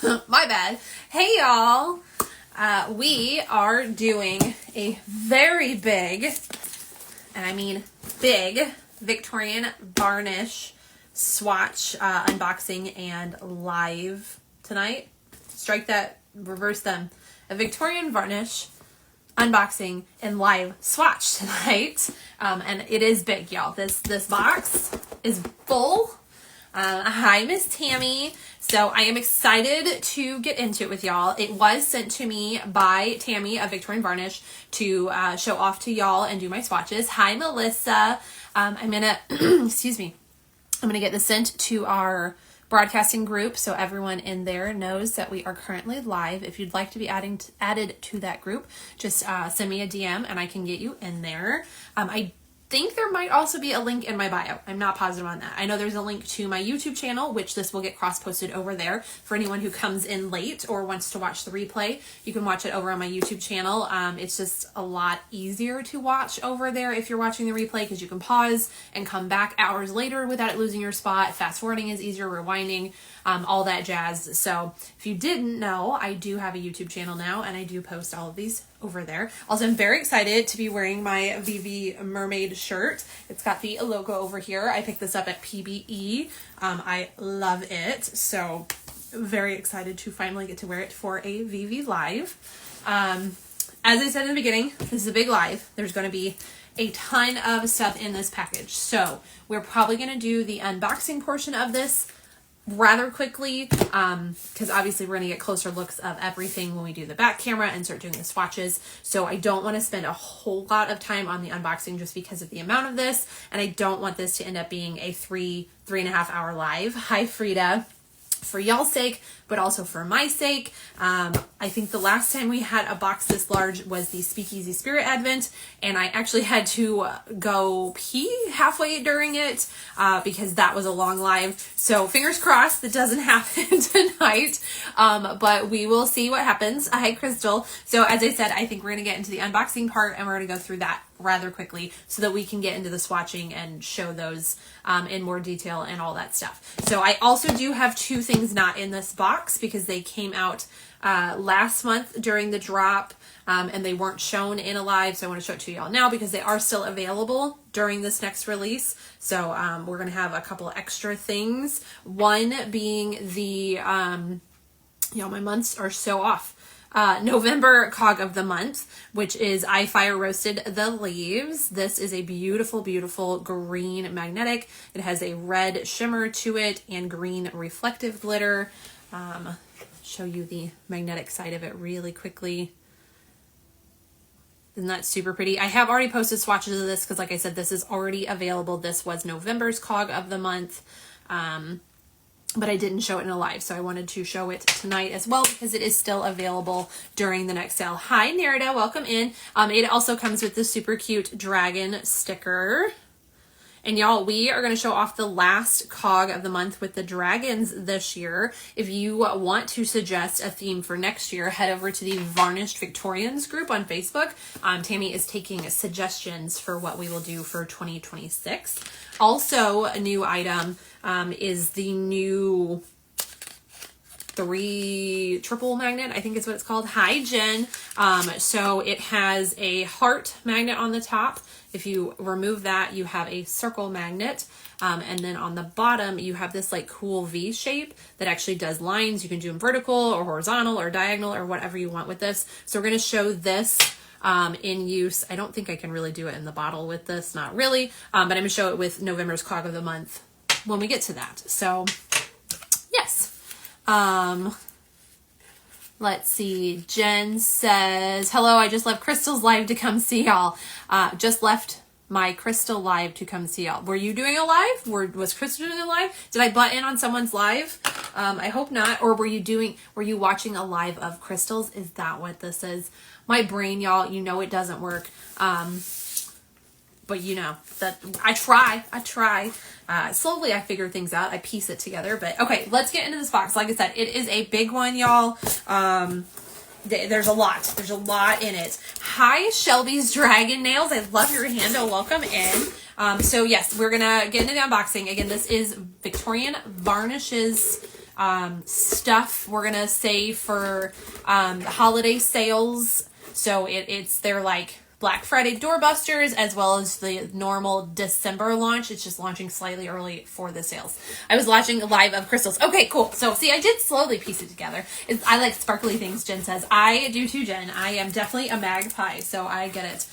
My bad. Hey y'all. We are doing a very big, and I mean big, Victorian Varnish swatch unboxing and live tonight. Strike that, reverse them. A Victorian Varnish unboxing and live swatch tonight. And it is big, y'all. This box is full. Hi, Miss Tammy. So I am excited to get into it with y'all. It was sent to me by Tammy of Victorian Varnish to show off to y'all and do my swatches. Hi, Melissa. I'm gonna, excuse me, I'm gonna get this sent to our broadcasting group so everyone in there knows that we are currently live. If you'd like to be added to that group, just send me a DM and I can get you in there. I think there might also be a link in my bio. I'm not positive on that. I know there's a link to my YouTube channel, which this will get cross-posted over there for anyone who comes in late or wants to watch the replay. You can watch it over on my YouTube channel. It's just a lot easier to watch over there if you're watching the replay because you can pause and come back hours later without it losing your spot. Fast forwarding is easier, rewinding, all that jazz. So if you didn't know, I do have a YouTube channel now and I do post all of these over there. Also, I'm very excited to be wearing my VV mermaid shirt. It's got the logo over here. I picked this up at PBE. I love it. So very excited to finally get to wear it for a VV live. As I said in the beginning, this is a big live. There's going to be a ton of stuff in this package. So we're probably going to do the unboxing portion of this rather quickly, because obviously we're going to get closer looks of everything when we do the back camera and start doing the swatches. So I don't want to spend a whole lot of time on the unboxing just because of the amount of this, and I don't want this to end up being a three and a half hour live. Hi, Frida. For y'all's sake, but also for my sake. I think the last time we had a box this large was the Speakeasy Spirit Advent, and I actually had to go pee halfway during it because that was a long live. So fingers crossed that doesn't happen tonight, but we will see what happens. Hi, Crystal. So as I said, I think we're going to get into the unboxing part and we're going to go through that rather quickly so that we can get into the swatching and show those in more detail and all that stuff. So I also do have two things not in this box because they came out last month during the drop and they weren't shown in a live. So I want to show it to y'all now because they are still available during this next release. So we're going to have a couple extra things. One being the, y'all, my months are so off. November cog of the month, which is I Fire Roasted the Leaves. This is a beautiful, beautiful green magnetic. It has a red shimmer to it and green reflective glitter. Show you the magnetic side of it really quickly. Isn't that super pretty? I have already posted swatches of this because, like I said, this is already available. This was November's cog of the month. But I didn't show it in a live, so I wanted to show it tonight as well because it is still available during the next sale. Hi, Nerida, welcome in. It also comes with the super cute dragon sticker. And y'all, we are going to show off the last cog of the month with the dragons this year. If you want to suggest a theme for next year, head over to the Varnished Victorians group on Facebook. Tammy is taking suggestions for what we will do for 2026. Also, a new item is the new 3 triple magnet, I think is what it's called. Hi, Jen. So it has a heart magnet on the top. If you remove that, you have a circle magnet. And then on the bottom, you have this like cool V shape that actually does lines. You can do them vertical or horizontal or diagonal or whatever you want with this. So we're going to show this in use. I don't think I can really do it in the bottle with this, not really. But I'm going to show it with November's cog of the month when we get to that. So yes. Let's see. Jen says, hello, I just left Crystal's live to come see y'all. Just left my Crystal live to come see y'all. Were you doing a live? Was Crystal doing a live? Did I butt in on someone's live? I hope not. Or were you watching a live of Crystal's? Is that what this is? My brain, y'all, you know it doesn't work. But you know, that I try. Slowly I figure things out. I piece it together. But okay, let's get into this box. Like I said, it is a big one, y'all. There's a lot in it. Hi, Shelby's Dragon Nails. I love your handle. Welcome in. So yes, we're gonna get into the unboxing. Again, this is Victorian Varnish's stuff we're going to save for the holiday sales. So it's their like Black Friday doorbusters as well as the normal December launch. It's just launching slightly early for the sales. I was watching a live of Crystal's. Okay, cool. So see, I did slowly piece it together. I like sparkly things, Jen says. I do too, Jen. I am definitely a magpie, so I get it.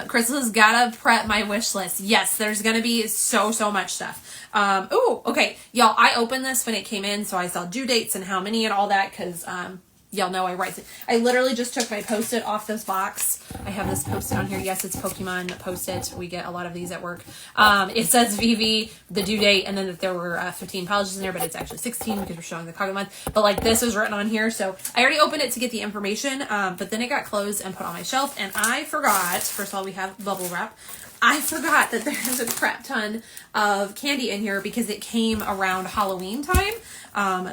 Crystal has gotta prep my wish list. Yes, there's gonna be so much stuff. Ooh, okay. Y'all, I opened this when it came in, so I saw due dates and how many and all that, because y'all know I write it. I literally just took my Post-it off this box. I have this Post-it on here. Yes, it's Pokemon Post-it. We get a lot of these at work. It says VV, the due date, and then that there were 15 polishes in there, but it's actually 16 because we're showing the Kaga month. But like this is written on here, so I already opened it to get the information, but then it got closed and put on my shelf, and I forgot. First of all, we have bubble wrap. I forgot that there's a crap ton of candy in here because it came around Halloween time.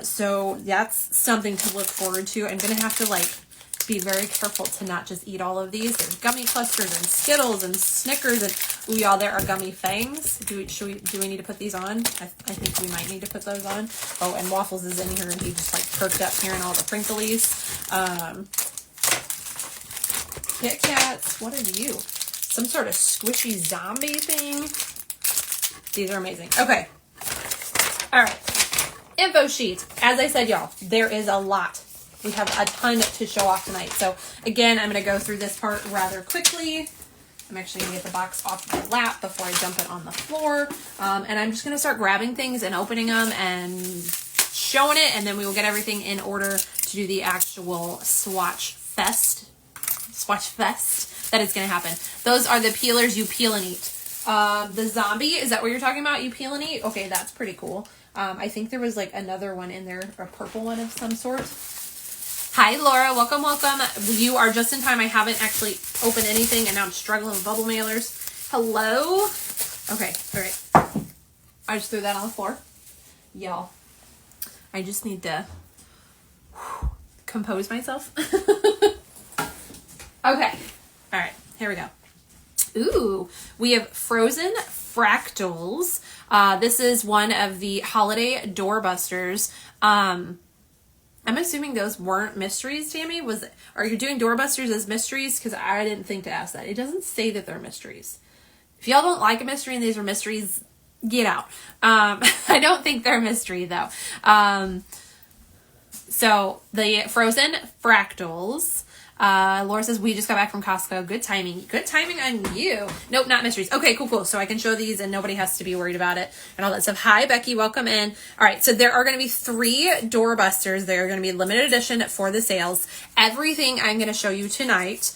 So that's something to look forward to. I'm going to have to like be very careful to not just eat all of these. There's gummy clusters and Skittles and Snickers and ooh, y'all, there are gummy fangs. Do we need to put these on? I think we might need to put those on. Oh, and Waffles is in here and he just like perked up hearing all the crinklies. Kit Kats, what are you? Some sort of squishy zombie thing. These are amazing. Okay. All right. Info sheet. As I said, y'all, there is a lot. We have a ton to show off tonight. So again, I'm going to go through this part rather quickly. I'm actually going to get the box off my lap before I dump it on the floor. And I'm just going to start grabbing things and opening them and showing it. And then we will get everything in order to do the actual Swatch Fest that is going to happen. Those are the peelers you peel and eat. The zombie, is that what you're talking about? You peel and eat? Okay, that's pretty cool. I think there was like another one in there, a purple one of some sort. Hi, Laura. Welcome. You are just in time. I haven't actually opened anything, and now I'm struggling with bubble mailers. Hello? Okay, all right. I just threw that on the floor. Y'all, I just need to compose myself. Okay. All right, here we go. Ooh, we have frozen fractals. This is one of the holiday doorbusters. I'm assuming those weren't mysteries, Tammy. Are you doing doorbusters as mysteries? Because I didn't think to ask that. It doesn't say that they're mysteries. If y'all don't like a mystery and these are mysteries, get out. I don't think they're a mystery though. So the frozen fractals. Laura says, we just got back from Costco. Good timing. Good timing on you. Nope, not mysteries. Okay, cool. So I can show these and nobody has to be worried about it and all that stuff. Hi, Becky. Welcome in. All right. So there are going to be 3 doorbusters. They're going to be limited edition for the sales. Everything I'm going to show you tonight,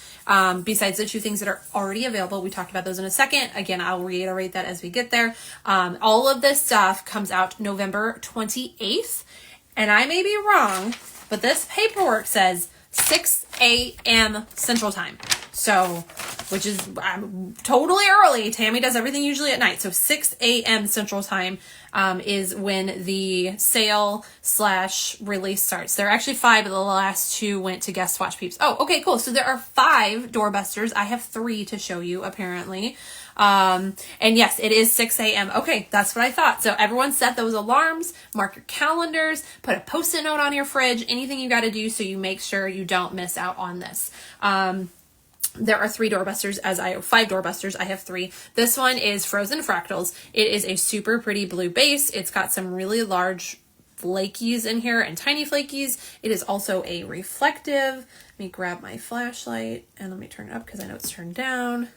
besides the 2 things that are already available. We talked about those in a second. Again, I'll reiterate that as we get there. All of this stuff comes out November 28th. And I may be wrong, but this paperwork says 6 a.m. Central Time. So, which is totally early. Tammy does everything usually at night. So 6 a.m. Central Time is when the sale / release starts. There are actually 5, but the last 2 went to guest swatch peeps. Oh, okay, cool. So there are 5 doorbusters. I have 3 to show you apparently. And yes, it is 6 a.m. Okay, that's what I thought. So everyone set those alarms, mark your calendars, put a Post-it note on your fridge, anything you got to do so you make sure you don't miss out on this. There are 5 doorbusters. I have 3. This one is Frozen Fractals. It is a super pretty blue base. It's got some really large flakies in here and tiny flakies. It is also a reflective. Let me grab my flashlight and let me turn it up because I know it's turned down.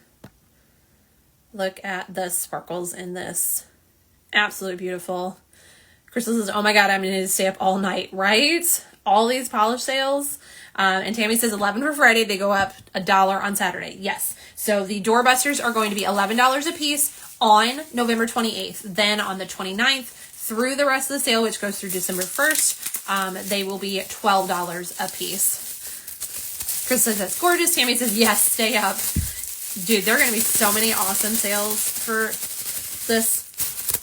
Look at the sparkles in this. Absolutely beautiful. Crystal says, oh my God, I'm going to stay up all night, right? All these polish sales. And Tammy says 11 for Friday. They go up $1 on Saturday. Yes. So the doorbusters are going to be $11 a piece on November 28th. Then on the 29th through the rest of the sale, which goes through December 1st, they will be $12 a piece. Chris says that's gorgeous. Tammy says, yes, stay up. Dude, there are going to be so many awesome sales for this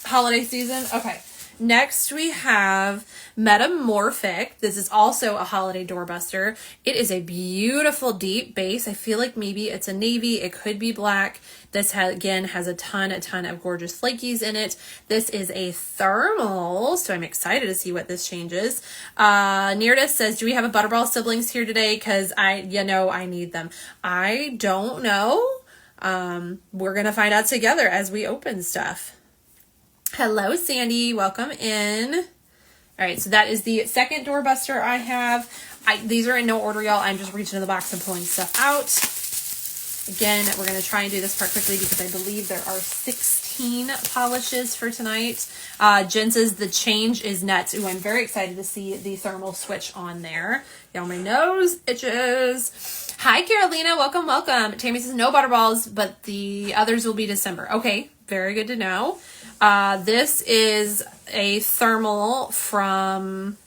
holiday season. Okay. Next we have Metamorphic. This is also a holiday doorbuster. It is a beautiful deep base. I feel like maybe it's a navy. It could be black. This again has a ton of gorgeous flakies in it. This is a thermal, so I'm excited to see what this changes. Neardis says, do we have a Butterball siblings here today? Because I need them. I don't know. We're going to find out together as we open stuff. Hello, Sandy. Welcome in. All right, so that is the second doorbuster I have. These are in no order, y'all. I'm just reaching in the box and pulling stuff out. Again, we're going to try and do this part quickly because I believe there are 16 polishes for tonight. Jen says the change is nuts. Ooh, I'm very excited to see the thermal switch on there. Y'all, my nose itches. Hi, Carolina. Welcome, welcome. Tammy says no Butterballs, but the others will be December. Okay, very good to know. This is a thermal from...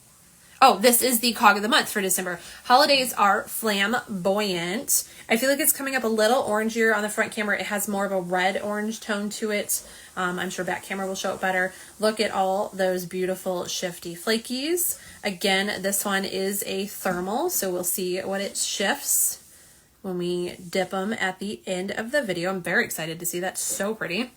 Oh, this is the Cog of the Month for December. Holidays are flamboyant. I feel like it's coming up a little orangier on the front camera. It has more of a red-orange tone to it. I'm sure back camera will show it better. Look at all those beautiful shifty flakies. Again, this one is a thermal, so we'll see what it shifts when we dip them at the end of the video. I'm very excited to see that. So pretty.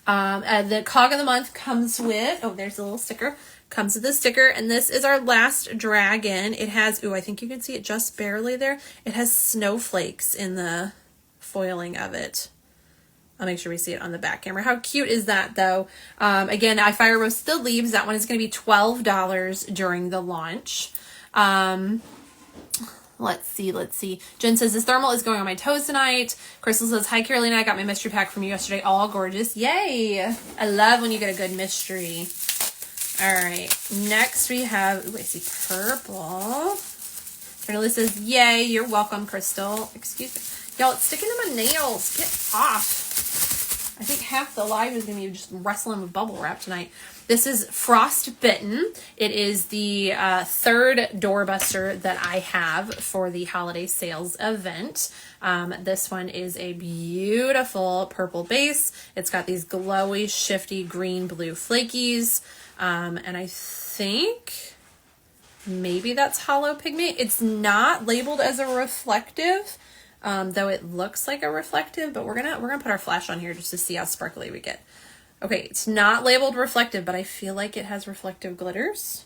The Cog of the Month comes with, oh, there's a little sticker. Comes with a sticker, and this is our last dragon. It has, ooh, I think you can see it just barely there. It has snowflakes in the foiling of it. I'll make sure we see it on the back camera. How cute is that, though? Again, I fire roasted the leaves. That one is going to be $12 during the launch. Let's see. Jen says, this thermal is going on my toes tonight. Crystal says, hi, Carolina. I got my mystery pack from you yesterday. All gorgeous. Yay. I love when you get a good mystery. All right. Next we have, ooh, I see purple. Fernanda says, yay. You're welcome, Crystal. Excuse me. Y'all, it's sticking to my nails. Get off. I think half the live is going to be just wrestling with bubble wrap tonight. This is Frostbitten. It is the third doorbuster that I have for the holiday sales event. This one is a beautiful purple base. It's got these glowy, shifty green, blue flakies. And I think maybe that's hollow pigment. It's not labeled as a reflective. Though it looks like a reflective, but we're gonna put our flash on here just to see how sparkly we get. Okay, it's not labeled reflective, but I feel like it has reflective glitters.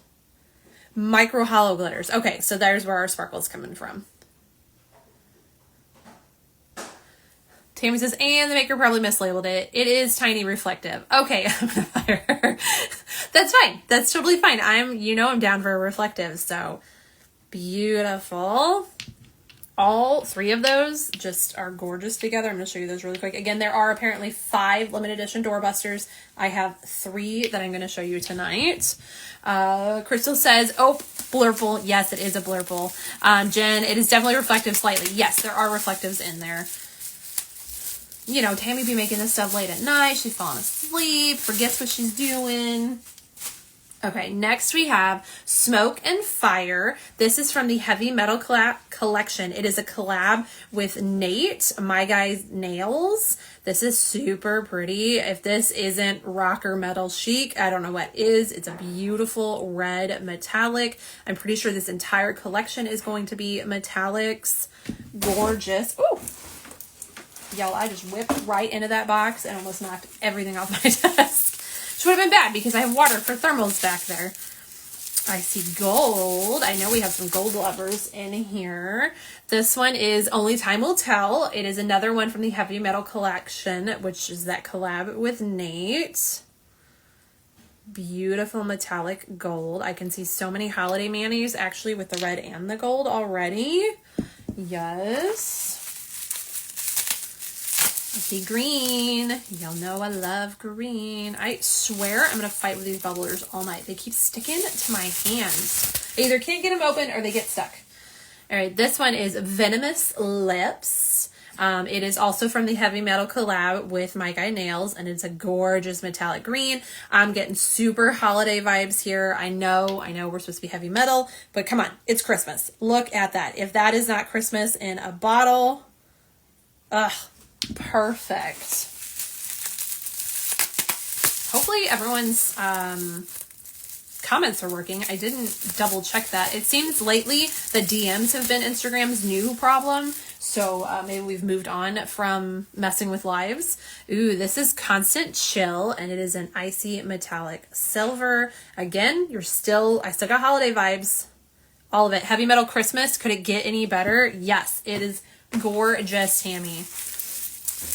Micro hollow glitters. Okay, so there's where our sparkle is coming from. Tammy says, and the maker probably mislabeled it. It is tiny reflective. Okay, I'm gonna fire her. That's fine. That's totally fine. I'm down for a reflective, so beautiful. All three of those just are gorgeous together. I'm going to show you those really quick. Again, there are apparently 5 limited edition doorbusters. I have 3 that I'm going to show you tonight. Crystal says, oh, blurple. Yes, it is a blurple. Jen, it is definitely reflective slightly. Yes, there are reflectives in there. You know, Tammy be making this stuff late at night. She's falling asleep, forgets what she's doing. Okay, next we have Smoke and Fire. This is from the Heavy Metal collection. It is a collab with Nate, My Guy's Nails. This is super pretty. If this isn't rocker metal chic, I don't know what is. It's a beautiful red metallic. I'm pretty sure this entire collection is going to be metallics. Gorgeous. Ooh. Y'all, I just whipped right into that box and almost knocked everything off my desk. Which would have been bad because I have water for thermals back there. I see gold. I know we have some gold lovers in here. This one is Only Time Will Tell. It is another one from the Heavy Metal collection, which is that collab with Nate. Beautiful metallic gold. I can see so many holiday manis actually with the red and the gold already. Yes. I see green. Y'all know I love green. I swear I'm going to fight with these bubblers all night. They keep sticking to my hands. I either can't get them open or they get stuck. All right, this one is Venomous Lips. It is also from the Heavy Metal collab with My Guy Nails, and it's a gorgeous metallic green. I'm getting super holiday vibes here. I know we're supposed to be heavy metal, but come on, it's Christmas. Look at that. If that is not Christmas in a bottle, ugh. Perfect. hopefully everyone's comments are working. I didn't double check that. It seems lately the DMs have been Instagram's new problem. So maybe we've moved on from messing with lives. Ooh, this is Constant Chill, and it is an icy metallic silver. Again, I still got holiday vibes. All of it. Heavy Metal Christmas. Could it get any better? Yes, it is gorgeous, Tammy.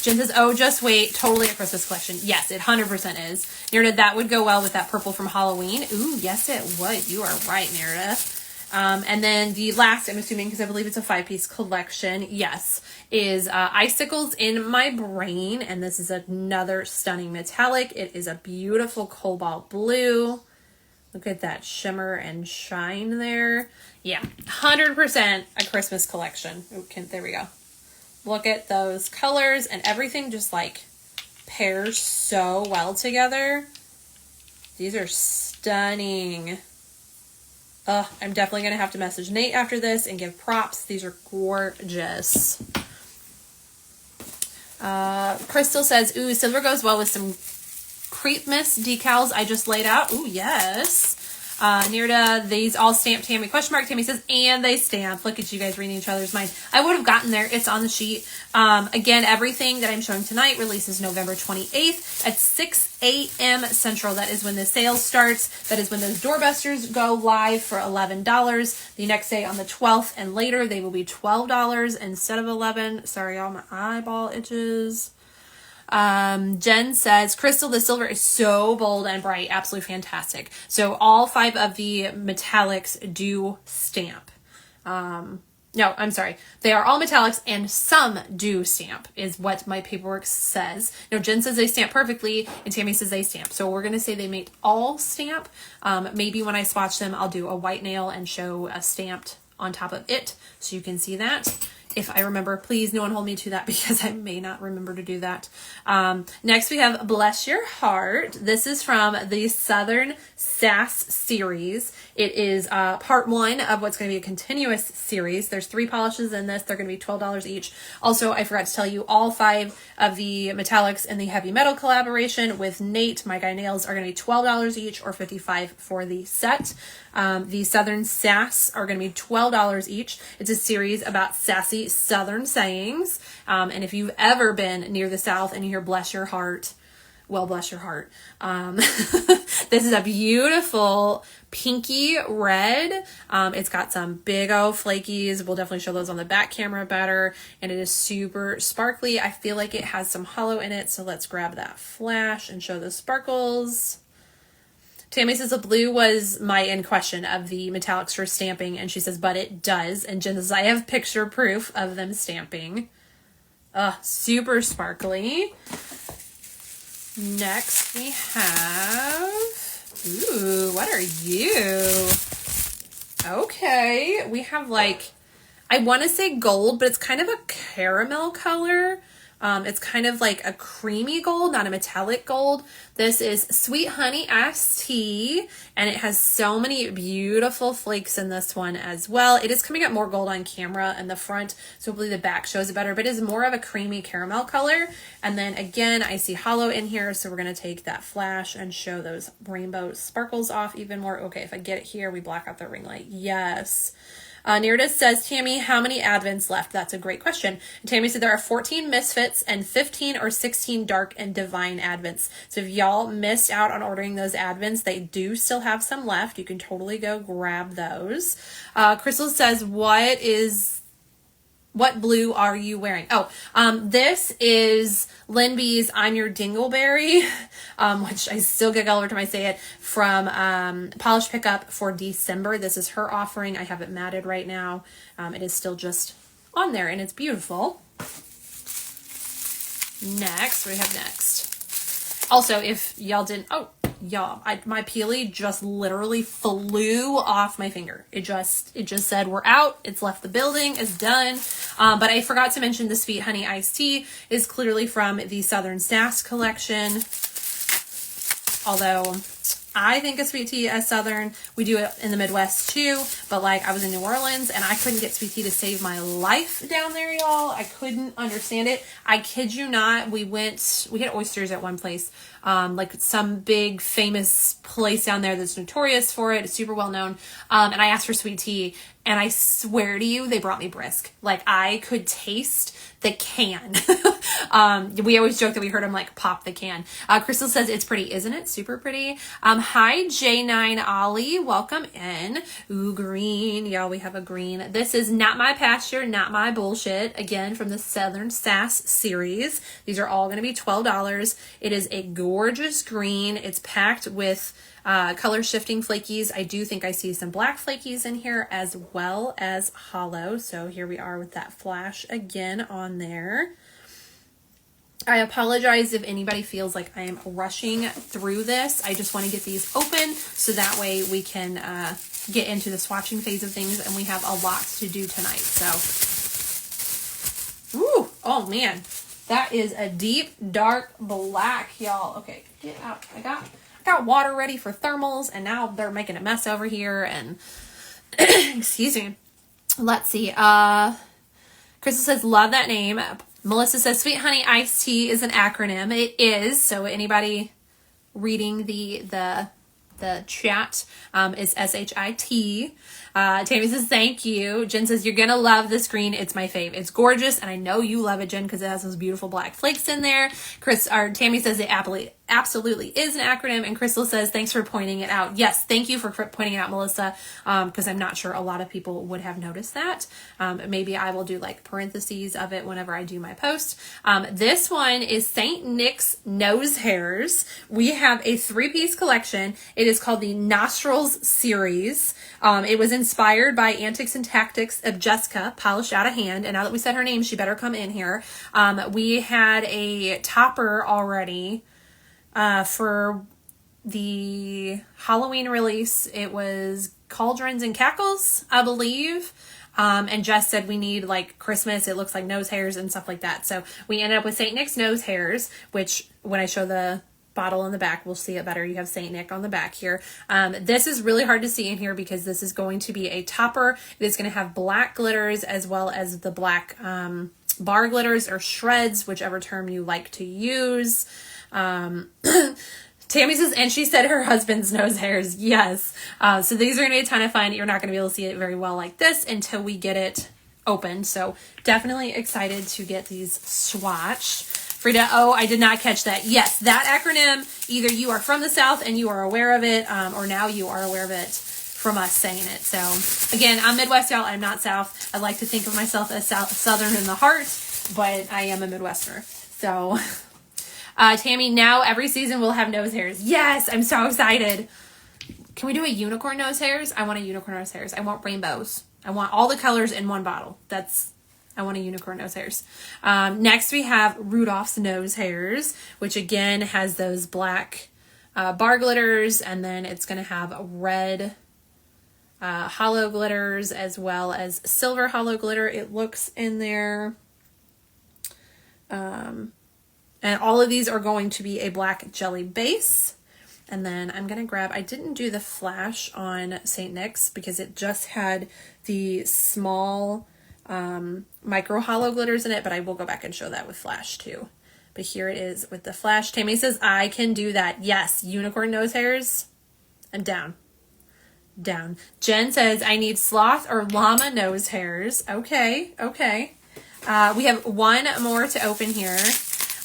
Jen says, oh, just wait. Totally a Christmas collection. Yes, it 100% is. Nerida, that would go well with that purple from Halloween. Ooh, yes, it would. You are right, Nerida. And then the last, I'm assuming, because I believe it's a 5-piece collection, yes, is Icicles in My Brain. And this is another stunning metallic. It is a beautiful cobalt blue. Look at that shimmer and shine there. Yeah, 100% a Christmas collection. Okay, there we go. Look at those colors, and everything just like pairs so well together. These are stunning. I'm definitely going to have to message Nate after this and give props. These are gorgeous. Crystal says, ooh, silver goes well with some Creepmas decals I just laid out. Ooh, yes. Nirda, these all stamp Tammy, question mark. Tammy says, and they stamp. Look at you guys reading each other's mind. I would have gotten there. It's on the sheet. Again, everything that I'm showing tonight releases November 28th at 6 a.m. Central. That is when the sale starts. That is when those doorbusters go live for $11. The next day on the 12th and later, they will be $12 instead of $11. Sorry, y'all, my eyeball itches. Jen says, Crystal, the silver is so bold and bright. Absolutely fantastic. So all 5 of the metallics do stamp. No, I'm sorry. They are all metallics and some do stamp is what my paperwork says. No, Jen says they stamp perfectly and Tammy says they stamp. So we're going to say they make all stamp. Maybe when I swatch them, I'll do a white nail and show a stamped on top of it so you can see that. If I remember, please no one hold me to that because I may not remember to do that. Next we have Bless Your Heart. This is from the Southern Sass series. It is part 1 of what's going to be a continuous series. There's 3 polishes in this. They're going to be $12 each. Also, I forgot to tell you, all 5 of the metallics in the heavy metal collaboration with Nate, My Guy Nails, are going to be $12 each or $55 for the set. The Southern Sass are going to be $12 each. It's a series about sassy Southern sayings. And if you've ever been near the South and you hear bless your heart, well, bless your heart. This is a beautiful pinky red. It's got some big old flakies. We'll definitely show those on the back camera better. And it is super sparkly. I feel like it has some hollow in it. So let's grab that flash and show the sparkles. Tammy says the blue was my in question of the metallics for stamping. And she says, but it does. And Jen says, I have picture proof of them stamping. Super sparkly. Next we have, ooh, what are you? Okay, we have like, I want to say gold, but it's kind of a caramel color. It's kind of like a creamy gold, not a metallic gold. This is Sweet Honey Iced Tea, and it has so many beautiful flakes in this one as well. It is coming up more gold on camera in the front, so hopefully the back shows it better, but it is more of a creamy caramel color. And then again, I see hollow in here, so we're going to take that flash and show those rainbow sparkles off even more. Okay, if I get it here, we black out the ring light. Yes. Nerida says, Tammy, how many advents left? That's a great question. And Tammy said there are 14 misfits and 15 or 16 dark and divine advents. So if y'all missed out on ordering those advents, they do still have some left. You can totally go grab those. Crystal says, what blue are you wearing? This is Lynn B's I'm Your Dingleberry, which I still giggle every time I say it, from Polish Pickup for December. This is her offering. I have it matted right now. It is still just on there, and it's beautiful. Next, what do we have next? Also, if y'all didn't, my peely just literally flew off my finger. It just said we're out. It's left the building. It's done. But I forgot to mention the Sweet Honey Iced Tea is clearly from the Southern Sass collection. Although I think of sweet tea as Southern. We do it in the Midwest too, but like I was in New Orleans and I couldn't get sweet tea to save my life down there, y'all. I couldn't understand it. I kid you not. We had oysters at one place, like some big famous place down there that's notorious for it. It's super well known. And I asked for sweet tea, and I swear to you, they brought me brisk. Like I could taste the can. We always joke that we heard him like pop the can. Crystal says it's pretty, isn't it? Super pretty. Hi J9 Ollie, welcome in. Ooh, green, y'all. We have a green. This is Not My Pasture, Not My Bullshit. Again, from the Southern Sass series. These are all going to be $12. It is a gorgeous green. It's packed with color shifting flakies. I do think I see some black flakies in here as well as hollow. So here we are with that flash again on there. I apologize if anybody feels like I am rushing through this. I just want to get these open so that way we can get into the swatching phase of things, and we have a lot to do tonight. So, ooh, oh man, that is a deep dark black, y'all. Okay, get out. I got water ready for thermals, and now they're making a mess over here. And excuse me. Let's see. Crystal says, love that name. Melissa says, Sweet Honey Iced Tea is an acronym. It is. So anybody reading the chat is SHIT. Tammy says, thank you. Jen says, you're going to love this green. It's my fave. It's gorgeous. And I know you love it, Jen, because it has those beautiful black flakes in there. Tammy says it absolutely is an acronym. And Crystal says, thanks for pointing it out. Yes, thank you for pointing it out, Melissa, because I'm not sure a lot of people would have noticed that. Maybe I will do like parentheses of it whenever I do my post. This one is St. Nick's Nose Hairs. We have a 3-piece collection. It is called the Nostrils series. It was inspired by Antics and Tactics of Jessica, polished out of hand. And now that we said her name, she better come in here. We had a topper already for the Halloween release. It was Cauldrons and Cackles, I believe. And Jess said we need like Christmas. It looks like nose hairs and stuff like that. So we ended up with St. Nick's Nose Hairs, which when I show the bottle in the back, we'll see it better. You have St. Nick on the back here. This is really hard to see in here because this is going to be a topper. It is going to have black glitters as well as the black bar glitters or shreds, whichever term you like to use. Tammy says, and she said her husband's nose hairs. Yes. So these are going to be a ton of fun. You're not going to be able to see it very well like this until we get it open. So definitely excited to get these swatched. Frida, oh, I did not catch that. Yes, that acronym, either you are from the South and you are aware of it, or now you are aware of it from us saying it. So again, I'm Midwest, y'all. I'm not South. I like to think of myself as Southern in the heart, but I am a Midwesterner. So Tammy, now every season we'll have nose hairs. Yes, I'm so excited. Can we do a unicorn nose hairs? I want a unicorn nose hairs. I want rainbows. I want all the colors in one bottle. I want a unicorn nose hairs. Next we have Rudolph's Nose Hairs, which again has those black bar glitters, and then it's going to have red hollow glitters as well as silver hollow glitter. It looks in there. And all of these are going to be a black jelly base. And then I'm going to grab, I didn't do the flash on St. Nick's because it just had the small micro hollow glitters in it, but I will go back and show that with flash too. But here it is with the flash. Tammy says, I can do that. Yes, unicorn nose hairs. I'm down. Jen says, I need sloth or llama nose hairs. Okay. We have one more to open here.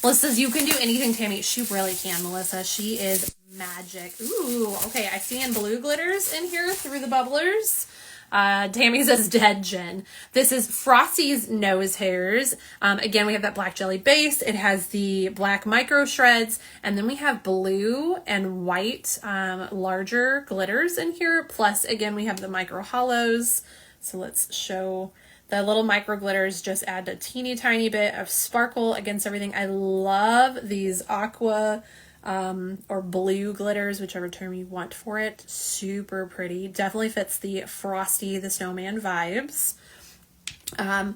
Melissa says, you can do anything, Tammy. She really can, Melissa. She is magic. Ooh, okay. I see in blue glitters in here through the bubblers. Tammy says, dead Jen. This is Frosty's Nose Hairs. Again, we have that black jelly base. It has the black micro shreds. And then we have blue and white larger glitters in here. Plus, again, we have the micro hollows. So let's show the little micro glitters. Just add a teeny tiny bit of sparkle against everything. I love these aqua or blue glitters, whichever term you want for it. Super pretty. Definitely fits the Frosty the Snowman vibes. I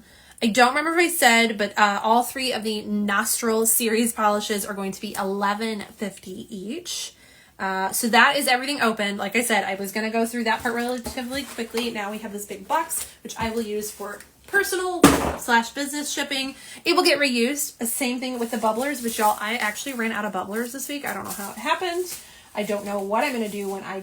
don't remember if I said, but all three of the Nostril series polishes are going to be $11.50 each. So that is everything open. Like I said, I was going to go through that part relatively quickly. Now we have this big box, which I will use for personal / business shipping. It will get reused. Same thing with the bubblers, which y'all, I actually ran out of bubblers this week. I don't know how it happened. I don't know what I'm going to do when I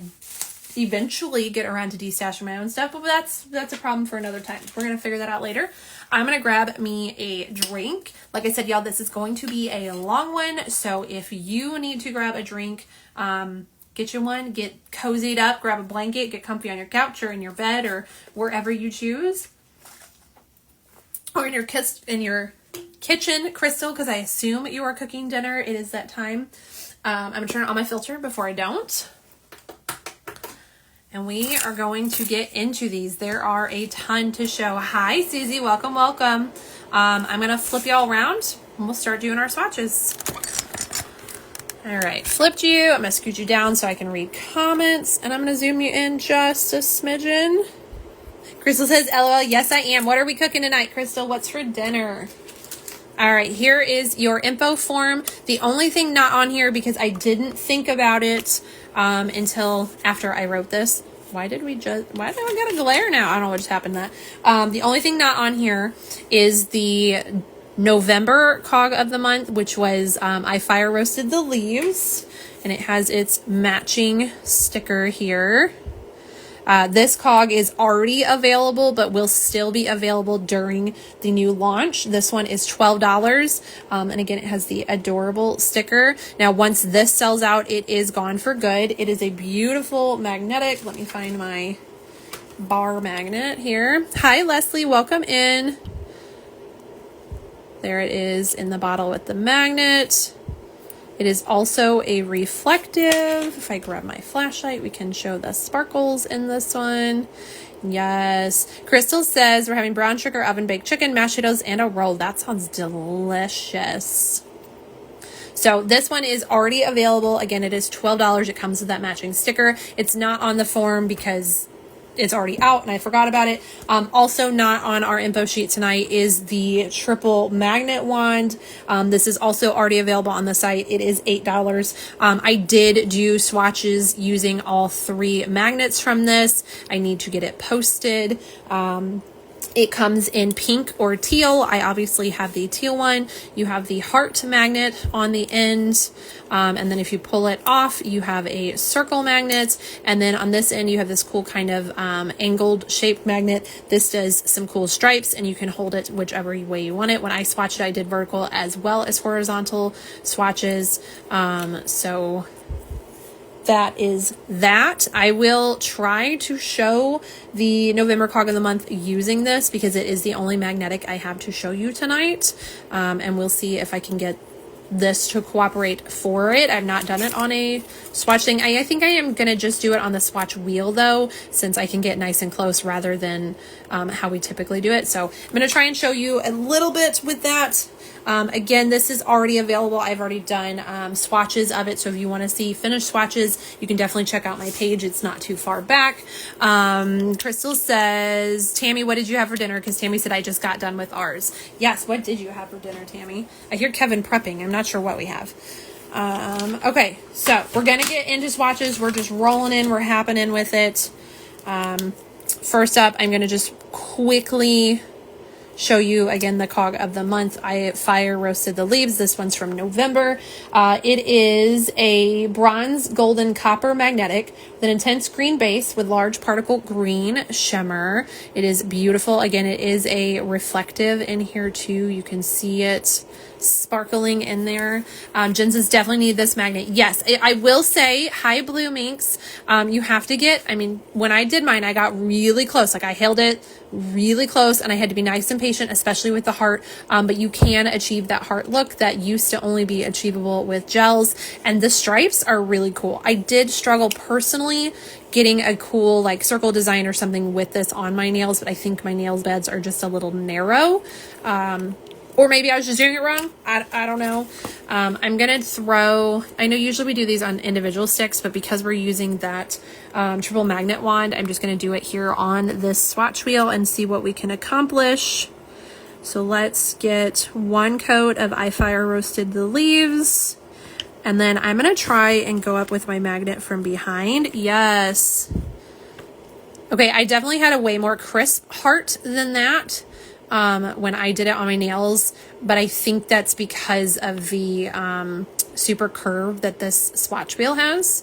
eventually get around to destashing my own stuff, but that's a problem for another time. We're going to figure that out later. I'm going to grab me a drink. Like I said, y'all, this is going to be a long one. So if you need to grab a drink, get you one, get cozied up, grab a blanket, get comfy on your couch or in your bed or wherever you choose. Or in your kitchen, Crystal, because I assume you are cooking dinner. It is that time. I'm going to turn on my filter before I don't. And we are going to get into these. There are a ton to show. Hi, Susie. Welcome, welcome. I'm going to flip y'all around and we'll start doing our swatches. All right, flipped you. I'm going to scoot you down so I can read comments. And I'm going to zoom you in just a smidgen. Crystal says, LOL, yes, I am. What are we cooking tonight, Crystal? What's for dinner? All right, here is your info form. The only thing not on here, because I didn't think about it until after I wrote this. Why do I got a glare now? I don't know what just happened to that. The only thing not on here is the November cog of the month, which was I fire roasted the leaves, and it has its matching sticker here. This cog is already available, but will still be available during the new launch. This one is $12. And again, it has the adorable sticker. Now, once this sells out, it is gone for good. It is a beautiful magnetic. Let me find my bar magnet here. Hi, Leslie. Welcome in. There it is in the bottle with the magnet. It is also a reflective. If I grab my flashlight, we can show the sparkles in this one. Yes. Crystal says we're having brown sugar oven baked chicken, mashed potatoes, and a roll. That sounds delicious. So this one is already available. Again, it is $12. It comes with that matching sticker. It's not on the form because it's already out and I forgot about it. Also not on our info sheet tonight is the triple magnet wand. This is also already available on the site. It is $8. I did do swatches using all 3 magnets from this. I need to get it posted. It comes in pink or teal. I obviously have the teal one. You have the heart magnet on the end. And then if you pull it off, you have a circle magnet. And then on this end, you have this cool kind of angled shaped magnet. This does some cool stripes and you can hold it whichever way you want it. When I swatched it, I did vertical as well as horizontal swatches. So that is that. I will try to show the November cog of the month using this because it is the only magnetic I have to show you tonight. And we'll see if I can get this to cooperate for it. I've not done it on a swatch thing. I think I am going to just do it on the swatch wheel though, since I can get nice and close rather than how we typically do it. So I'm going to try and show you a little bit with that. Again, this is already available. I've already done swatches of it. So if you want to see finished swatches, you can definitely check out my page. It's not too far back. Crystal says, Tammy, what did you have for dinner? Because Tammy said I just got done with ours. Yes, what did you have for dinner, Tammy? I hear Kevin prepping. I'm not sure what we have. Okay, so we're going to get into swatches. We're just rolling in. We're happening with it. First up, I'm going to just quickly show you again the cog of the month. I fire roasted the leaves. This one's from November. It is a bronze golden copper magnetic with an intense green base with large particle green shimmer. It is beautiful. Again, it is a reflective in here too. You can see it sparkling in there. Jen says definitely need this magnet. Yes, I will say, hi Blue Minx. You have to get, I mean, when I did mine, I got really close. Like I held it really close and I had to be nice and patient, especially with the heart. But you can achieve that heart look that used to only be achievable with gels. And the stripes are really cool. I did struggle personally getting a cool like circle design or something with this on my nails, but I think my nails beds are just a little narrow. Or maybe I was just doing it wrong. I don't know. I'm going to throw, I know usually we do these on individual sticks, but because we're using that triple magnet wand, I'm just going to do it here on this swatch wheel and see what we can accomplish. So let's get one coat of I Fire Roasted the Leaves. And then I'm going to try and go up with my magnet from behind. Yes. Okay, I definitely had a way more crisp heart than that when I did it on my nails, but I think that's because of the super curve that this swatch wheel has.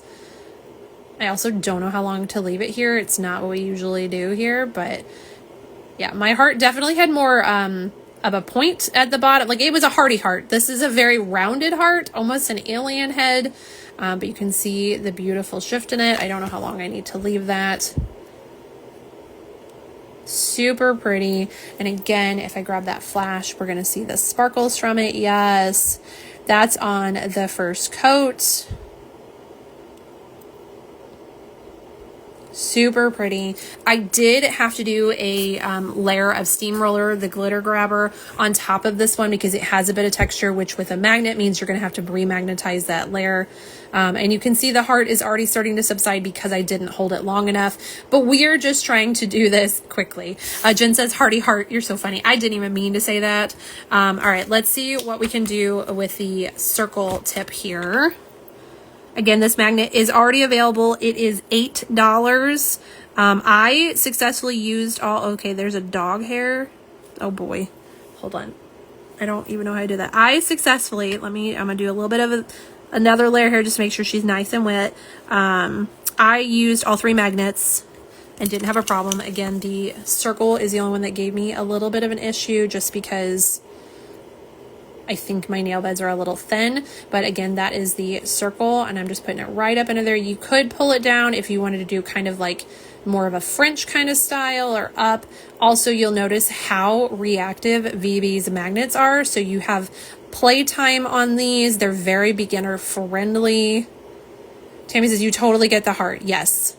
I also don't know how long to leave it here. It's not what we usually do here, but yeah, my heart definitely had more of a point at the bottom. Like, it was a hearty heart. This is a very rounded heart, almost an alien head, but you can see the beautiful shift in it. I don't know how long I need to leave that. Super pretty. And again, if I grab that flash, we're going to see the sparkles from it. Yes, that's on the first coat. Super pretty. I did have to do a layer of steamroller, the glitter grabber, on top of this one because it has a bit of texture, which with a magnet means you're going to have to remagnetize that layer. And you can see the heart is already starting to subside because I didn't hold it long enough. But we're just trying to do this quickly. Jen says, hearty heart. You're so funny. I didn't even mean to say that. All right, let's see what we can do with the circle tip here. Again, this magnet is already available. It is $8. I successfully used all, okay, there's a dog hair. Oh boy, hold on. I don't even know how to do that. I successfully, I'm gonna do a little bit of another layer here just to make sure she's nice and wet. I used all 3 magnets and didn't have a problem. Again, the circle is the only one that gave me a little bit of an issue just because I think my nail beds are a little thin, but again, that is the circle, and I'm just putting it right up into there. You could pull it down if you wanted to do kind of like more of a French kind of style, or up. Also, you'll notice how reactive VB's magnets are. So you have playtime on these. They're very beginner friendly. Tammy says, you totally get the heart. Yes.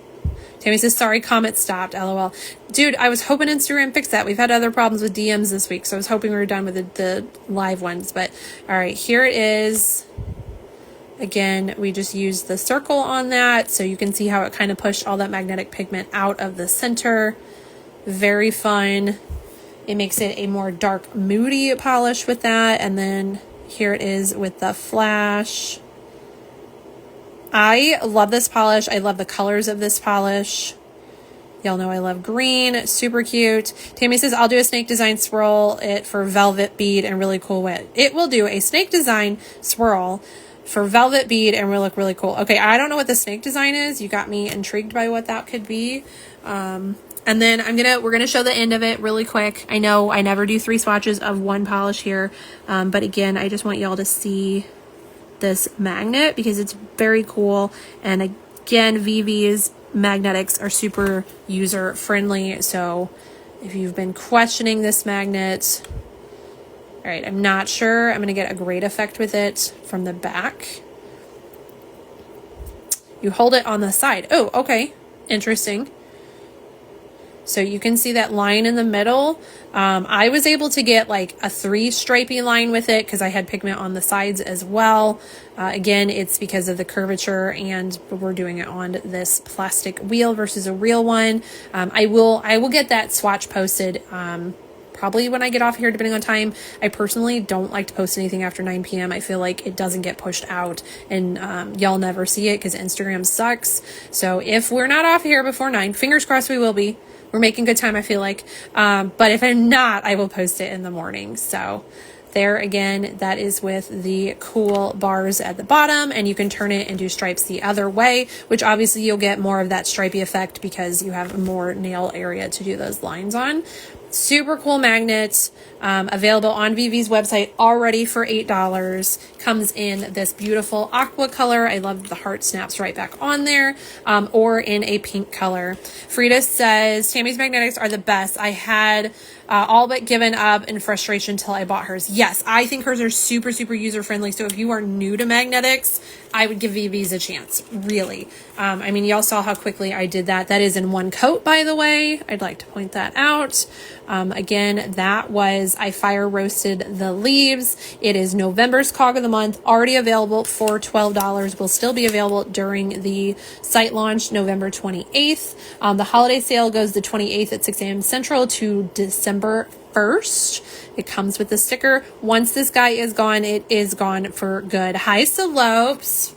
Tammy says, sorry, comment stopped, LOL. Dude, I was hoping Instagram fixed that. We've had other problems with DMs this week, so I was hoping we were done with the live ones. But, all right, here it is. Again, we just used the circle on that, so you can see how it kind of pushed all that magnetic pigment out of the center. Very fun. It makes it a more dark, moody polish with that. And then here it is with the flash. I love this polish. I love the colors of this polish. Y'all know I love green. Super cute. Tammy says, I'll do a snake design swirl it for velvet bead and really cool wet. It will do a snake design swirl for velvet bead and will look really cool. Okay, I don't know what the snake design is. You got me intrigued by what that could be. And then we're gonna show the end of it really quick. I know I never do 3 swatches of one polish here. But again, I just want y'all to see this magnet because it's very cool. And again, VV's magnetics are super user friendly. So if you've been questioning this magnet, all right, I'm not sure I'm going to get a great effect with it from the back. You hold it on the side. Oh, okay. Interesting. So you can see that line in the middle. I was able to get like a 3 stripey line with it because I had pigment on the sides as well. Again, it's because of the curvature, and we're doing it on this plastic wheel versus a real one. I will get that swatch posted probably when I get off here, depending on time. I personally don't like to post anything after 9 p.m. I feel like it doesn't get pushed out, and y'all never see it because Instagram sucks. So if we're not off here before 9, fingers crossed we will be. We're making good time, I feel like. But if I'm not, I will post it in the morning. So there again, that is with the cool bars at the bottom, and you can turn it and do stripes the other way, which obviously you'll get more of that stripey effect because you have more nail area to do those lines on. Super cool magnet, available on VV's website already for $8. Comes in this beautiful aqua color. I love the heart snaps right back on there, or in a pink color. Frida says, Tammy's magnetics are the best. I had all but given up in frustration until I bought hers. Yes, I think hers are super, super user-friendly. So if you are new to magnetics, I would give VV's a chance, really. I mean, y'all saw how quickly I did that. That is in 1 coat, by the way. I'd like to point that out. Again, that was, I fire roasted the leaves. It is November's Cog of the Month, already available for $12. Will still be available during the site launch November 28th. The holiday sale goes the 28th at 6 a.m. Central to December 1st. It comes with the sticker. Once this guy is gone, it is gone for good. Hi, Slopes.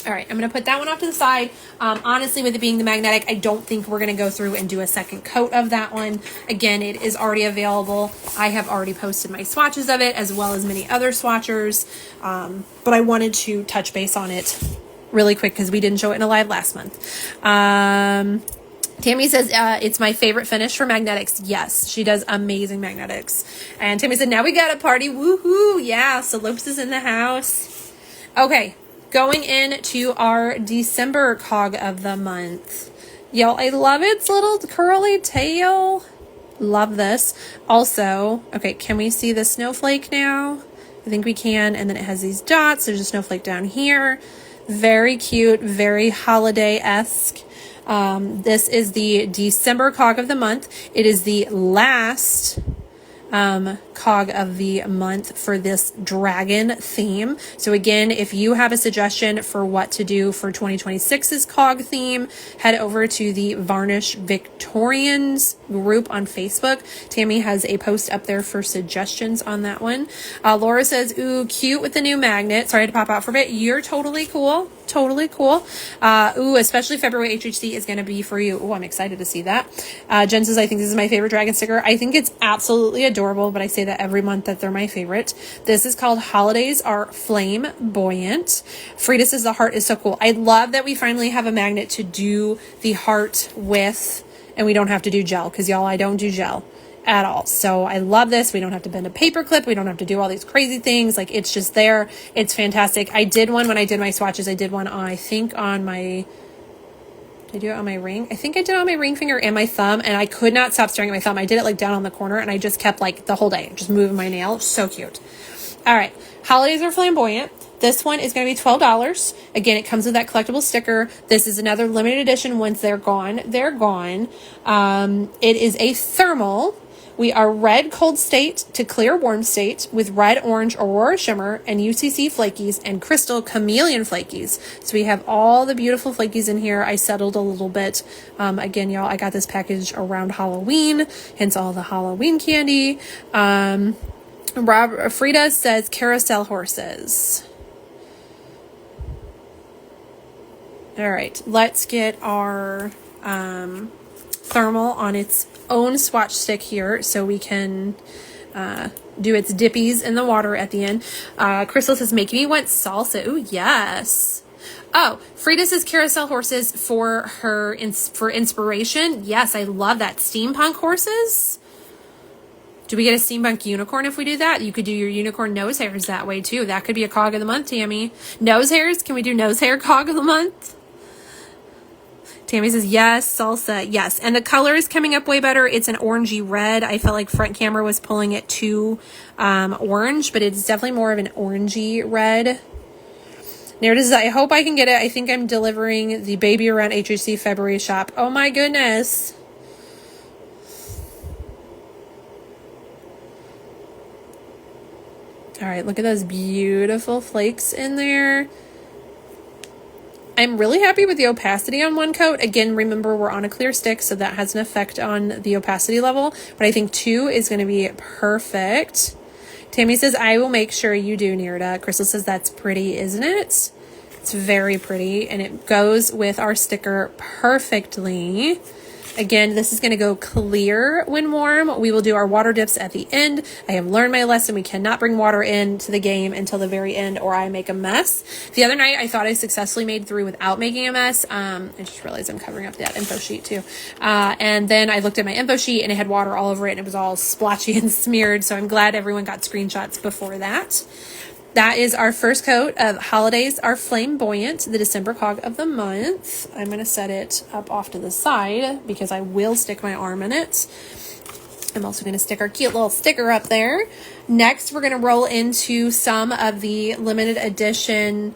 All right, I'm going to put that one off to the side. Honestly, with it being the magnetic, I don't think we're going to go through and do a second coat of that one. Again, it is already available. I have already posted my swatches of it, as well as many other swatchers. But I wanted to touch base on it really quick because we didn't show it in a live last month. Tammy says, it's my favorite finish for magnetics. Yes, she does amazing magnetics. And Tammy said, now we got a party. Woohoo. Yeah, so Lopes is in the house. Okay. Going into our December cog of the month. Y'all, I love its little curly tail. Love this. Also, okay, can we see the snowflake now? I think we can. And then it has these dots. There's a snowflake down here. Very cute, very holiday-esque. This is the December cog of the month. It is the last cog of the month for this dragon theme. So again, if you have a suggestion for what to do for 2026's cog theme, head over to the Varnish Victorians group on Facebook. Tammy has a post up there for suggestions on that one. Laura says, ooh, cute with the new magnet. Sorry to pop out for a bit. You're totally cool. Totally cool. Ooh, especially February HHC is going to be for you. Ooh, I'm excited to see that. Jen says, I think this is my favorite dragon sticker. I think it's absolutely adorable, but I say that every month that they're my favorite. This is called Holidays Are Flamboyant. Frida says the heart is so cool. I love that we finally have a magnet to do the heart with, and we don't have to do gel, because y'all, I don't do gel at all. So I love this. We don't have to bend a paper clip. We don't have to do all these crazy things. Like, it's just there. It's fantastic. I did one when I did my swatches. I did one on, I think on my, did I do it on my ring? I think I did it on my ring finger and my thumb, and I could not stop staring at my thumb. I did it like down on the corner, and I just kept like the whole day just moving my nail. So cute. All right. Holidays Are Flamboyant. This one is going to be $12. Again, it comes with that collectible sticker. This is another limited edition. Once they're gone, they're gone. It is a thermal. We are red cold state to clear warm state with red orange aurora shimmer and UCC flakies and crystal chameleon flakies. So we have all the beautiful flakies in here. I settled a little bit. Again, y'all, I got this package around Halloween, hence all the Halloween candy. Frida says carousel horses. All right, let's get our thermal on its own swatch stick here so we can do its dippies in the water at the end. Crystal says, making me want salsa. Ooh, yes. Oh, Frida says carousel horses for her for inspiration. Yes, I love that. Steampunk horses. Do we get a steampunk unicorn if we do that? You could do your unicorn nose hairs that way too. That could be a cog of the month, Tammy. Nose hairs? Can we do nose hair cog of the month? Tammy says, yes, salsa, yes. And the color is coming up way better. It's an orangey red. I felt like front camera was pulling it too orange, but it's definitely more of an orangey red. Narrative says, I hope I can get it. I think I'm delivering the baby around HHC February shop. Oh my goodness. All right, look at those beautiful flakes in there. I'm really happy with the opacity on one coat. Again, remember, we're on a clear stick, so that has an effect on the opacity level. But I think 2 is going to be perfect. Tammy says, I will make sure you do, Nirda. Crystal says, that's pretty, isn't it? It's very pretty, and it goes with our sticker perfectly. Again, this is going to go clear when warm. We will do our water dips at the end. I have learned my lesson. We cannot bring water into the game until the very end or I make a mess. The other night, I thought I successfully made through without making a mess. I just realized I'm covering up that info sheet too. And then I looked at my info sheet and it had water all over it and it was all splotchy and smeared. So I'm glad everyone got screenshots before that. That is our first coat of Holidays Are Flamboyant, the December cog of the month. I'm going to set it up off to the side because I will stick my arm in it. I'm also going to stick our cute little sticker up there. Next, we're going to roll into some of the limited edition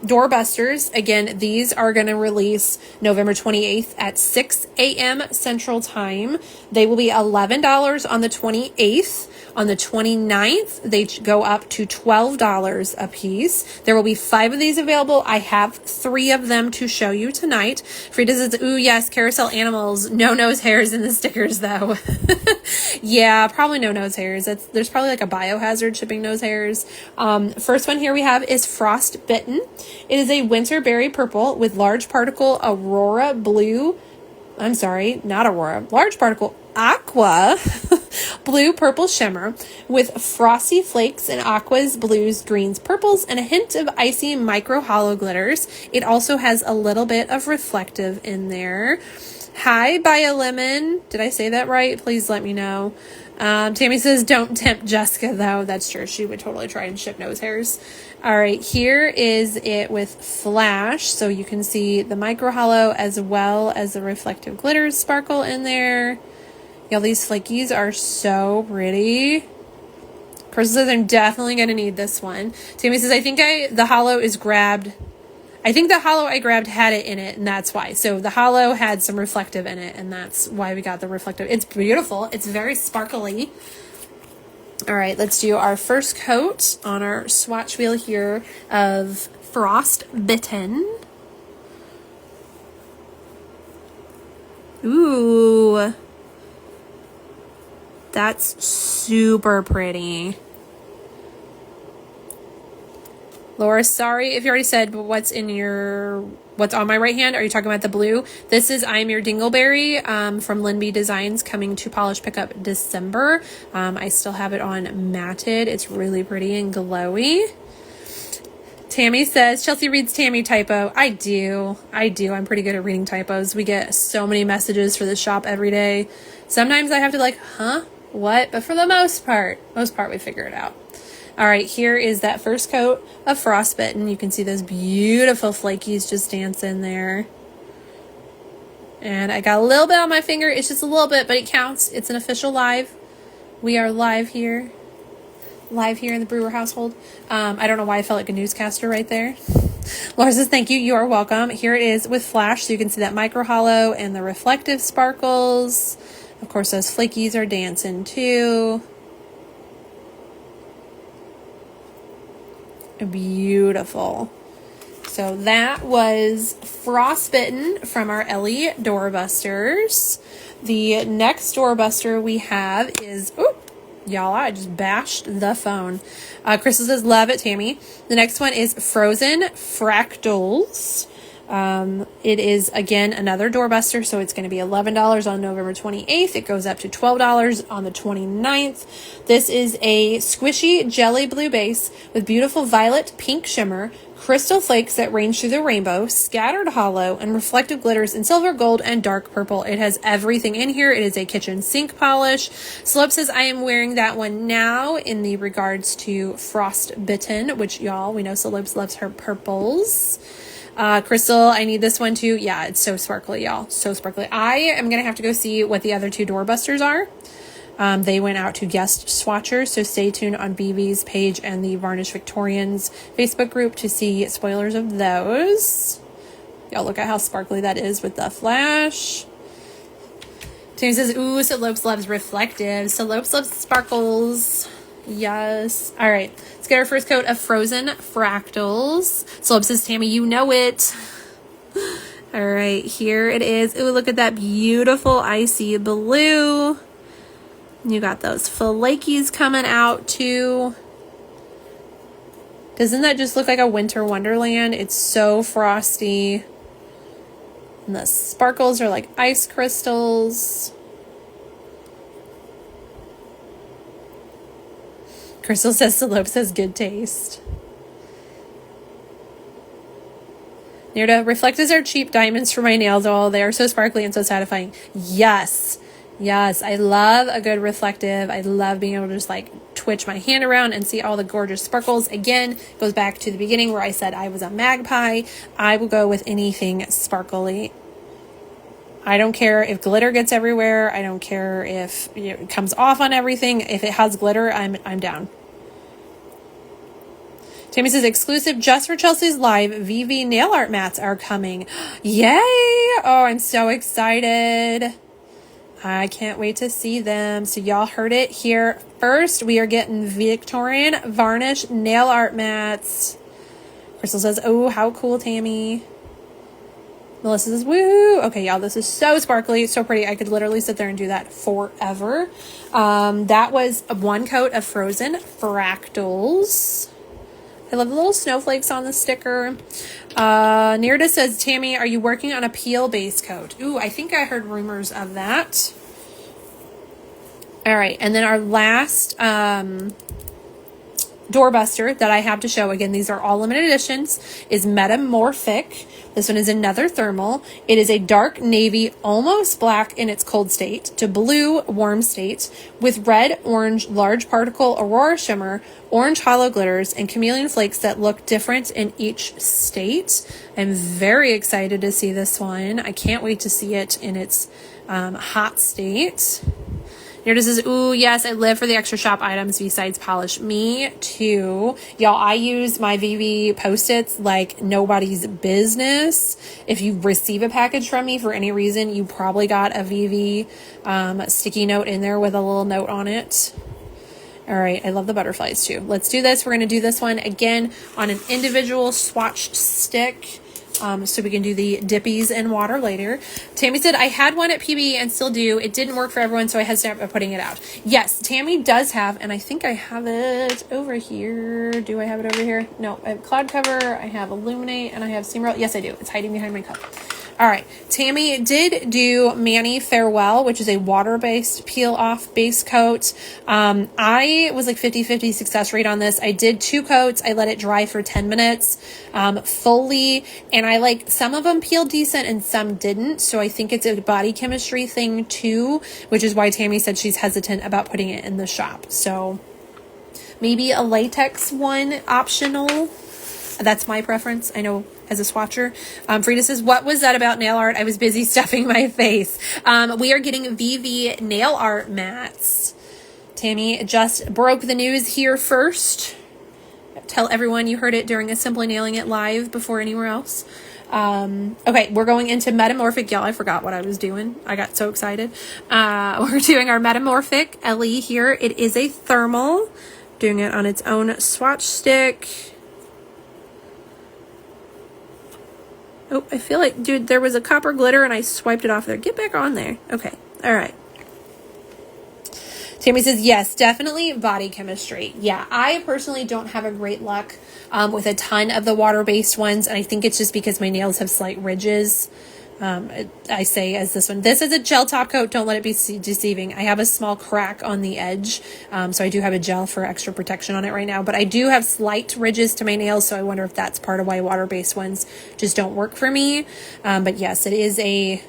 doorbusters. Again, these are going to release November 28th at 6 a.m. Central Time. They will be $11 on the 28th. On the 29th, they go up to $12 a piece. There will be 5 of these available. I have 3 of them to show you tonight. Frida says, ooh, yes, carousel animals. No nose hairs in the stickers, though. Yeah, probably no nose hairs. There's probably like a biohazard shipping nose hairs. First one here we have is Frostbitten. It is a winter berry purple with large particle aurora blue. I'm sorry, not aurora. Large particle aqua blue purple shimmer with frosty flakes and aquas, blues, greens, purples, and a hint of icy micro hollow glitters. It also has a little bit of reflective in there. Hi, Biolemon. Did I say that right? Please let me know. Tammy says, don't tempt Jessica, though. That's true. She would totally try and ship nose hairs. All right, here is it with flash. So you can see the micro hollow as well as the reflective glitters sparkle in there. Y'all, these flakies are so pretty. Crystal says, I'm definitely going to need this one. Tammy says, I think the hollow is grabbed. I think the hollow I grabbed had it in it, and that's why. So the hollow had some reflective in it, and that's why we got the reflective. It's beautiful. It's very sparkly. All right, let's do our first coat on our swatch wheel here of Frostbitten. Ooh. That's super pretty. Laura, sorry if you already said, but what's on my right hand? Are you talking about the blue? This is I'm Your Dingleberry from Linby Designs, coming to polish pickup December. I still have it on matted. It's really pretty and glowy. Tammy says, Chelsea reads Tammy typo. I do. I'm pretty good at reading typos. We get so many messages for the shop every day. Sometimes I have to like, huh? What? But for the most part we figure it out. All right, here is that first coat of Frostbitten. You can see those beautiful flakies just dancing there. And I got a little bit on my finger. It's just a little bit, but it counts. It's an official live. We are live here. Live here in the Brewer household. I don't know why I felt like a newscaster right there. Laura says, thank you. You are welcome. Here it is with flash. So you can see that micro hollow and the reflective sparkles. Of course, those flakies are dancing too. Beautiful. So that was Frostbitten from our Ellie Doorbusters. The next doorbuster we have is, oh, y'all, I just bashed the phone. Crystal says, love it, Tammy. The next one is Frozen Fractals. It is, again, another doorbuster, so it's going to be $11 on November 28th. It goes up to $12 on the 29th. This is a squishy jelly blue base with beautiful violet pink shimmer, crystal flakes that range through the rainbow, scattered hollow, and reflective glitters in silver, gold, and dark purple. It has everything in here. It is a kitchen sink polish. Slope says, I am wearing that one now in the regards to Frostbitten, which, y'all, we know Slopes loves her purples. Crystal, I need this one too. Yeah, it's so sparkly, y'all. So sparkly. I am going to have to go see what the other 2 doorbusters are. They went out to guest swatchers, so stay tuned on BV's page and the Varnish Victorians Facebook group to see spoilers of those. Y'all, look at how sparkly that is with the flash. Tammy says, ooh, Salopes loves reflective. Salopes loves sparkles. Yes. All right. Let's get our first coat of Frozen Fractals. Slope says, Tammy, you know it. All right. Here it is. Ooh, look at that beautiful icy blue. You got those flakies coming out too. Doesn't that just look like a winter wonderland? It's so frosty. And the sparkles are like ice crystals. Crystal says Slope says good taste. Nerda, reflectives are cheap diamonds for my nails. Oh, they are so sparkly and so satisfying. Yes. Yes, I love a good reflective. I love being able to just like twitch my hand around and see all the gorgeous sparkles. Again, goes back to the beginning where I said I was a magpie. I will go with anything sparkly. I don't care if glitter gets everywhere. I don't care if it comes off on everything. If it has glitter, I'm down. Tammy says, exclusive just for Chelsea's live, VV nail art mats are coming. Yay! Oh, I'm so excited. I can't wait to see them. So y'all heard it here first. We are getting Victorian Varnish nail art mats. Crystal says, oh, how cool, Tammy. Melissa says, woo. Okay, y'all, this is so sparkly, so pretty. I could literally sit there and do that forever. That was one coat of frozen fractals. I love the little snowflakes on the sticker. Nirda says, Tammy, are you working on a peel base coat? Ooh, I think I heard rumors of that. All right, and then our last doorbuster that I have to show, again, these are all limited editions, is Metamorphic. This one is another thermal. It is a dark navy, almost black in its cold state, to blue warm state, with red, orange, large particle aurora shimmer, orange hollow glitters, and chameleon flakes that look different in each state. I'm very excited to see this one. I can't wait to see it in its hot state. Here it says, ooh, yes, I live for the extra shop items besides polish. Me too. Y'all, I use my VV Post-its like nobody's business. If you receive a package from me for any reason, you probably got a VV sticky note in there with a little note on it. All right, I love the butterflies too. Let's do this. We're going to do this one again on an individual swatch stick. So we can do the dippies in water later. Tammy said, I had one at PB and still do. It didn't work for everyone, so I hesitate about putting it out. Yes, Tammy does have, and I think I have it over here. Do I have it over here? No, I have Cloud Cover, I have Illuminate, and I have Steamroll. Yes, I do. It's hiding behind my cup. All right, Tammy did do Manny Farewell, which is a water-based peel-off base coat. I was like 50-50 success rate on this. I did 2 coats. I let it dry for 10 minutes fully, and I like some of them peeled decent and some didn't. So I think it's a body chemistry thing too, which is why Tammy said she's hesitant about putting it in the shop. So maybe a latex one optional. That's my preference. I know as a swatcher. Frida says, what was that about nail art? I was busy stuffing my face. We are getting VV nail art mats. Tammy just broke the news here first. Tell everyone you heard it during a Simply Nailing It live before anywhere else. Okay, we're going into Metamorphic. Y'all, I forgot what I was doing. I got so excited. We're doing our Metamorphic LE here. It is a thermal. Doing it on its own swatch stick. Oh, I feel like, dude, there was a copper glitter and I swiped it off there. Get back on there. Okay. All right. Tammy says, yes, definitely body chemistry. Yeah, I personally don't have a great luck with a ton of the water-based ones. And I think it's just because my nails have slight ridges. I say as this one. This is a gel top coat. Don't let it be deceiving. I have a small crack on the edge. So I do have a gel for extra protection on it right now. But I do have slight ridges to my nails. So I wonder if that's part of why water-based ones just don't work for me. But yes, it is a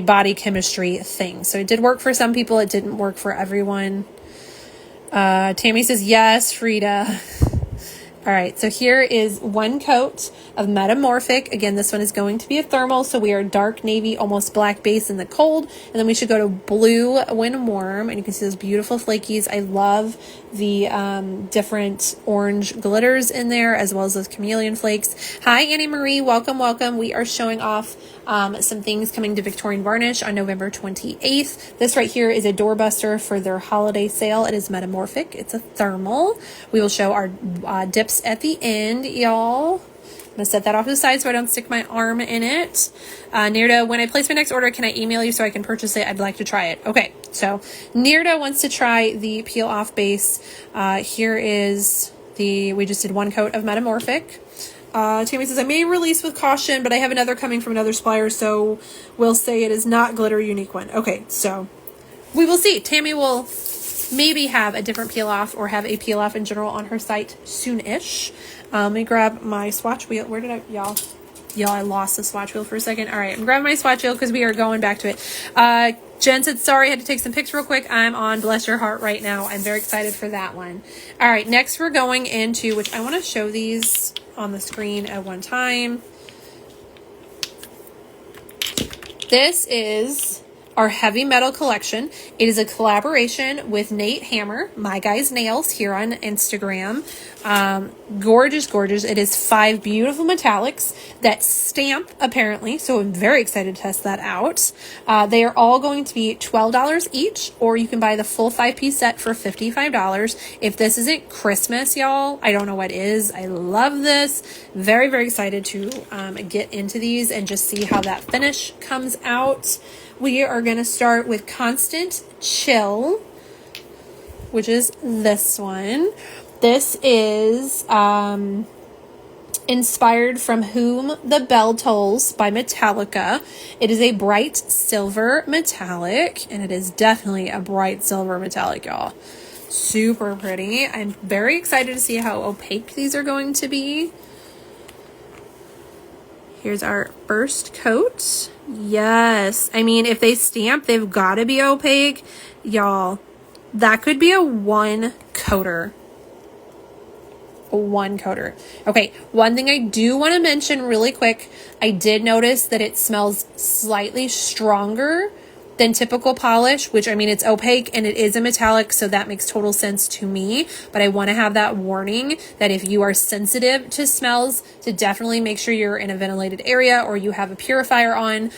body chemistry thing. So it did work for some people. It didn't work for everyone. Tammy says, yes, Frida. All right, so here is one coat of Metamorphic. Again, this one is going to be a thermal, so we are dark navy, almost black base in the cold, and then we should go to blue when warm, and you can see those beautiful flakies. I love the different orange glitters in there, as well as those chameleon flakes. Hi, Annie Marie. Welcome, welcome. We are showing off some things coming to Victorian Varnish on November 28th. This right here is a doorbuster for their holiday sale. It is Metamorphic. It's a thermal. We will show our dips at the end, y'all. I'm going to set that off to the side so I don't stick my arm in it. Nirda, when I place my next order, can I email you so I can purchase it? I'd like to try it. Okay, so Nirda wants to try the peel off base. Here is we just did one coat of Metamorphic. Tammy says, I may release with caution, but I have another coming from another supplier, so we'll say it is not glitter unique one. Okay, so we will see. Tammy will maybe have a different peel off or have a peel off in general on her site soon-ish. Let me grab my swatch wheel. Where did y'all, I lost the swatch wheel for a second. All right, I'm grabbing my swatch wheel because we are going back to it. Jen said, sorry, I had to take some pics real quick. I'm on Bless Your Heart right now. I'm very excited for that one. All right, next we're going into, which I want to show these on the screen at one time. This is our heavy metal collection. It is a collaboration with Nate Hammer, My Guy's Nails, here on Instagram. Gorgeous, gorgeous. It is 5 beautiful metallics that stamp, apparently, so I'm very excited to test that out. They are all going to be $12 each, or you can buy the full 5-piece set for $55. If this isn't Christmas, y'all, I don't know what is. I love this. Very, very excited to get into these and just see how that finish comes out. We are going to start with Constant Chill, which is this one. This is inspired from Whom the Bell Tolls by Metallica. It is a bright silver metallic, and it is definitely a bright silver metallic, y'all. Super pretty. I'm very excited to see how opaque these are going to be. Here's our first coat. Yes. I mean, if they stamp, they've got to be opaque. Y'all, that could be a 1-coater. A 1-coater. Okay, one thing I do want to mention really quick. I did notice that it smells slightly stronger than typical polish, which, I mean, it's opaque and it is a metallic, so that makes total sense to me. But I want to have that warning that if you are sensitive to smells, to definitely make sure you're in a ventilated area or you have a purifier on,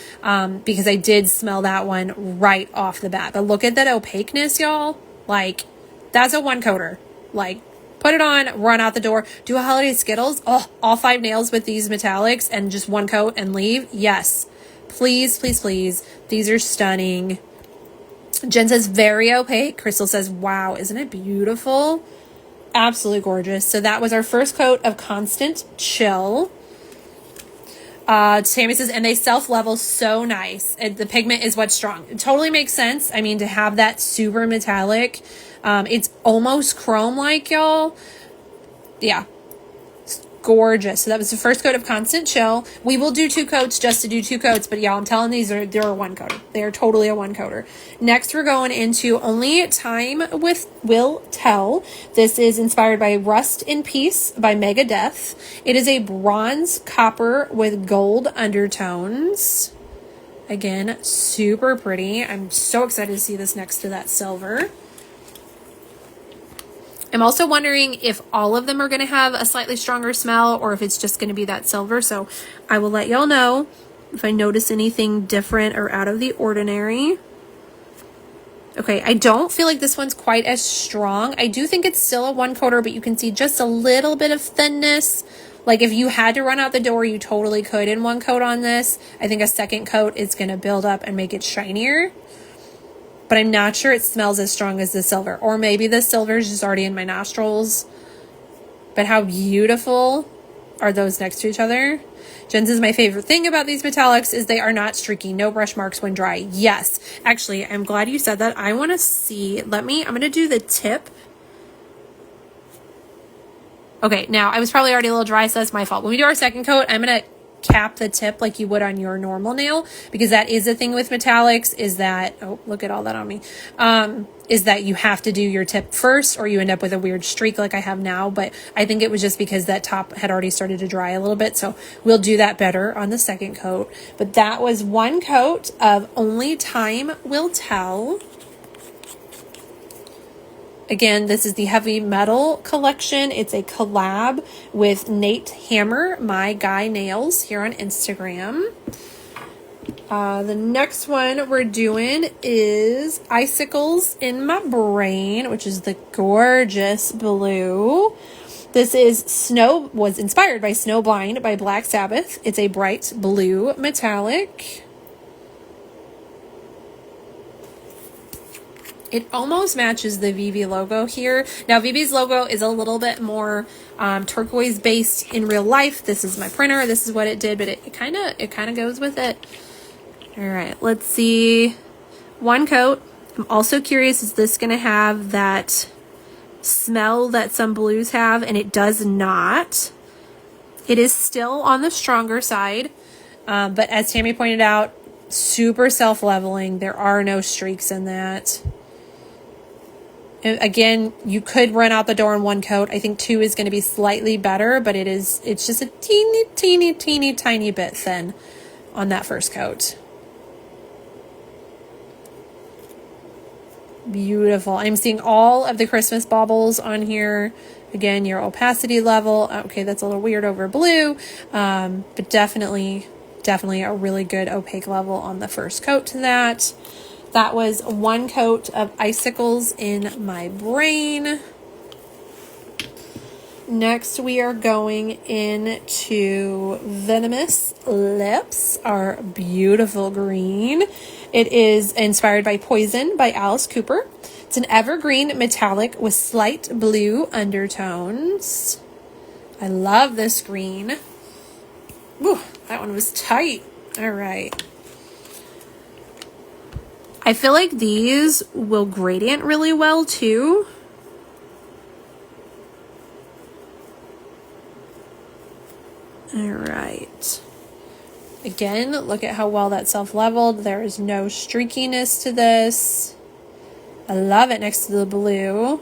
because I did smell that one right off the bat. But look at that opaqueness, y'all. Like, that's a 1-coater. Like, put it on, run out the door. Do a holiday Skittles. Oh, all 5 nails with these metallics and just 1 coat and leave. Yes. Please, please, please. These are stunning. Jen says very opaque. Crystal says, wow, isn't it beautiful? Absolutely gorgeous. So that was our first coat of Constant Chill. Tammy says, and they self-level so nice. The pigment is what's strong. It totally makes sense. I mean, to have that super metallic, it's almost chrome-like, y'all. Yeah. Gorgeous. So that was the first coat of Constant Chill. We will do 2 coats just to do 2 coats, but y'all, I'm telling they're a 1-coater. They are totally a 1-coater. Next, we're going into Only Time Will Tell. This is inspired by Rust in Peace by Megadeth. It is a bronze copper with gold undertones. Again, super pretty. I'm so excited to see this next to that silver. I'm also wondering if all of them are going to have a slightly stronger smell or if it's just going to be that silver. So I will let y'all know if I notice anything different or out of the ordinary. Okay, I don't feel like this one's quite as strong. I do think it's still a 1-coater, but you can see just a little bit of thinness. Like if you had to run out the door, you totally could in 1 coat on this. I think a 2nd coat is going to build up and make it shinier. But I'm not sure it smells as strong as the silver. Or maybe the silver is just already in my nostrils. But how beautiful are those next to each other? Jen says, my favorite thing about these metallics is they are not streaky. No brush marks when dry. Yes. Actually, I'm glad you said that. I want to see. I'm going to do the tip. Okay, now I was probably already a little dry, so that's my fault. When we do our 2nd coat, I'm going to cap the tip like you would on your normal nail, because that is the thing with metallics, is that, oh, look at all that on me, is that you have to do your tip first or you end up with a weird streak like I have now. But I think it was just because that top had already started to dry a little bit, so we'll do that better on the 2nd coat. But that was 1 coat of Only Time Will Tell. Again, this is the Heavy Metal collection. It's a collab with Nate Hammer, My Guy Nails, here on Instagram. The next one we're doing is Icicles in My Brain, which is the gorgeous blue. This was inspired by Snowblind by Black Sabbath. It's a bright blue metallic. It almost matches the VV logo here. Now, VV's logo is a little bit more turquoise based in real life. This is my printer. This is what it did, but it kind of goes with it. All right, let's see. 1 coat. I'm also curious, is this going to have that smell that some blues have? And it does not. It is still on the stronger side, but as Tammy pointed out, super self-leveling. There are no streaks in that. Again, you could run out the door in 1 coat. I think 2 is going to be slightly better, but it's just a teeny tiny bit thin on that first coat. Beautiful. I'm seeing all of the Christmas baubles on here. Again, your opacity level. Okay, that's a little weird over blue, but definitely a really good opaque level on the first coat to that. That was one coat of icicles in my brain. Next, we are going into Venomous Lips, our beautiful green. It is inspired by Poison by Alice Cooper. It's an evergreen metallic with slight blue undertones. I love this green. Ooh, that one was tight. All right. I feel like these will gradient really well too. All right. Again, look at how well that's self-leveled. There is no streakiness to this. I love it next to the blue.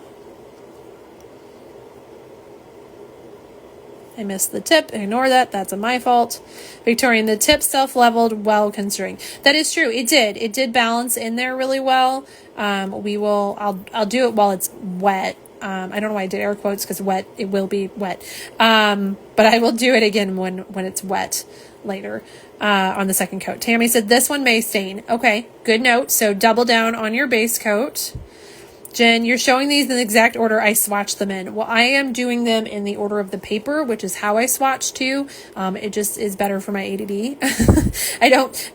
I missed the tip. Ignore that. That's my fault. Victorian, the tip self-leveled, well considering. That is true. It did. It did balance in there really well. I'll do it while it's wet. I don't know why I did air quotes because wet, it will be wet. But I will do it again when it's wet later on the second coat. Tammy said this one may stain. Okay, good note. So double down on your base coat. Jen, you're showing these in the exact order I swatched them in. Well, I am doing them in the order of the paper, which is how I swatch too. It just is better for my ADD. I don't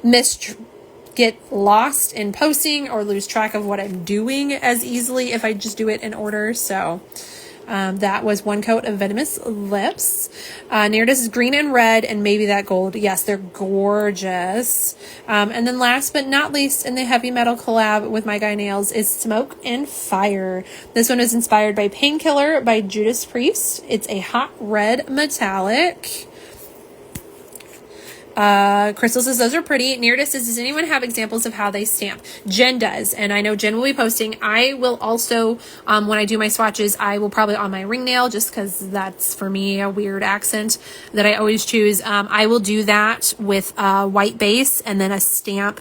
get lost in posting or lose track of what I'm doing as easily if I just do it in order. So that was one coat of Venomous Lips. Nearest is green and red and maybe that gold. Yes, they're gorgeous. And then last but not least in the heavy metal collab with My Guy Nails is Smoke and Fire. This one is inspired by Painkiller by Judas Priest. It's a hot red metallic. Crystal says those are pretty. Neardis says, does anyone have examples of how they stamp? Jen does, and I know Jen will be posting. I will also, when I do my swatches, I will probably on my ring nail, just because that's for me a weird accent that I always choose. I will do that with a white base and then a stamp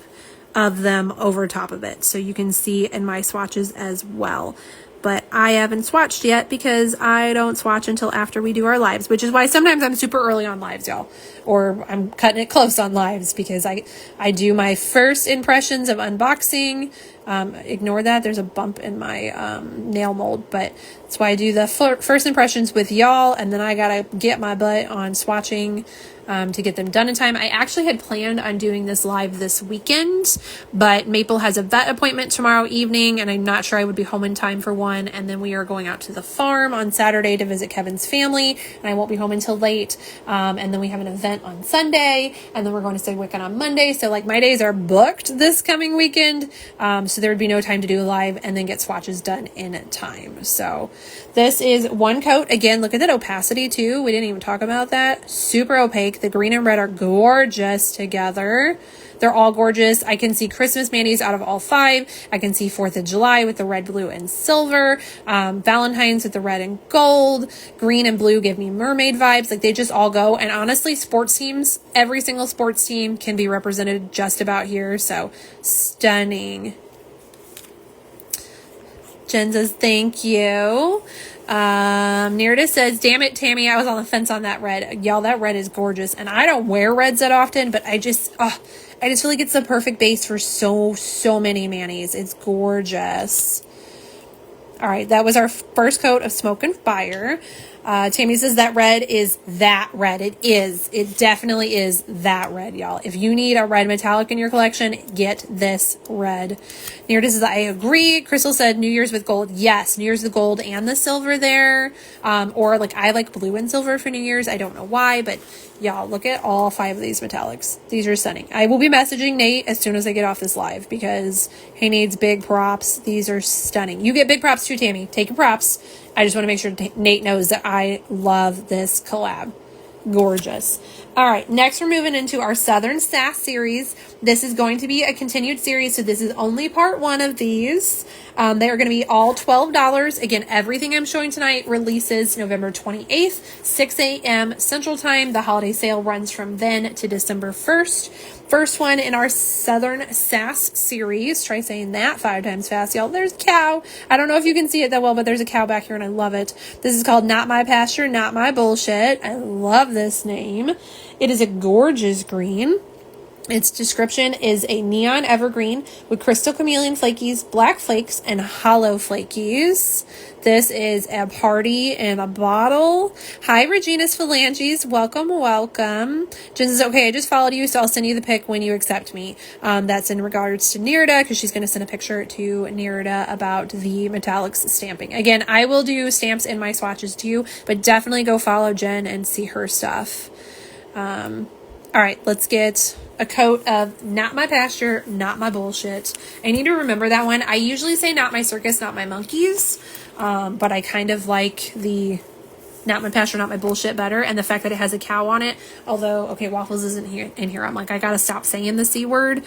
of them over top of it, so you can see in my swatches as well. But I haven't swatched yet because I don't swatch until after we do our lives, which is why sometimes I'm super early on lives, y'all. Or I'm cutting it close on lives because I do my first impressions of unboxing. Ignore that. There's a bump in my nail mold, but that's why I do the first impressions with y'all. And then I got to get my butt on swatching to get them done in time. I actually had planned on doing this live this weekend, but Maple has a vet appointment tomorrow evening, and I'm not sure I would be home in time for one. And then we are going out to the farm on Saturday to visit Kevin's family, and I won't be home until late. And then we have an event on Sunday, and then we're going to stay Wiccan on Monday. So like my days are booked this coming weekend. So there would be no time to do a live and then get swatches done in time. So this is one coat. Again, look at that opacity too. We didn't even talk about that. Super opaque. The green and red are gorgeous together. They're all gorgeous. I can see Christmas mayonnaise out of all 5. I can see 4th of July with the red, blue, and silver. Valentine's with the red and gold. Green and blue give me mermaid vibes. Like they just all go. And honestly, sports teams, every single sports team can be represented just about here. So stunning. Jen says, thank you. Nearda says, damn it, Tammy, I was on the fence on that red. Y'all, that red is gorgeous. And I don't wear reds that often, but I just feel like it's the perfect base for so many mayonnaise. It's gorgeous. All right, that was our first coat of Smoke and Fire. Tammy says that red is that red. It is. It definitely is that red, y'all. If you need a red metallic in your collection, get this red. Nearda says, I agree. Crystal said New Year's with gold. Yes, New Year's with gold and the silver there. Or like I like blue and silver for New Year's. I don't know why, but y'all, look at all 5 of these metallics. These are stunning. I will be messaging Nate as soon as I get off this live because he needs big props. These are stunning. You get big props too, Tammy. Take your props. I just want to make sure Nate knows that I love this collab. Gorgeous. All right, next we're moving into our Southern Sass series. This is going to be a continued series, so this is only part one of these. They are going to be all $12. Again, everything I'm showing tonight releases November 28th, 6 a.m. Central Time. The holiday sale runs from then to December 1st. First one in our Southern Sass series. Try saying that 5 times fast, y'all. There's a cow. I don't know if you can see it that well, but there's a cow back here, and I love it. This is called Not My Pasture, Not My Bullshit. I love this name. It is a gorgeous green. Its description is a neon evergreen with crystal chameleon flakies, black flakes, and hollow flakies. This is a party in a bottle. Hi, Regina's Phalanges. Welcome, welcome. Jen says, okay, I just followed you, so I'll send you the pic when you accept me. That's in regards to Nerida, because she's going to send a picture to Nerida about the metallics stamping. Again, I will do stamps in my swatches too, but definitely go follow Jen and see her stuff. All right, let's get a coat of Not My Pasture, Not My Bullshit. I need to remember that one. I usually say Not My Circus, Not My Monkeys, but I kind of like the Not My Pasture, Not My Bullshit better, and the fact that it has a cow on it. Although, okay, Waffles isn't here in here. I'm like, I gotta stop saying the C word.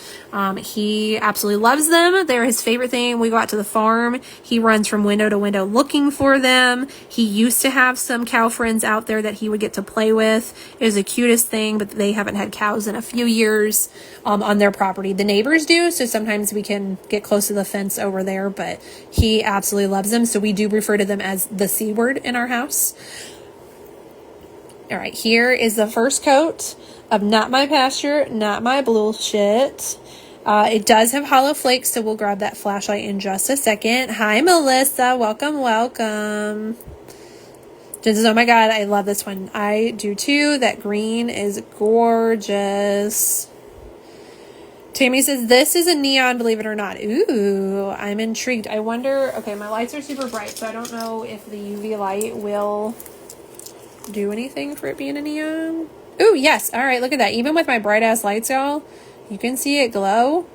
He absolutely loves them. They're his favorite thing. We go out to the farm. He runs from window to window looking for them. He used to have some cow friends out there that he would get to play with. It was the cutest thing, but they haven't had cows in a few years on their property. The neighbors do, so sometimes we can get close to the fence over there, but he absolutely loves them, so we do refer to them as the C word in our house. All right, here is the first coat of Not My Pasture, Not My Bullshit. It does have hollow flakes, so we'll grab that flashlight in just a second. Hi, Melissa. Welcome, welcome. Jen says, oh my God, I love this one. I do too. That green is gorgeous. Tammy says, this is a neon, believe it or not. Ooh, I'm intrigued. I wonder, okay, my lights are super bright, so I don't know if the UV light will do anything for it being a neon. Ooh, yes. All right, look at that. Even with my bright ass lights, y'all, you can see it glow.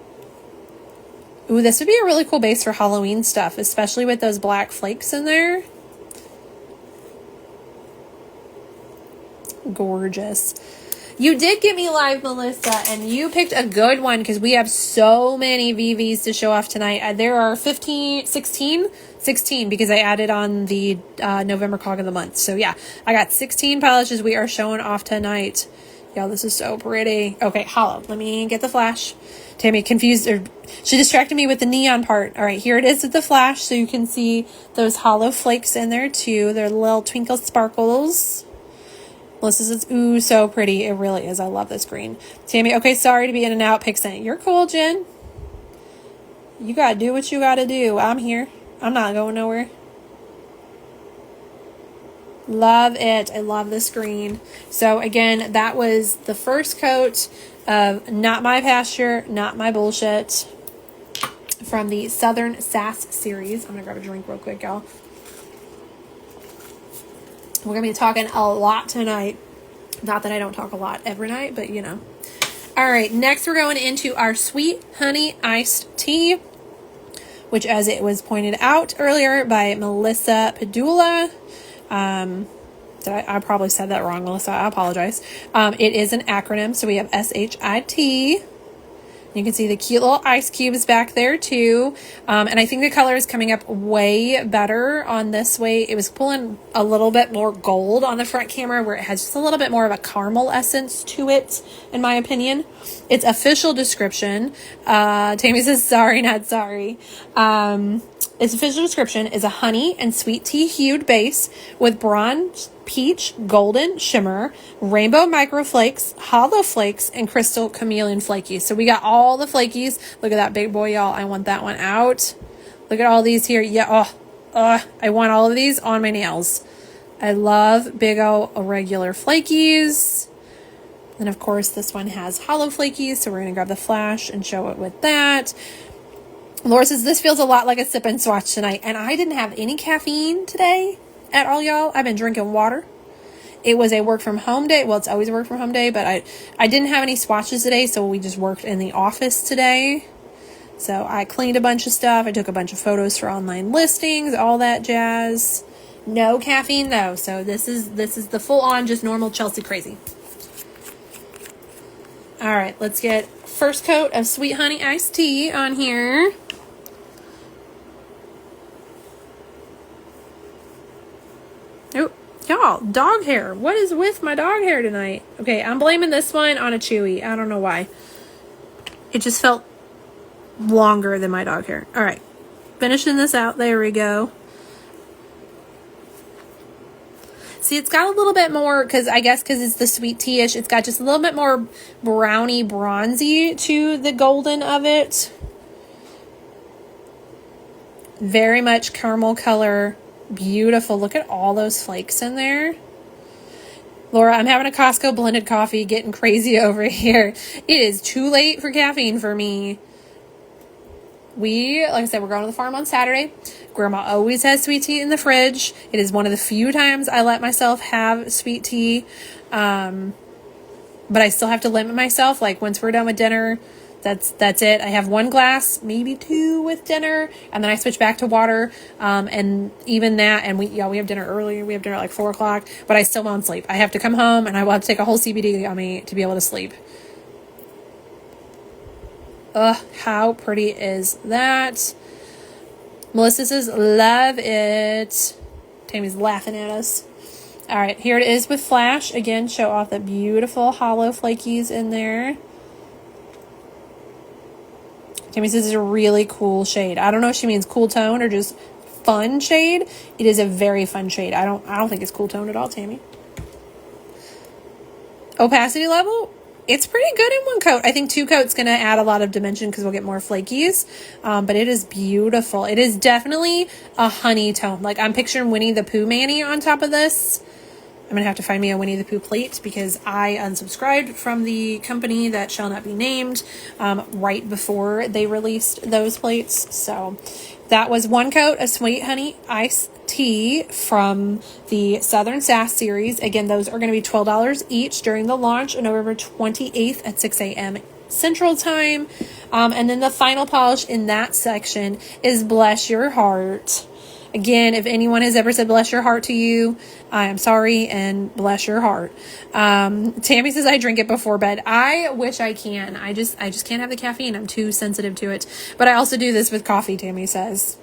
Ooh, this would be a really cool base for Halloween stuff, especially with those black flakes in there. Gorgeous. You did get me live, Melissa, and you picked a good one because we have so many VVs to show off tonight. There are 16 because I added on the November Cog of the Month. So yeah, I got 16 polishes we are showing off tonight. Y'all, this is so pretty. Okay, hollow. Let me get the flash. Tammy confused, or she distracted me with the neon part. All right, here it is with the flash, so you can see those hollow flakes in there too. They're little twinkle sparkles. Melissa says, ooh, so pretty. It really is. I love this green. Tammy, okay, sorry to be in and out. Pixent. You're cool, Jen. You got to do what you got to do. I'm here. I'm not going nowhere. Love it. I love this green. So, again, that was the first coat of Not My Pasture, Not My Bullshit from the Southern Sass series. I'm going to grab a drink real quick, y'all. We're going to be talking a lot tonight. Not that I don't talk a lot every night, but you know. All right, next we're going into our Sweet Honey Iced Tea, which, as it was pointed out earlier by Melissa Padula, I probably said that wrong, Melissa. I apologize. It is an acronym, so we have SHIT. You can see the cute little ice cubes back there too. And I think the color is coming up way better on this way. It was pulling a little bit more gold on the front camera, where it has just a little bit more of a caramel essence to it, in my opinion. Its official description, Tammy says, sorry, not sorry. Its official description is a honey and sweet tea hued base with bronze, peach, golden shimmer, rainbow microflakes, hollow flakes, and crystal chameleon flakies. So we got all the flakies. Look at that big boy, y'all. I want that one out. Look at all these here. Yeah, I want all of these on my nails. I love big old irregular flakies. And of course, this one has hollow flakies, so we're going to grab the flash and show it with that. Laura says, this feels a lot like a sip and swatch tonight. And I didn't have any caffeine today at all, y'all. I've been drinking water. It was a work from home day. Well, it's always a work from home day, but I didn't have any swatches today, so we just worked in the office today. So I cleaned a bunch of stuff. I took a bunch of photos for online listings, all that jazz. No caffeine though. So this is the full on just normal Chelsea crazy. All right, let's get first coat of Sweet Honey Iced Tea on here. Oh, y'all, dog hair. What is with my dog hair tonight? Okay, I'm blaming this one on a Chewy. I don't know why. It just felt longer than my dog hair. All right, finishing this out. There we go. See, it's got a little bit more, because it's the sweet tea-ish, it's got just a little bit more browny, bronzy to the golden of it. Very much caramel color. Beautiful. Look at all those flakes in there. Laura, I'm having a Costco blended coffee, getting crazy over here. It is too late for caffeine for me. Like I said, we're going to the farm on Saturday. Grandma always has sweet tea in the fridge. It is one of the few times I let myself have sweet tea. But I still have to limit myself. Like once we're done with dinner, that's it. I have 1 glass, maybe 2 with dinner, and then I switch back to water. And even that, and we have dinner earlier. We have dinner at like 4 o'clock, but I still won't sleep. I have to come home and I will have to take a whole CBD on me to be able to sleep. Ugh, how pretty is that? Melissa says, love it. Tammy's laughing at us. All right, here it is with flash. Again, show off the beautiful hollow flakies in there. Tammy says it's a really cool shade. I don't know if she means cool tone or just fun shade. It is a very fun shade. I don't think it's cool tone at all, Tammy. Opacity level, it's pretty good in 1 coat. I think 2 coats going to add a lot of dimension because we'll get more flakies. But it is beautiful. It is definitely a honey tone. Like I'm picturing Winnie the Pooh Manny on top of this. I'm going to have to find me a Winnie the Pooh plate because I unsubscribed from the company that shall not be named right before they released those plates. So that was 1 coat of Sweet Honey Iced Tea from the Southern Sass series. Again, those are going to be $12 each during the launch on November 28th at 6 a.m. Central Time. And then the final polish in that section is Bless Your Heart. Again, if anyone has ever said bless your heart to you, I am sorry and bless your heart. Tammy says I drink it before bed. I wish I can. I just can't have the caffeine. I'm too sensitive to it. But I also do this with coffee, Tammy says.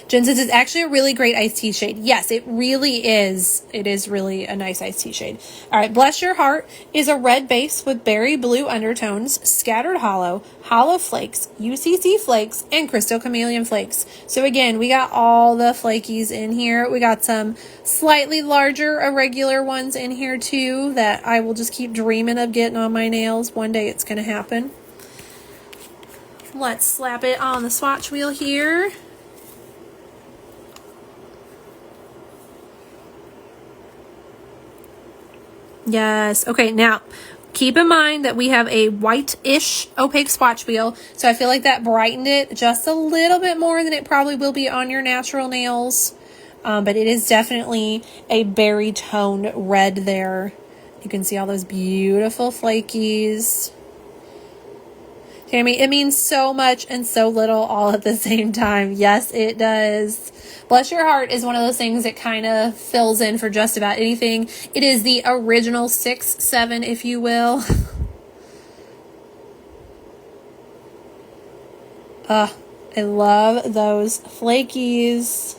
Jen says it's actually a really great iced tea shade. Yes, it really is. It is really a nice iced tea shade. All right, Bless Your Heart is a red base with berry blue undertones, scattered hollow, hollow flakes, UCC flakes, and crystal chameleon flakes. So again, we got all the flakies in here. We got some slightly larger irregular ones in here too that I will just keep dreaming of getting on my nails. One day it's going to happen. Let's slap it on the swatch wheel here. Yes. Okay, now keep in mind that we have a white-ish opaque swatch wheel, so I feel like that brightened it just a little bit more than it probably will be on your natural nails. But it is definitely a berry toned red there. You can see all those beautiful flakies. Tammy, it means so much and so little all at the same time. Yes, it does. Bless Your Heart is one of those things that kind of fills in for just about anything. It is the original 6-7, if you will. I love those flakies.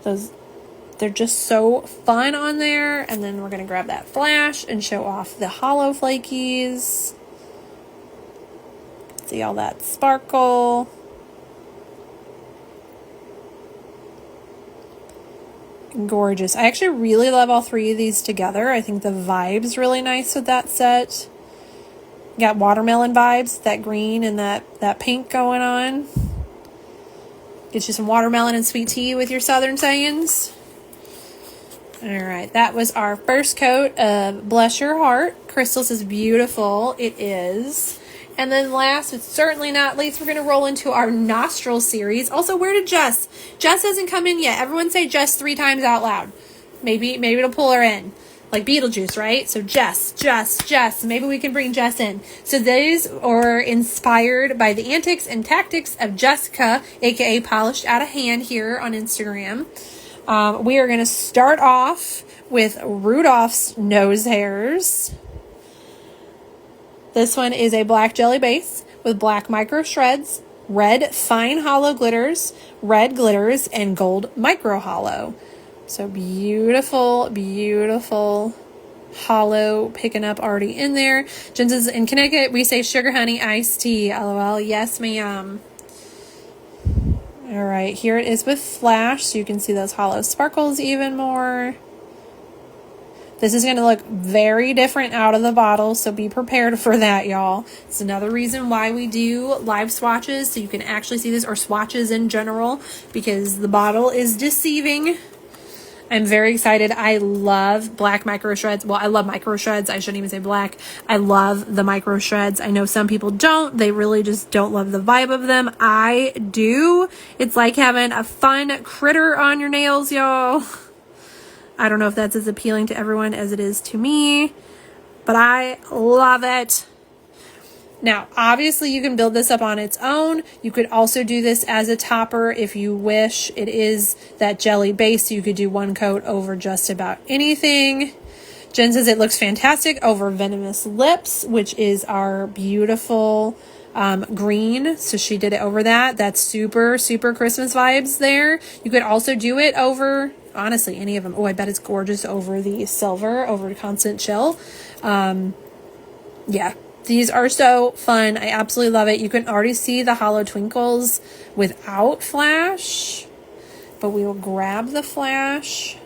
They're just so fun on there. And then we're going to grab that flash and show off the hollow flakies. See all that sparkle. Gorgeous. I actually really love all 3 of these together. I think the vibe's really nice with that set. You got watermelon vibes, that green and that pink going on. Get you some watermelon and sweet tea with your Southern sayings. All right, that was our first coat of Bless Your Heart. Crystal says beautiful. It is. And then last, but certainly not least, we're going to roll into our nostril series. Also, where did Jess? Jess hasn't come in yet. Everyone say Jess 3 times out loud. Maybe it'll pull her in. Like Beetlejuice, right? So Jess. Maybe we can bring Jess in. So these are inspired by the antics and tactics of Jessica, aka Polished Out of Hand here on Instagram. We are going to start off with Rudolph's nose hairs. This one is a black jelly base with black micro shreds, red fine hollow glitters, red glitters, and gold micro hollow. So beautiful, beautiful hollow picking up already in there. Jen says in Connecticut we say sugar honey iced tea. LOL. Yes, ma'am. All right, here it is with flash, so you can see those hollow sparkles even more. This is going to look very different out of the bottle, so be prepared for that, y'all. It's another reason why we do live swatches, so you can actually see this, or swatches in general, because the bottle is deceiving. I'm very excited. I love black micro shreds. Well, I love micro shreds. I shouldn't even say black. I love the micro shreds. I know some people don't. They really just don't love the vibe of them. I do. It's like having a fun critter on your nails, y'all. I don't know if that's as appealing to everyone as it is to me, but I love it. Now, obviously you can build this up on its own. You could also do this as a topper if you wish. It is that jelly base, so you could do one coat over just about anything. Jen says it looks fantastic over Venomous Lips, which is our beautiful green. So she did it over that. That's super, super Christmas vibes there. You could also do it over, honestly, any of them. Oh, I bet it's gorgeous over the silver, over Constant Chill. Yeah. These are so fun. I absolutely love it. You can already see the hollow twinkles without flash, but we will grab the flash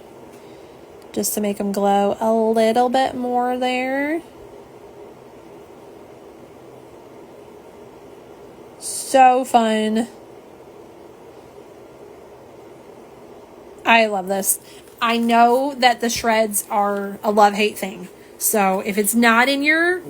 just to make them glow a little bit more there. So fun. I love this. I know that the shreds are a love-hate thing. So if it's not in your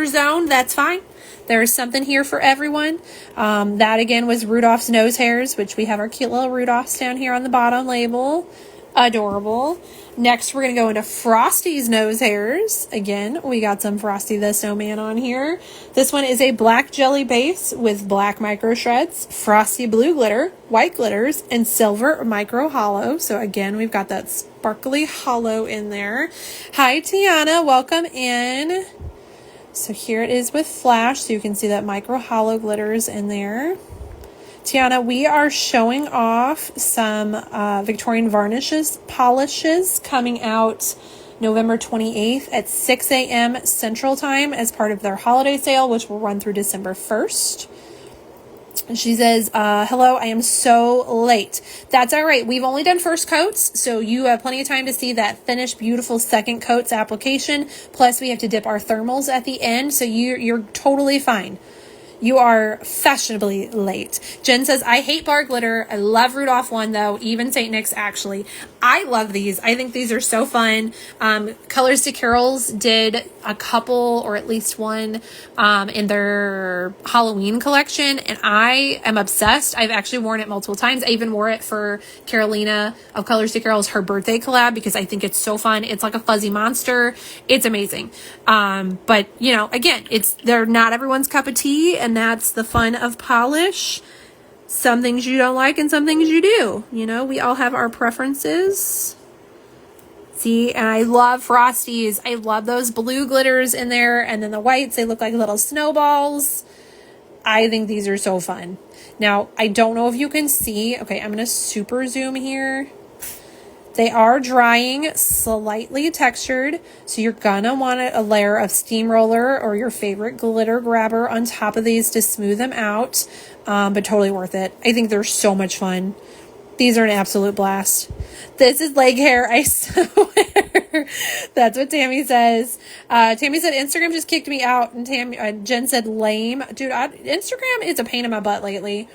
zone, that's fine. There's something here for everyone. That again was Rudolph's nose hairs, which we have our cute little Rudolphs down here on the bottom label. Adorable. Next, we're going to go into Frosty's nose hairs. Again, we got some Frosty the Snowman on here. This one is a black jelly base with black micro shreds, frosty blue glitter, white glitters, and silver micro hollow. So again, we've got that sparkly hollow in there. Hi, Tiana. Welcome in. So here it is with flash, so you can see that micro hollow glitters in there. Tiana, we are showing off some Victorian Varnishes polishes coming out November 28th at 6 a.m. Central Time as part of their holiday sale, which will run through December 1st. And she says, hello, I am so late. That's all right. We've only done first coats, so you have plenty of time to see that finished, beautiful second coats application. Plus, we have to dip our thermals at the end, so you're totally fine. You are fashionably late. Jen says, I hate bar glitter. I love Rudolph one though. Even St. Nick's actually. I love these. I think these are so fun. Colors to Carols did a couple or at least one in their Halloween collection. And I am obsessed. I've actually worn it multiple times. I even wore it for Carolina of Colors to Carols, her birthday collab, because I think it's so fun. It's like a fuzzy monster. It's amazing. But you know, again, they're not everyone's cup of tea. And that's the fun of polish. Some things you don't like and some things you do. You know, we all have our preferences. See, and I love Frosties. I love those blue glitters in there. And then the whites, they look like little snowballs. I think these are so fun. Now, I don't know if you can see. Okay, I'm going to super zoom here. They are drying, slightly textured, so you're gonna want a layer of steamroller or your favorite glitter grabber on top of these to smooth them out, but totally worth it. I think they're so much fun. These are an absolute blast. This is leg hair, I swear. That's what Tammy says. Tammy said, Instagram just kicked me out, and Jen said, lame. Dude, Instagram is a pain in my butt lately.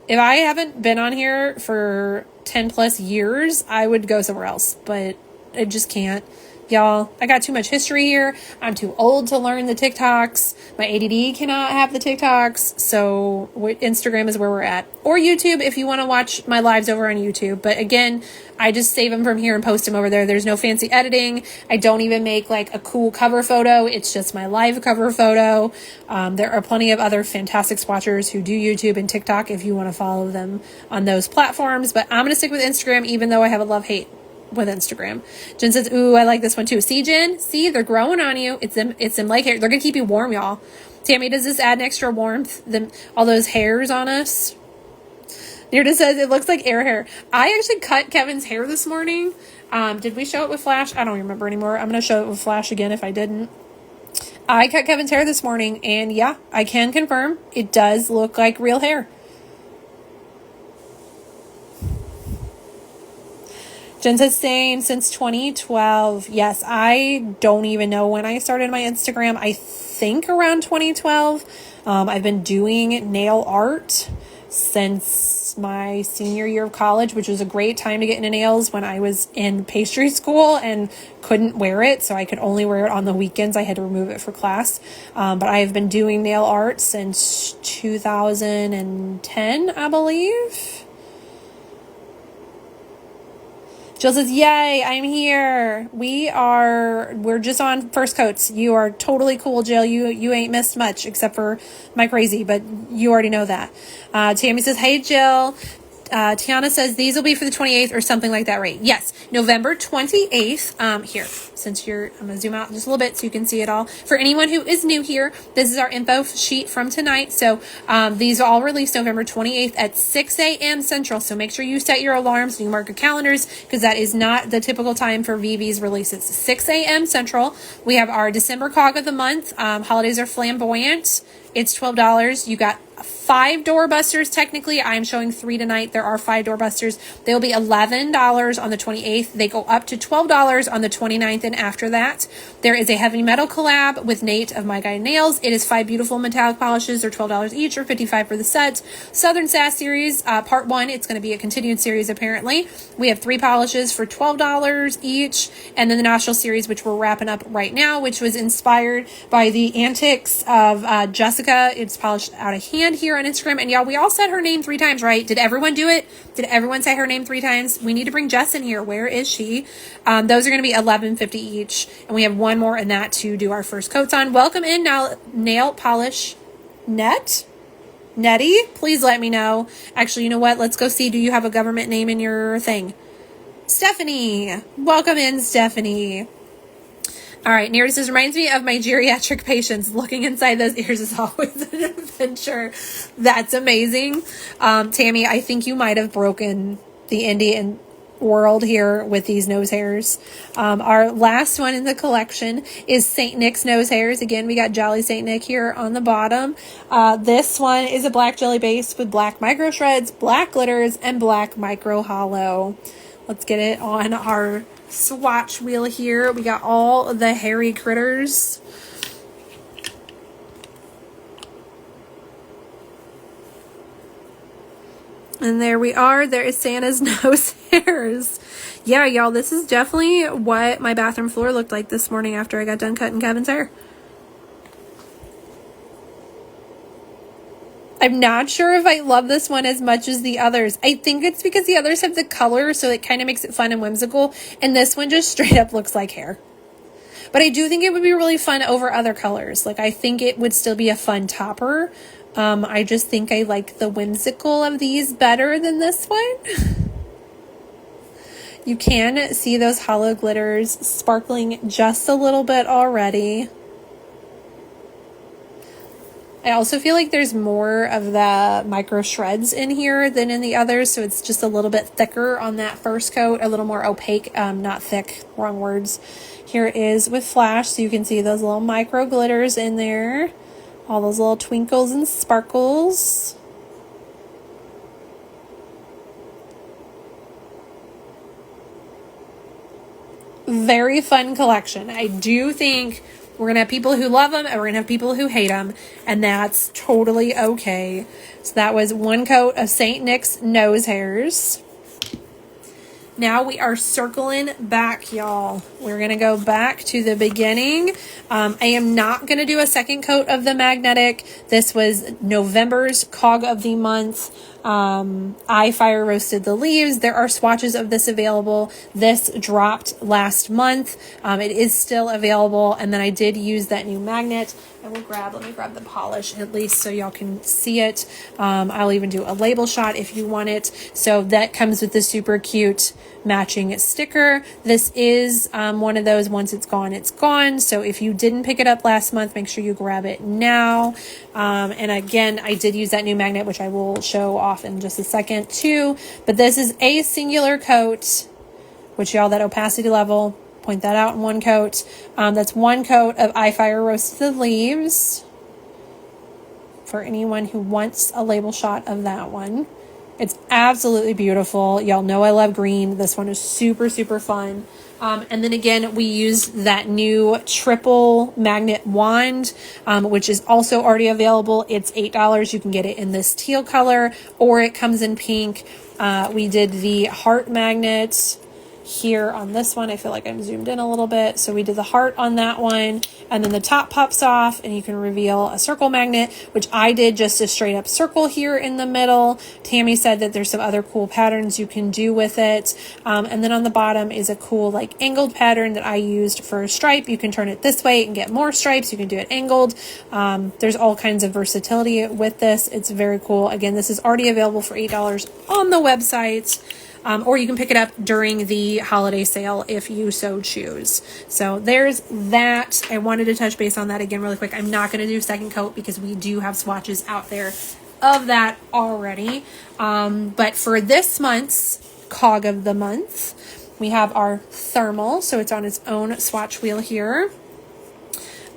If I haven't been on here for 10 plus years, I would go somewhere else, but I just can't. Y'all, I got too much history here. I'm too old to learn the TikToks. My ADD cannot have the TikToks. So Instagram is where we're at. Or YouTube if you want to watch my lives over on YouTube. But again, I just save them from here and post them over there. There's no fancy editing. I don't even make like a cool cover photo. It's just my live cover photo. There are plenty of other fantastic swatchers who do YouTube and TikTok if you want to follow them on those platforms. But I'm going to stick with Instagram even though I have a love-hate with Instagram. Jen says, ooh, I like this one too. See, Jen? See, they're growing on you. It's them like hair. They're going to keep you warm, y'all. Tammy, does this add an extra warmth? All those hairs on us? Nirda says, it looks like air hair. I actually cut Kevin's hair this morning. Did we show it with flash? I don't remember anymore. I'm going to show it with flash again if I didn't. I cut Kevin's hair this morning, and yeah, I can confirm it does look like real hair. Jen says, same since 2012. Yes, I don't even know when I started my Instagram. I think around 2012. I've been doing nail art since my senior year of college, which was a great time to get into nails when I was in pastry school and couldn't wear it. So I could only wear it on the weekends. I had to remove it for class. But I have been doing nail art since 2010, I believe. Jill says, yay, I'm here. We're just on first coats. You are totally cool, Jill. You ain't missed much except for my crazy, but you already know that. Tammy says, hey, Jill. Tiana says these will be for the 28th or something like that, right? Yes, November 28th. Here, since I'm going to zoom out just a little bit so you can see it all. For anyone who is new here, this is our info sheet from tonight. So these are all released November 28th at 6 a.m. Central. So make sure you set your alarms and you mark your calendars because that is not the typical time for VV's releases. 6 a.m. Central. We have our December cog of the month. Holidays are flamboyant. It's $12. You got 5 doorbusters. Technically, I'm showing 3 tonight. There are 5 doorbusters. They'll be $11 on the 28th. They go up to $12 on the 29th and after that. There is a heavy metal collab with Nate of My Guy Nails. It is 5 beautiful metallic polishes. They're $12 each or $55 for the set. Southern Sass series, part 1. It's going to be a continued series apparently. We have 3 polishes for $12 each. And then the nostril series, which we're wrapping up right now, which was inspired by the antics of Jessica. It's polished out of hand here on Instagram. And y'all, we all said her name 3 times, right? Did everyone do it? Did everyone say her name 3 times? We need to bring Jess in here. Where is she? Those are going to be $11.50 each. And we have one more in that to do our first coats on. Welcome in now, Nail Polish Nettie. Please let me know. Actually, you know what? Let's go see. Do you have a government name in your thing? Stephanie. Welcome in, Stephanie. All right, Nira says, reminds me of my geriatric patients. Looking inside those ears is always an adventure. That's amazing. Tammy, I think you might have broken the Indian world here with these nose hairs. Our last one in the collection is St. Nick's nose hairs. Again, we got Jolly St. Nick here on the bottom. This one is a black jelly base with black micro shreds, black glitters, and black micro hollow. Let's get it on our swatch wheel here. We got all the hairy critters. And there we are. There is Santa's nose hairs. Yeah, y'all, this is definitely what my bathroom floor looked like this morning after I got done cutting Kevin's hair. I'm not sure if I love this one as much as the others. I think it's because the others have the color, so it kind of makes it fun and whimsical. And this one just straight up looks like hair. But I do think it would be really fun over other colors. Like, I think it would still be a fun topper. I just think I like the whimsical of these better than this one. You can see those hollow glitters sparkling just a little bit already. I also feel like there's more of the micro shreds in here than in the others, so it's just a little bit thicker on that first coat, a little more opaque, not thick, wrong words. Here it is with flash, so you can see those little micro glitters in there, all those little twinkles and sparkles. Very fun collection. I do think we're going to have people who love them and we're going to have people who hate them, and that's totally okay. So that was one coat of St. Nick's nose hairs. Now we are circling back, y'all. We're going to go back to the beginning. I am not going to do a second coat of the magnetic. This was November's cog of the month. I fire roasted the leaves. There are swatches of this available. This dropped last month. It is still available. And then I did use that new magnet. let me grab the polish at least so y'all can see it. I'll even do a label shot if you want it. So that comes with the super cute matching sticker. This is one of those, once it's gone, it's gone. So if you didn't pick it up last month, make sure you grab it now. And again, I did use that new magnet, which I will show off in just a second too. But this is a singular coat, which y'all, that opacity level, point that out in one coat. That's one coat of iFire Roasted Leaves for anyone who wants a label shot of that one. It's absolutely beautiful. Y'all know I love green. This one is super, super fun. And then again, we use that new triple magnet wand, which is also already available. It's $8. You can get it in this teal color, or it comes in pink. We did the heart magnet here on this one. I feel like I'm zoomed in a little bit. So we did the heart on that one, and then the top pops off and you can reveal a circle magnet, which I did just a straight up circle here in the middle. Tammy said that there's some other cool patterns you can do with it. And then on the bottom is a cool like angled pattern that I used for a stripe. You can turn it this way and get more stripes. You can do it angled. There's all kinds of versatility with this. It's very cool. Again, this is already available for $8 on the website. Or you can pick it up during the holiday sale if you so choose. So there's that. I wanted to touch base on that again really quick. I'm not going to do second coat because we do have swatches out there of that already. But for this month's Cog of the Month, we have our thermal. So it's on its own swatch wheel here.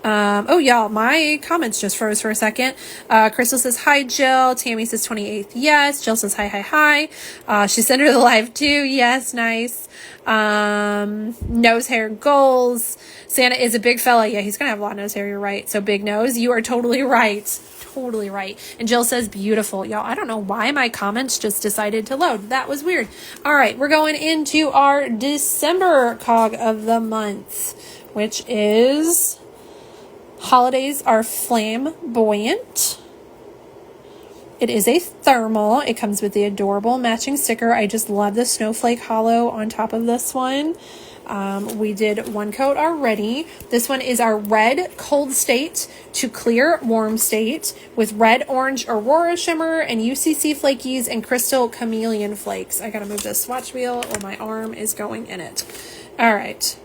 Oh, y'all, my comments just froze for a second. Crystal says, hi, Jill. Tammy says 28th. Yes. Jill says, hi. She sent her the live too. Yes. Nice. Nose hair goals. Santa is a big fella. Yeah, he's going to have a lot of nose hair. You're right. So big nose. You are totally right. Totally right. And Jill says, beautiful. Y'all, I don't know why my comments just decided to load. That was weird. All right. We're going into our December Cog of the Month, which is Holidays Are Flamboyant. It is a thermal. It comes with the adorable matching sticker. I just love the snowflake hollow on top of this one. We did one coat already. This one is our red cold state to clear warm state with red orange aurora shimmer and UCC flakies and crystal chameleon flakes. I gotta move this swatch wheel or my arm is going in it. All right.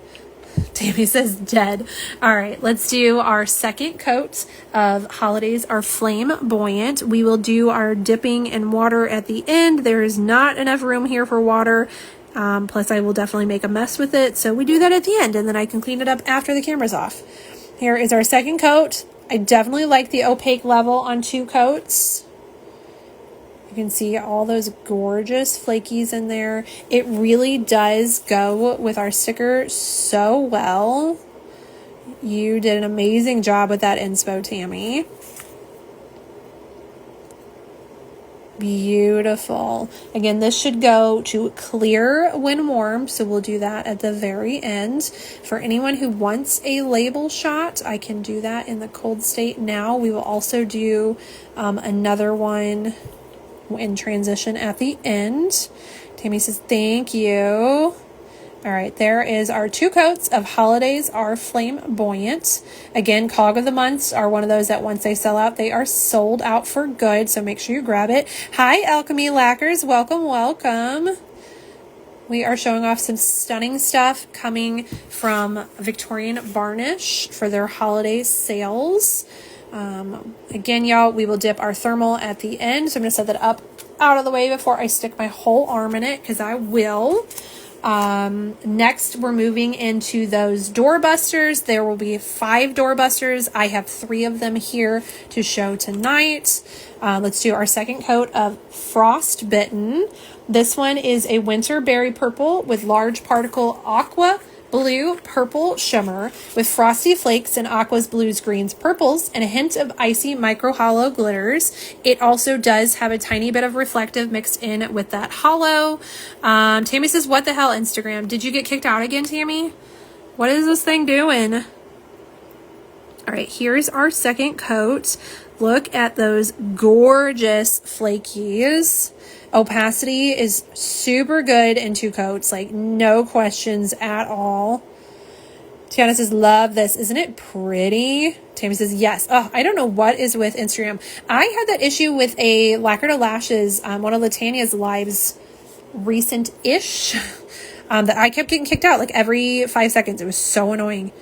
Tammy says dead. All right, let's do our second coat of Holidays Are Flamboyant. We will do our dipping in water at the end. There is not enough room here for water. Plus, I will definitely make a mess with it. So we do that at the end, and then I can clean it up after the camera's off. Here is our second coat. I definitely like the opaque level on 2 coats. You can see all those gorgeous flakies in there. It really does go with our sticker so well. You did an amazing job with that inspo, Tammy. Beautiful. Again, this should go to clear when warm, so we'll do that at the very end. For anyone who wants a label shot, I can do that in the cold state now. We will also do another one in transition at the end. Tammy says, thank you. All right, there is our 2 coats of Holidays Are Flamboyant. Again, Cog of the Months are one of those that once they sell out, they are sold out for good. So make sure you grab it. Hi, Alchemy Lacquers. Welcome, welcome. We are showing off some stunning stuff coming from Victorian Varnish for their holiday sales. Again, y'all, we will dip our thermal at the end. So I'm going to set that up out of the way before I stick my whole arm in it, because I will. Next, we're moving into those doorbusters. There will be 5 doorbusters. I have 3 of them here to show tonight. Let's do our second coat of Frostbitten. This one is a winter berry purple with large particle aqua blue purple shimmer with frosty flakes and aquas, blues, greens, purples, and a hint of icy micro hollow glitters. It also does have a tiny bit of reflective mixed in with that hollow. Tammy says, what the hell, Instagram? Did you get kicked out again, Tammy? What is this thing doing? All right, here's our second coat. Look at those gorgeous flakies. Opacity is super good in 2 coats, like no questions at all. Tiana says, love this. Isn't it pretty? Tammy says, yes. Oh, I don't know what is with Instagram. I had that issue with a Lacquer to Lashes, one of Latania's lives recent-ish, that I kept getting kicked out like every 5 seconds. It was so annoying.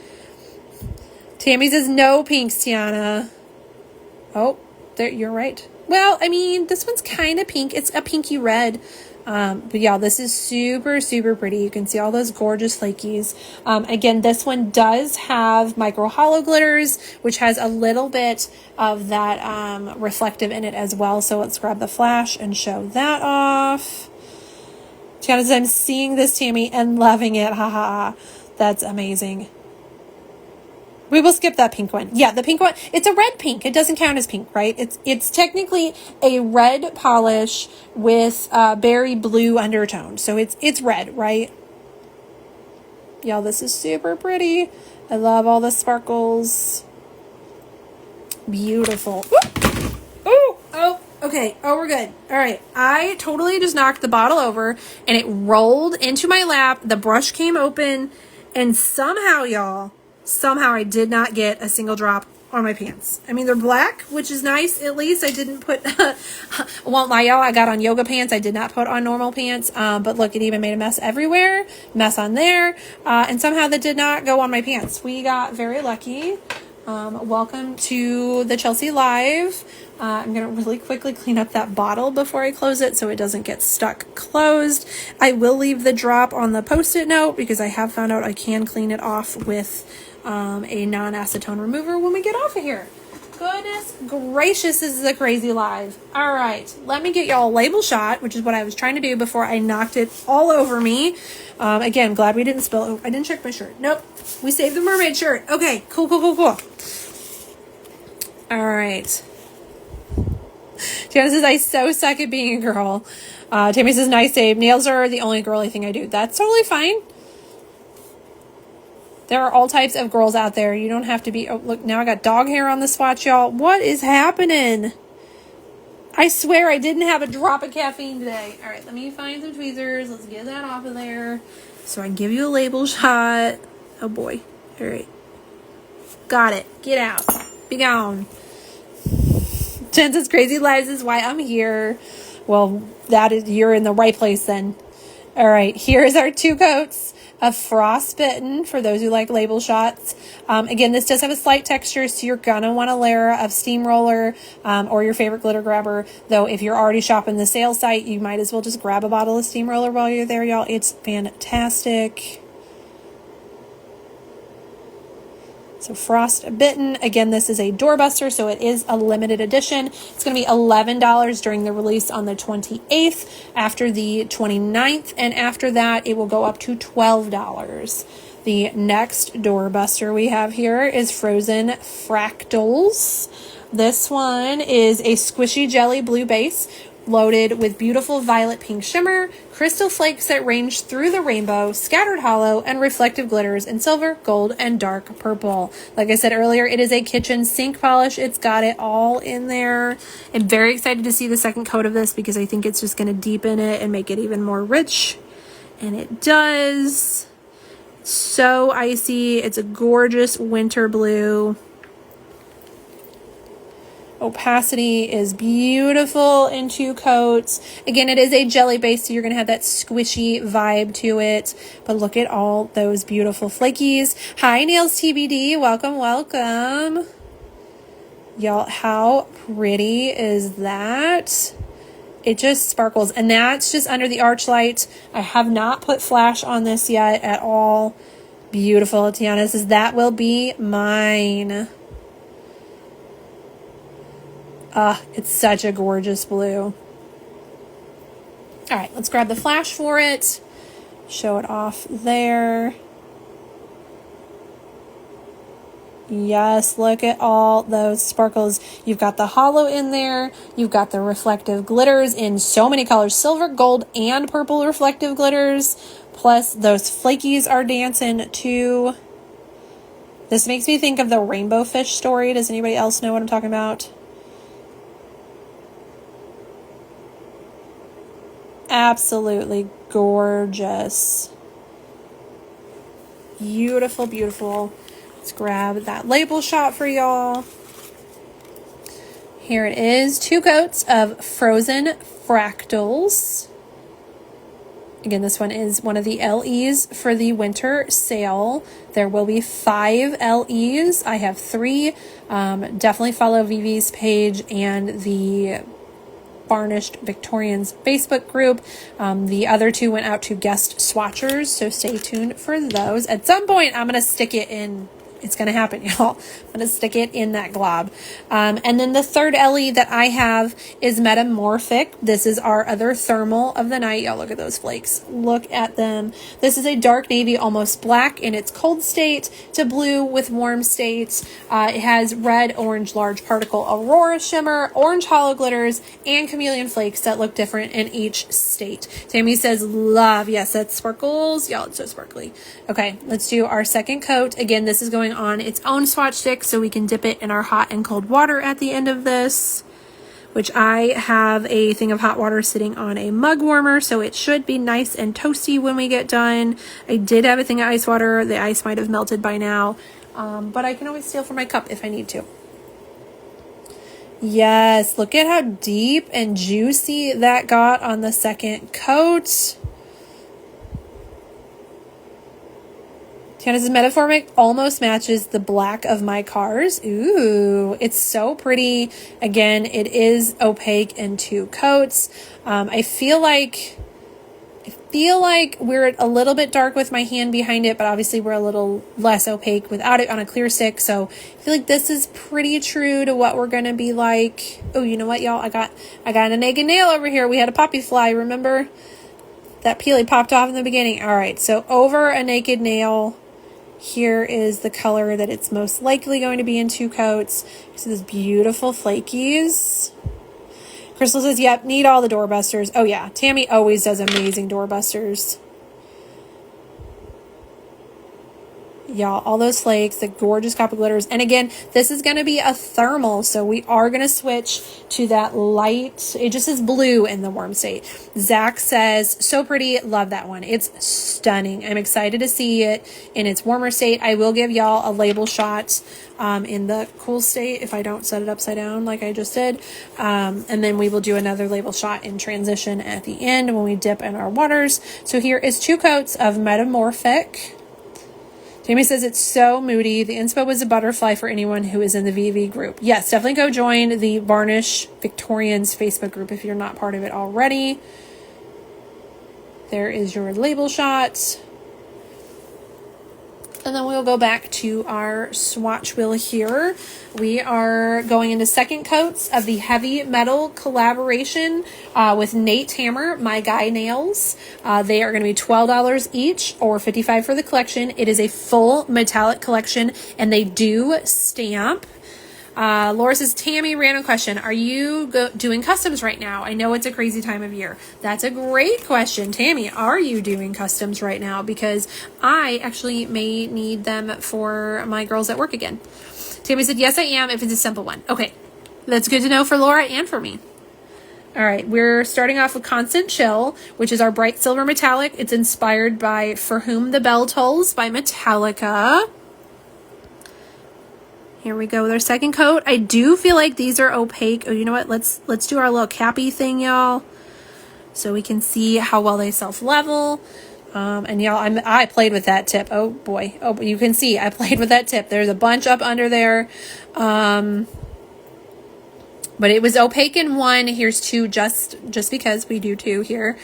Tammy says, no pinks, Tiana. Oh, there, you're right. Well, I mean, this one's kind of pink. It's a pinky red. But yeah, this is super, super pretty. You can see all those gorgeous flakies. Again, this one does have micro hollow glitters, which has a little bit of that reflective in it as well. So let's grab the flash and show that off. Tiana says, I'm seeing this, Tammy, and loving it. Ha ha ha. That's amazing. We will skip that pink one. Yeah, the pink one, it's a red pink. It doesn't count as pink, right? It's technically a red polish with berry blue undertone. So it's red, right? Y'all, this is super pretty. I love all the sparkles. Beautiful. Oh, okay. Oh, we're good. All right. I totally just knocked the bottle over and it rolled into my lap. The brush came open and somehow, y'all, I did not get a single drop on my pants. I mean, they're black, which is nice. At least I didn't put, won't lie, y'all, I got on yoga pants. I did not put on normal pants. But look, it even made a mess everywhere, mess on there. And somehow that did not go on my pants. We got very lucky. Welcome to the Chelsea Live. I'm going to really quickly clean up that bottle before I close it so it doesn't get stuck closed. I will leave the drop on the Post-it note because I have found out I can clean it off with a non-acetone remover when we get off of here. Goodness gracious, this is a crazy live. All right, let me get y'all a label shot, which is what I was trying to do before I knocked it all over me. Again, glad we didn't spill. Oh, I didn't check my shirt. Nope, we saved the mermaid shirt. Okay, cool. All right. Tiana says, I so suck at being a girl. Tammy says, nice save. Nails are the only girly thing I do. That's totally fine. There are all types of girls out there. You don't have to be... Oh, look, now I got dog hair on the swatch, y'all. What is happening? I swear I didn't have a drop of caffeine today. All right, let me find some tweezers. Let's get that off of there so I can give you a label shot. Oh, boy. All right. Got it. Get out. Be gone. Jen says, crazy lives is why I'm here. Well, you're in the right place then. All right, here's our 2 coats of Frostbitten for those who like label shots. Again, this does have a slight texture, so you're gonna want a layer of steamroller or your favorite glitter grabber. Though if you're already shopping the sale site, you might as well just grab a bottle of steamroller while you're there, y'all. It's fantastic. So Frostbitten, again, this is a doorbuster, so it is a limited edition. It's going to be $11 during the release on the 28th, after the 29th, and after that, it will go up to $12. The next doorbuster we have here is Frozen Fractals. This one is a squishy jelly blue base, loaded with beautiful violet pink shimmer, crystal flakes that range through the rainbow, scattered hollow, and reflective glitters in silver, gold, and dark purple. Like I said earlier, it is a kitchen sink polish. It's got it all in there. I'm very excited to see the second coat of this because I think it's just going to deepen it and make it even more rich. And it does. So icy. It's a gorgeous winter blue. Opacity is beautiful in 2 coats. Again, it is a jelly base, so you're going to have that squishy vibe to it. But look at all those beautiful flakies. Hi, Nails TBD. Welcome. Y'all, how pretty is that? It just sparkles. And that's just under the arch light. I have not put flash on this yet at all. Beautiful. Tiana says, that will be mine. It's such a gorgeous blue. All right, let's grab the flash for it. Show it off there. Yes, look at all those sparkles. You've got the hollow in there. You've got the reflective glitters in so many colors. Silver, gold, and purple reflective glitters. Plus, those flakies are dancing too. This makes me think of the rainbow fish story. Does anybody else know what I'm talking about? Absolutely gorgeous. beautiful, beautiful. Let's grab that label shot for y'all. Here it is, 2 coats of Frozen Fractals. Again, this one is one of the LEs for the winter sale. There will be 5 LEs. I have 3. Definitely follow Vivi's page and the Varnished Victorians Facebook group. The other 2 went out to guest swatchers, so stay tuned for those. At some point, I'm going to stick it in. It's going to happen, y'all. I'm going to stick it in that glob. And then the third LE that I have is Metamorphic. This is our other thermal of the night. Y'all look at those flakes. Look at them. This is a dark navy, almost black in its cold state to blue with warm states. It has red, orange, large particle aurora shimmer, orange hollow glitters, and chameleon flakes that look different in each state. Tammy says, love. Yes, that's sparkles. Y'all, it's so sparkly. Okay, let's do our second coat. Again, this is going on its own swatch stick, so we can dip it in our hot and cold water at the end of this, which I have a thing of hot water sitting on a mug warmer, so it should be nice and toasty when we get done. I did have a thing of ice water. The ice might have melted by now, but I can always steal from my cup if I need to. Yes, look at how deep and juicy that got on the second coat. Tiana's Metamorphic almost matches the black of my cars. Ooh, it's so pretty. Again, it is opaque in 2 coats. I feel like we're a little bit dark with my hand behind it, but obviously we're a little less opaque without it on a clear stick. So I feel like this is pretty true to what we're going to be like. Oh, you know what, y'all? I got a naked nail over here. We had a poppy fly, remember? That peely popped off in the beginning. All right, so over a naked nail. Here is the color that it's most likely going to be in 2 coats. So these beautiful flakies. Crystal says, yep, need all the doorbusters. Oh yeah, Tammy always does amazing doorbusters. Y'all, all those flakes, the gorgeous copper glitters. And again, this is going to be a thermal, so we are going to switch to that light. It just is blue in the warm state. Zach says, so pretty. Love that one. It's stunning. I'm excited to see it in its warmer state. I will give y'all a label shot in the cool state if I don't set it upside down like I just did. And then we will do another label shot in transition at the end when we dip in our waters. So here is 2 coats of Metamorphic. Jamie says it's so moody. The inspo was a butterfly for anyone who is in the VV group. Yes, definitely go join the Varnish Victorians Facebook group if you're not part of it already. There is your label shot. And then we'll go back to our swatch wheel here. We are going into second coats of the Heavy Metal collaboration with Nate Hammer, My Guy Nails. They are going to be $12 each or $55 for the collection. It is a full metallic collection and they do stamp. Laura says, Tammy, random question. Are you doing customs right now? I know it's a crazy time of year. That's a great question. Tammy, are you doing customs right now? Because I actually may need them for my girls at work again. Tammy said, yes, I am if it's a simple one. Okay, that's good to know for Laura and for me. All right, we're starting off with Constant Chill, which is our bright silver metallic. It's inspired by For Whom the Bell Tolls by Metallica. Here we go with our second coat. I do feel like these are opaque. Oh, you know what? Let's do our little cappy thing, y'all, so we can see how well they self-level. And y'all, I played with that tip. Oh boy. Oh, you can see I played with that tip. There's a bunch up under there. But it was opaque in 1. Here's 2 just because we do 2 here.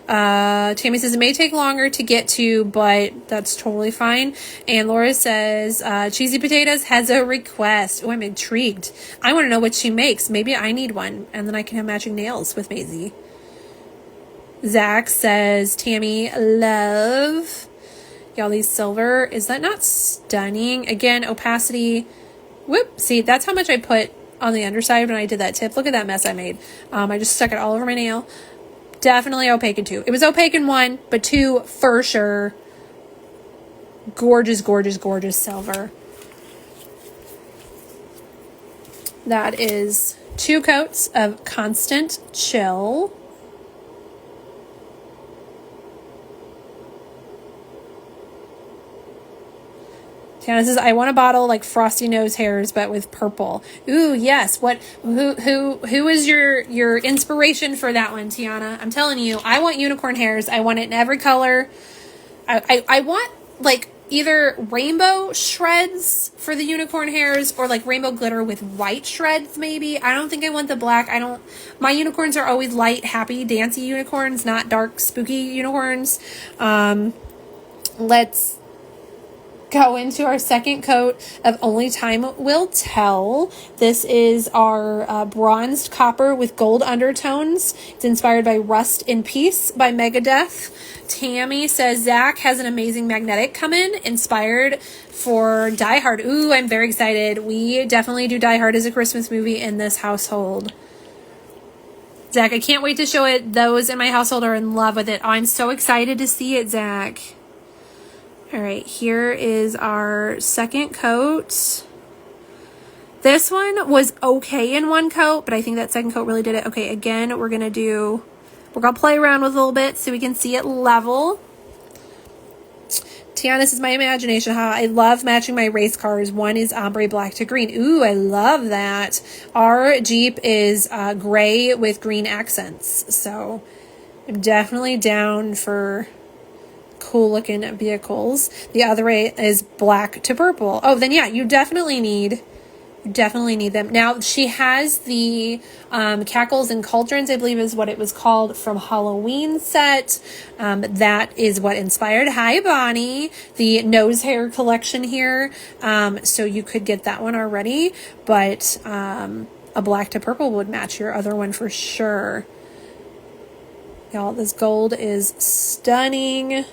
Tammy says it may take longer to get to, but that's totally fine. And Laura says, Cheesy Potatoes has a request. Oh, I'm intrigued. I want to know what she makes. Maybe I need one, and then I can have matching nails with Maisie. Zach says, Tammy, love. Y'all, these silver. Is that not stunning? Again, opacity. Whoop. See, that's how much I put on the underside when I did that tip. Look at that mess I made. I just stuck it all over my nail. Definitely opaque in 2. It was opaque in 1, but 2 for sure. Gorgeous, gorgeous, gorgeous silver. That is 2 coats of Constant Chill. Tiana says, I want a bottle like Frosty Nose Hairs, but with purple. Ooh, yes. Who is your inspiration for that one, Tiana? I'm telling you, I want unicorn hairs. I want it in every color. I want like either rainbow shreds for the unicorn hairs or like rainbow glitter with white shreds maybe. I don't think I want the black. My unicorns are always light, happy, dancy unicorns, not dark, spooky unicorns. Let's go into our second coat of Only Time Will Tell. This is our bronzed copper with gold undertones. It's inspired by Rust in Peace by Megadeth. Tammy says Zach has an amazing magnetic come in, inspired for Die Hard. Ooh, I'm very excited. We definitely do Die Hard as a Christmas movie in this household. Zach, I can't wait to show it. Those in my household are in love with it. Oh, I'm so excited to see it, Zach. All right, here is our second coat. This one was okay in one coat, but I think that second coat really did it. Okay, again, we're gonna play around with it a little bit so we can see it level. Tiana, this is my imagination. How I love matching my race cars. One is ombre black to green. Ooh, I love that. Our Jeep is gray with green accents. So I'm definitely down for cool looking vehicles. The other way is black to purple. Oh, then yeah, you definitely need them. Now she has the Cackles and Cauldrons, I believe is what it was called, from Halloween set. That is what inspired, hi Bonnie, the nose hair collection here. So you could get that one already, but a black to purple would match your other one for sure. Y'all, this gold is stunning.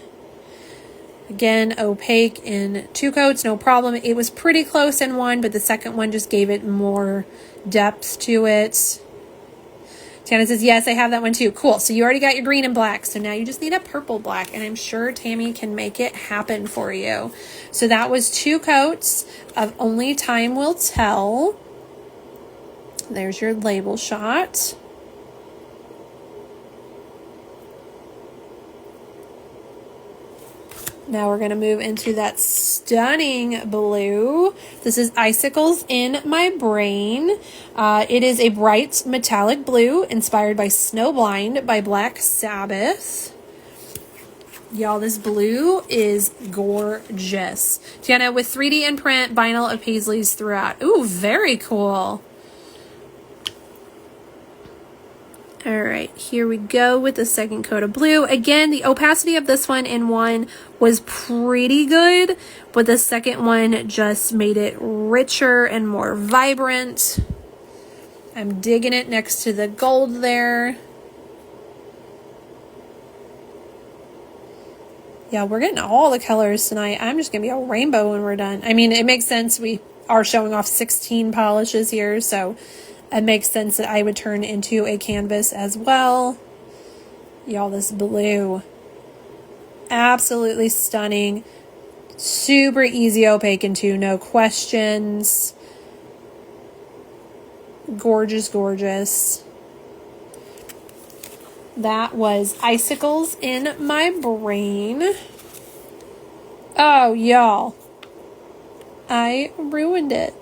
Again, opaque in two coats, no problem. It was pretty close in one, but the second one just gave it more depth to it. Tana says, yes, I have that one too. Cool. So you already got your green and black. So now you just need a purple black, and I'm sure Tammy can make it happen for you. So that was two coats of Only Time Will Tell. There's your label shot. Now we're going to move into that stunning blue. This is Icicles in My Brain. It is a bright metallic blue inspired by Snowblind by Black Sabbath. Y'all, this blue is gorgeous. Tiana, with 3D imprint vinyl of Paisleys throughout. Ooh, very cool. All right, here we go with the second coat of blue. Again, the opacity of this one in one was pretty good, but the second one just made it richer and more vibrant. I'm digging it next to the gold there. Yeah, we're getting all the colors tonight. I'm just going to be a rainbow when we're done. I mean, it makes sense. We are showing off 16 polishes here, so it makes sense that I would turn into a canvas as well. Y'all, this blue, absolutely stunning. Super easy opaque into, no questions. Gorgeous, gorgeous. That was Icicles in My Brain. Oh, y'all, I ruined it.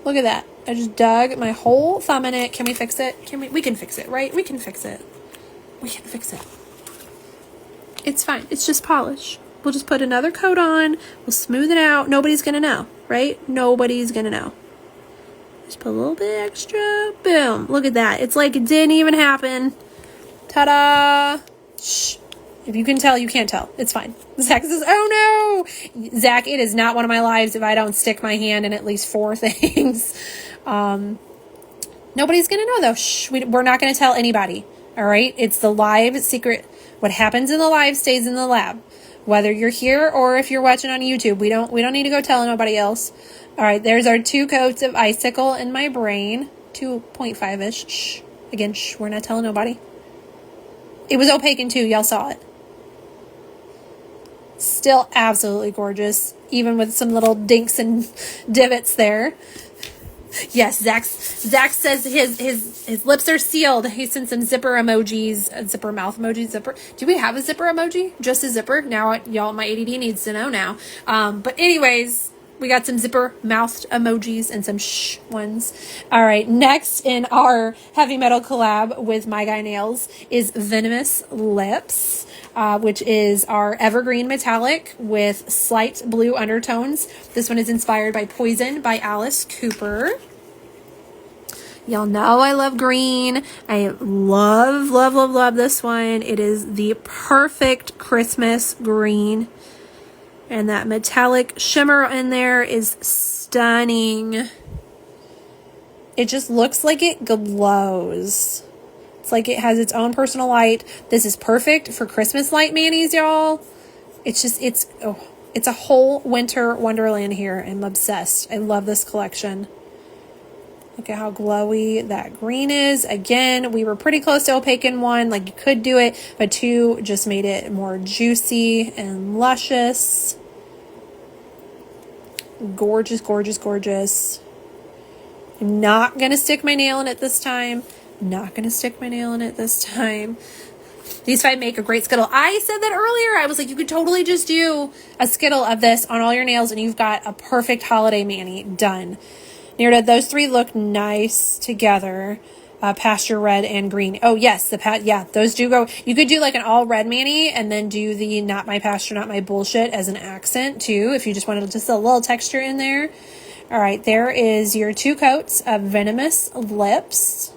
Look at that. I just dug my whole thumb in it. Can we fix it? We can fix it, right? We can fix it. We can fix it. It's fine. It's just polish. We'll just put another coat on. We'll smooth it out. Nobody's going to know, right? Nobody's going to know. Just put a little bit extra. Boom. Look at that. It's like it didn't even happen. Ta-da. Shh. If you can tell, you can't tell. It's fine. Zach says, oh no! Zach, it is not one of my lives if I don't stick my hand in at least 4 things. Nobody's going to know though. Shh. We're not going to tell anybody. All right? It's the live secret. What happens in the live stays in the lab. Whether you're here or if you're watching on YouTube, we don't need to go tell nobody else. All right, there's our 2 coats of Icicle in My Brain. 2.5-ish. Shh. Again, shh. We're not telling nobody. It was opaque in 2. Y'all saw it. Still absolutely gorgeous, even with some little dinks and divots there. Yes, Zach says his lips are sealed. He sent some zipper emojis, zipper mouth emoji, zipper. Do we have a zipper emoji? Just a zipper? Now, y'all, my ADD needs to know now. But anyways, we got some zipper mouthed emojis and some shh ones. All right, next in our heavy metal collab with My Guy Nails is Venomous Lips, which is our evergreen metallic with slight blue undertones. This one is inspired by Poison by Alice Cooper. Y'all know I love green. I love this one. It is the perfect Christmas green. And that metallic shimmer in there is stunning. It just looks like it glows. It's like it has its own personal light. This is perfect for Christmas light manis, y'all. It's a whole winter wonderland here. I'm obsessed. I love this collection. Look at how glowy that green is. Again, we were pretty close to opaque in one. Like, you could do it, but two just made it more juicy and luscious. Gorgeous, gorgeous, gorgeous. I'm not going to stick my nail in it this time. These 5 make a great Skittle. I said that earlier. I was like, you could totally just do a Skittle of this on all your nails and you've got a perfect holiday mani done. Nearda, those 3 look nice together. Pasture red and green. Oh yes, those do go. You could do like an all red mani and then do the not my pasture, not my bullshit as an accent too, if you just wanted just a little texture in there. All right, there is your 2 coats of Venomous Lips.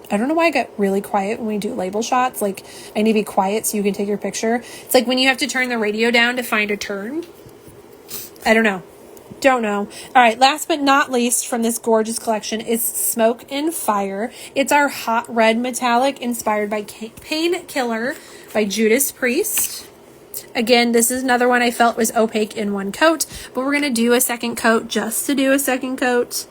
I don't know why I got really quiet when we do label shots. Like, I need to be quiet so you can take your picture. It's like when you have to turn the radio down to find a turn. I don't know. All right, last but not least from this gorgeous collection is Smoke and Fire. It's our hot red metallic inspired by Painkiller by Judas Priest. Again, this is another one I felt was opaque in 1 coat, but we're going to do a second coat just to do a second coat.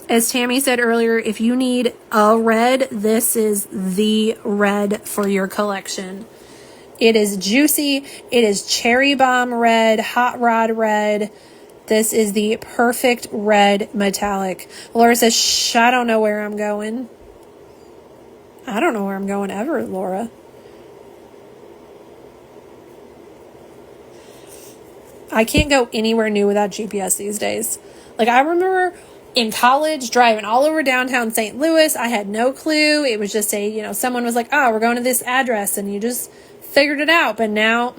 As Tammy said earlier, if you need a red, this is the red for your collection. It is juicy. It is cherry bomb red, hot rod red. This is the perfect red metallic. Laura says, shh, I don't know where I'm going. I don't know where I'm going ever, Laura. I can't go anywhere new without GPS these days. Like, I remember in college driving all over downtown St. Louis. I had no clue. It was just someone was like, oh, we're going to this address, and you just figured it out. But now,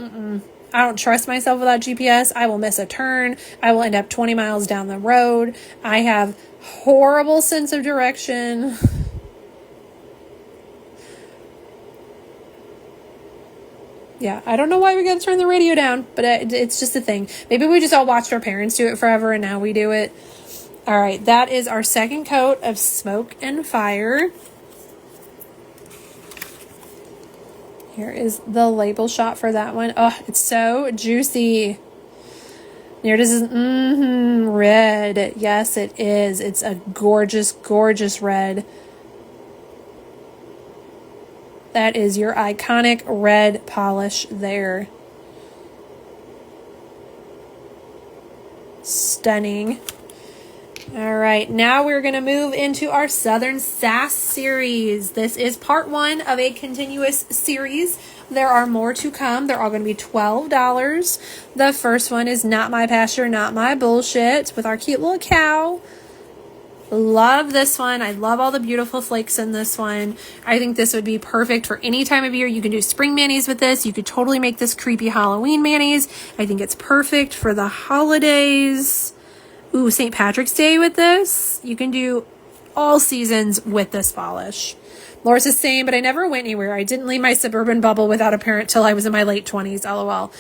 I don't trust myself without GPS. I will miss a turn. I will end up 20 miles down the road. I have horrible sense of direction. Yeah, I don't know why we got to turn the radio down, but it's just a thing. Maybe we just all watched our parents do it forever and now we do it. All right, that is our second coat of Smoke and Fire. Here is the label shot for that one. Oh, it's so juicy. Here this is red. Yes, it is. It's a gorgeous, gorgeous red. That is your iconic red polish there. Stunning. All right, now we're going to move into our Southern Sass series. This is part 1 of a continuous series. There are more to come. They're all going to be $12. The first one is Not My Pasture, Not My Bullshit with our cute little cow. Love this one. I love all the beautiful flakes in this one. I think this would be perfect for any time of year. You can do spring manis with this. You could totally make this creepy Halloween manis. I think it's perfect for the holidays. Ooh, St. Patrick's Day with this. You can do all seasons with this polish. Laura's the same, but I never went anywhere. I didn't leave my suburban bubble without a parent till I was in my late 20s, lol.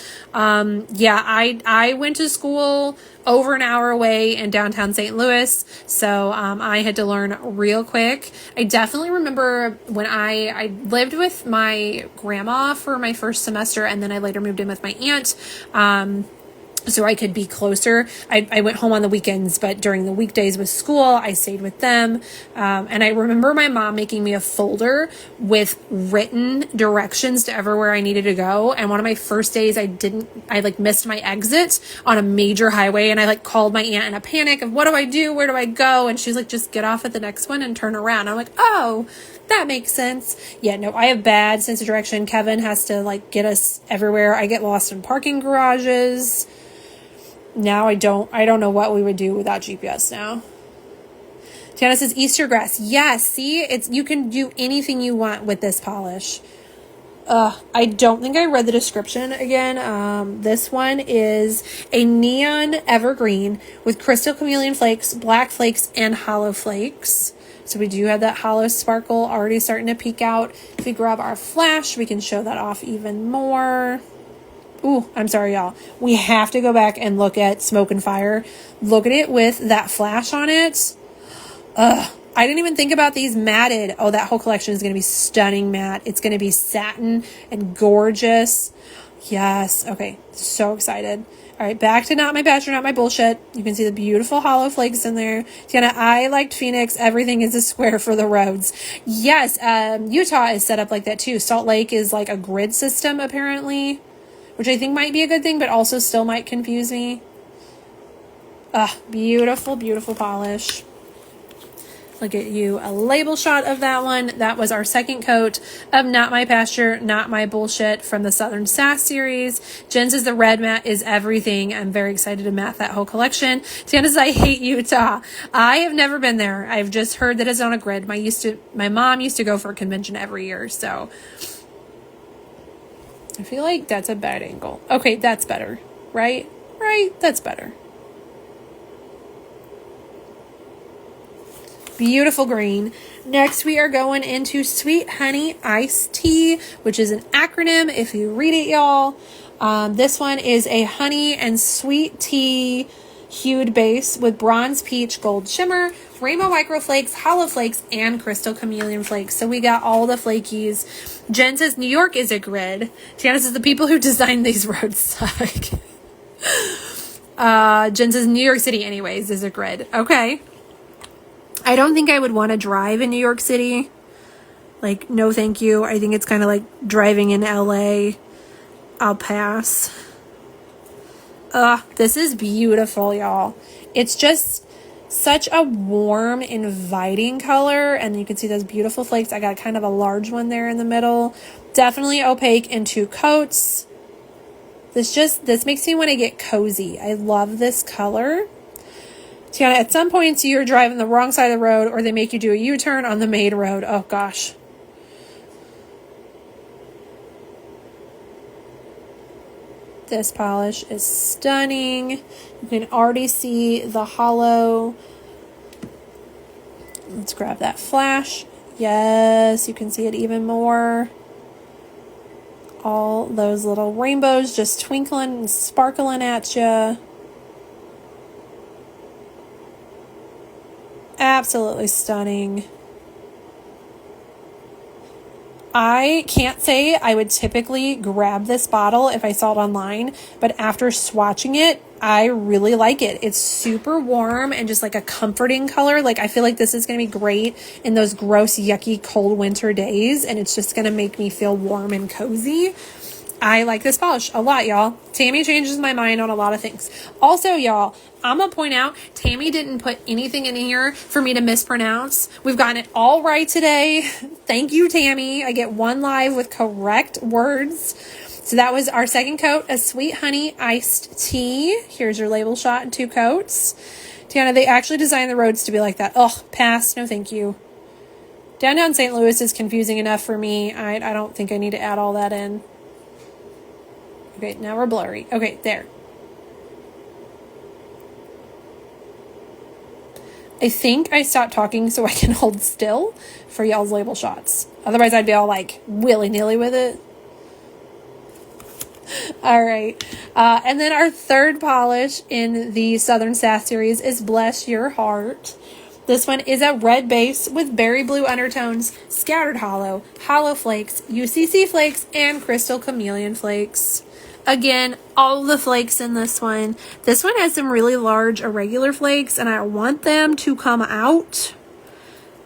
Yeah, I went to school over an hour away in downtown St. Louis, so I had to learn real quick. I definitely remember when I lived with my grandma for my first semester, and then I later moved in with my aunt. so I could be closer. I went home on the weekends, but during the weekdays with school, I stayed with them. And I remember my mom making me a folder with written directions to everywhere I needed to go. And one of my first days, I like missed my exit on a major highway, and I like called my aunt in a panic of, what do I do? Where do I go? And she's like, just get off at the next one and turn around. I'm like, oh, that makes sense. Yeah, no, I have bad sense of direction. Kevin has to like get us everywhere. I get lost in parking garages. Now I don't know what we would do without GPS now. Tiana says Easter grass. Yes, see, you can do anything you want with this polish. I don't think I read the description again. This one is a neon evergreen with crystal chameleon flakes, black flakes, and hollow flakes. So we do have that hollow sparkle already starting to peek out. If we grab our flash, we can show that off even more. Ooh, I'm sorry, y'all. We have to go back and look at Smoke and Fire. Look at it with that flash on it. I didn't even think about these matted. Oh, that whole collection is going to be stunning matte. It's going to be satin and gorgeous. Yes. Okay. So excited. All right. Back to Not My Passion, Not My Bullshit. You can see the beautiful hollow flakes in there. Tiana, I liked Phoenix. Everything is a square for the roads. Yes. Utah is set up like that too. Salt Lake is like a grid system apparently, which I think might be a good thing, but also still might confuse me. Beautiful, beautiful polish. Look at you, a label shot of that one. That was our second coat of Not My Pasture, Not My Bullshit from the Southern Sass series. Jen says the red matte is everything. I'm very excited to matte that whole collection. Tiana says I hate Utah. I have never been there. I've just heard that it's on a grid. My mom used to go for a convention every year, so I feel like that's a bad angle. Okay, that's better, right? Right, that's better. Beautiful green. Next, we are going into Sweet Honey Iced Tea, which is an acronym if you read it, y'all. This one is a honey and sweet tea hued base with bronze peach gold shimmer, rainbow micro flakes, hollow flakes, and crystal chameleon flakes. So we got all the flakies. Jen says New York is a grid. Tiana says the people who designed these roads suck. Jen says New York City anyways is a grid. Okay. I don't think I would want to drive in New York City. Like, no thank you. I think it's kind of like driving in LA. I'll pass. This is beautiful, y'all. It's just such a warm, inviting color. And you can see those beautiful flakes. I got kind of a large one there in the middle. Definitely opaque in 2 coats. This makes me want to get cozy. I love this color. Tiana, at some points you're driving the wrong side of the road or they make you do a U-turn on the main road. Oh gosh. This polish is stunning. You can already see the hollow. Let's grab that flash. Yes, you can see it even more. All those little rainbows just twinkling and sparkling at you. Absolutely stunning. I can't say I would typically grab this bottle if I saw it online, but after swatching it, I really like it. It's super warm and just like a comforting color. Like I feel like this is going to be great in those gross, yucky, cold winter days, and it's just going to make me feel warm and cozy. I like this polish a lot, y'all. Tammy changes my mind on a lot of things. Also, y'all, I'm going to point out, Tammy didn't put anything in here for me to mispronounce. We've gotten it all right today. Thank you, Tammy. I get 1 live with correct words. So that was our second coat of Sweet Honey Iced Tea. Here's your label shot in 2 coats. Tiana, they actually designed the roads to be like that. Ugh, pass. No, thank you. Downtown St. Louis is confusing enough for me. I don't think I need to add all that in. Okay, now we're blurry. Okay, there. I think I stopped talking so I can hold still for y'all's label shots. Otherwise, I'd be all like willy-nilly with it. All right. And then our third polish in the Southern Sass series is Bless Your Heart. This one is a red base with berry blue undertones, scattered hollow, hollow flakes, UCC flakes, and crystal chameleon flakes. Again, all the flakes in this one. This one has some really large irregular flakes, and I want them to come out.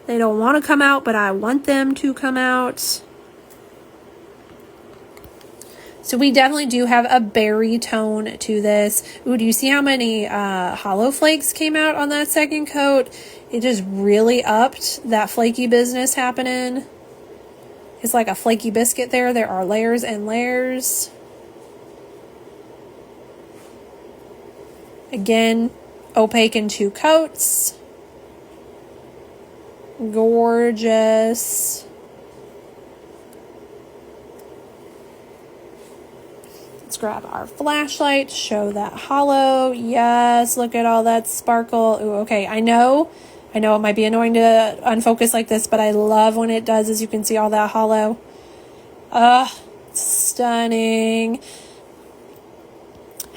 They don't want to come out, but I want them to come out. So we definitely do have a berry tone to this. Ooh, do you see how many hollow flakes came out on that second coat? It just really upped that flaky business happening. It's like a flaky biscuit there. There are layers and layers. Again, opaque in 2 coats. Gorgeous. Let's grab our flashlight, show that hollow. Yes, look at all that sparkle. Ooh, okay, I know it might be annoying to unfocus like this, but I love when it does, as you can see all that hollow. Stunning.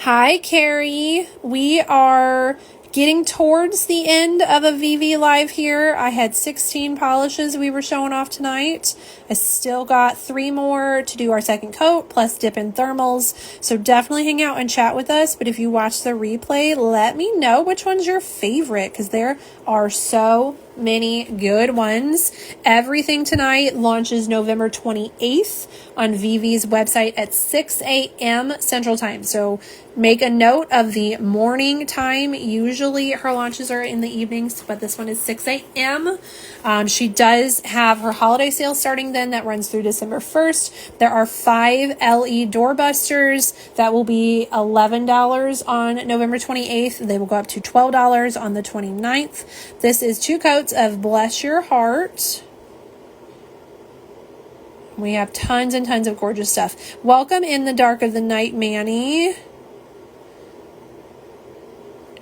Hi, Carrie. We are getting towards the end of a VV live here. I had 16 polishes we were showing off tonight. I still got 3 more to do our second coat, plus dip in thermals. So definitely hang out and chat with us. But if you watch the replay, let me know which one's your favorite, because there are so many good ones. Everything tonight launches November 28th on VV's website at 6 a.m. Central Time. So make a note of the morning time. Usually her launches are in the evenings, but this one is 6 a.m. She does have her holiday sale starting then. That runs through December 1st. There are 5 LE doorbusters that will be $11 on November 28th. They will go up to $12 on the 29th. This is 2 coats of Bless Your Heart. We have tons and tons of gorgeous stuff. Welcome in the dark of the night, Manny.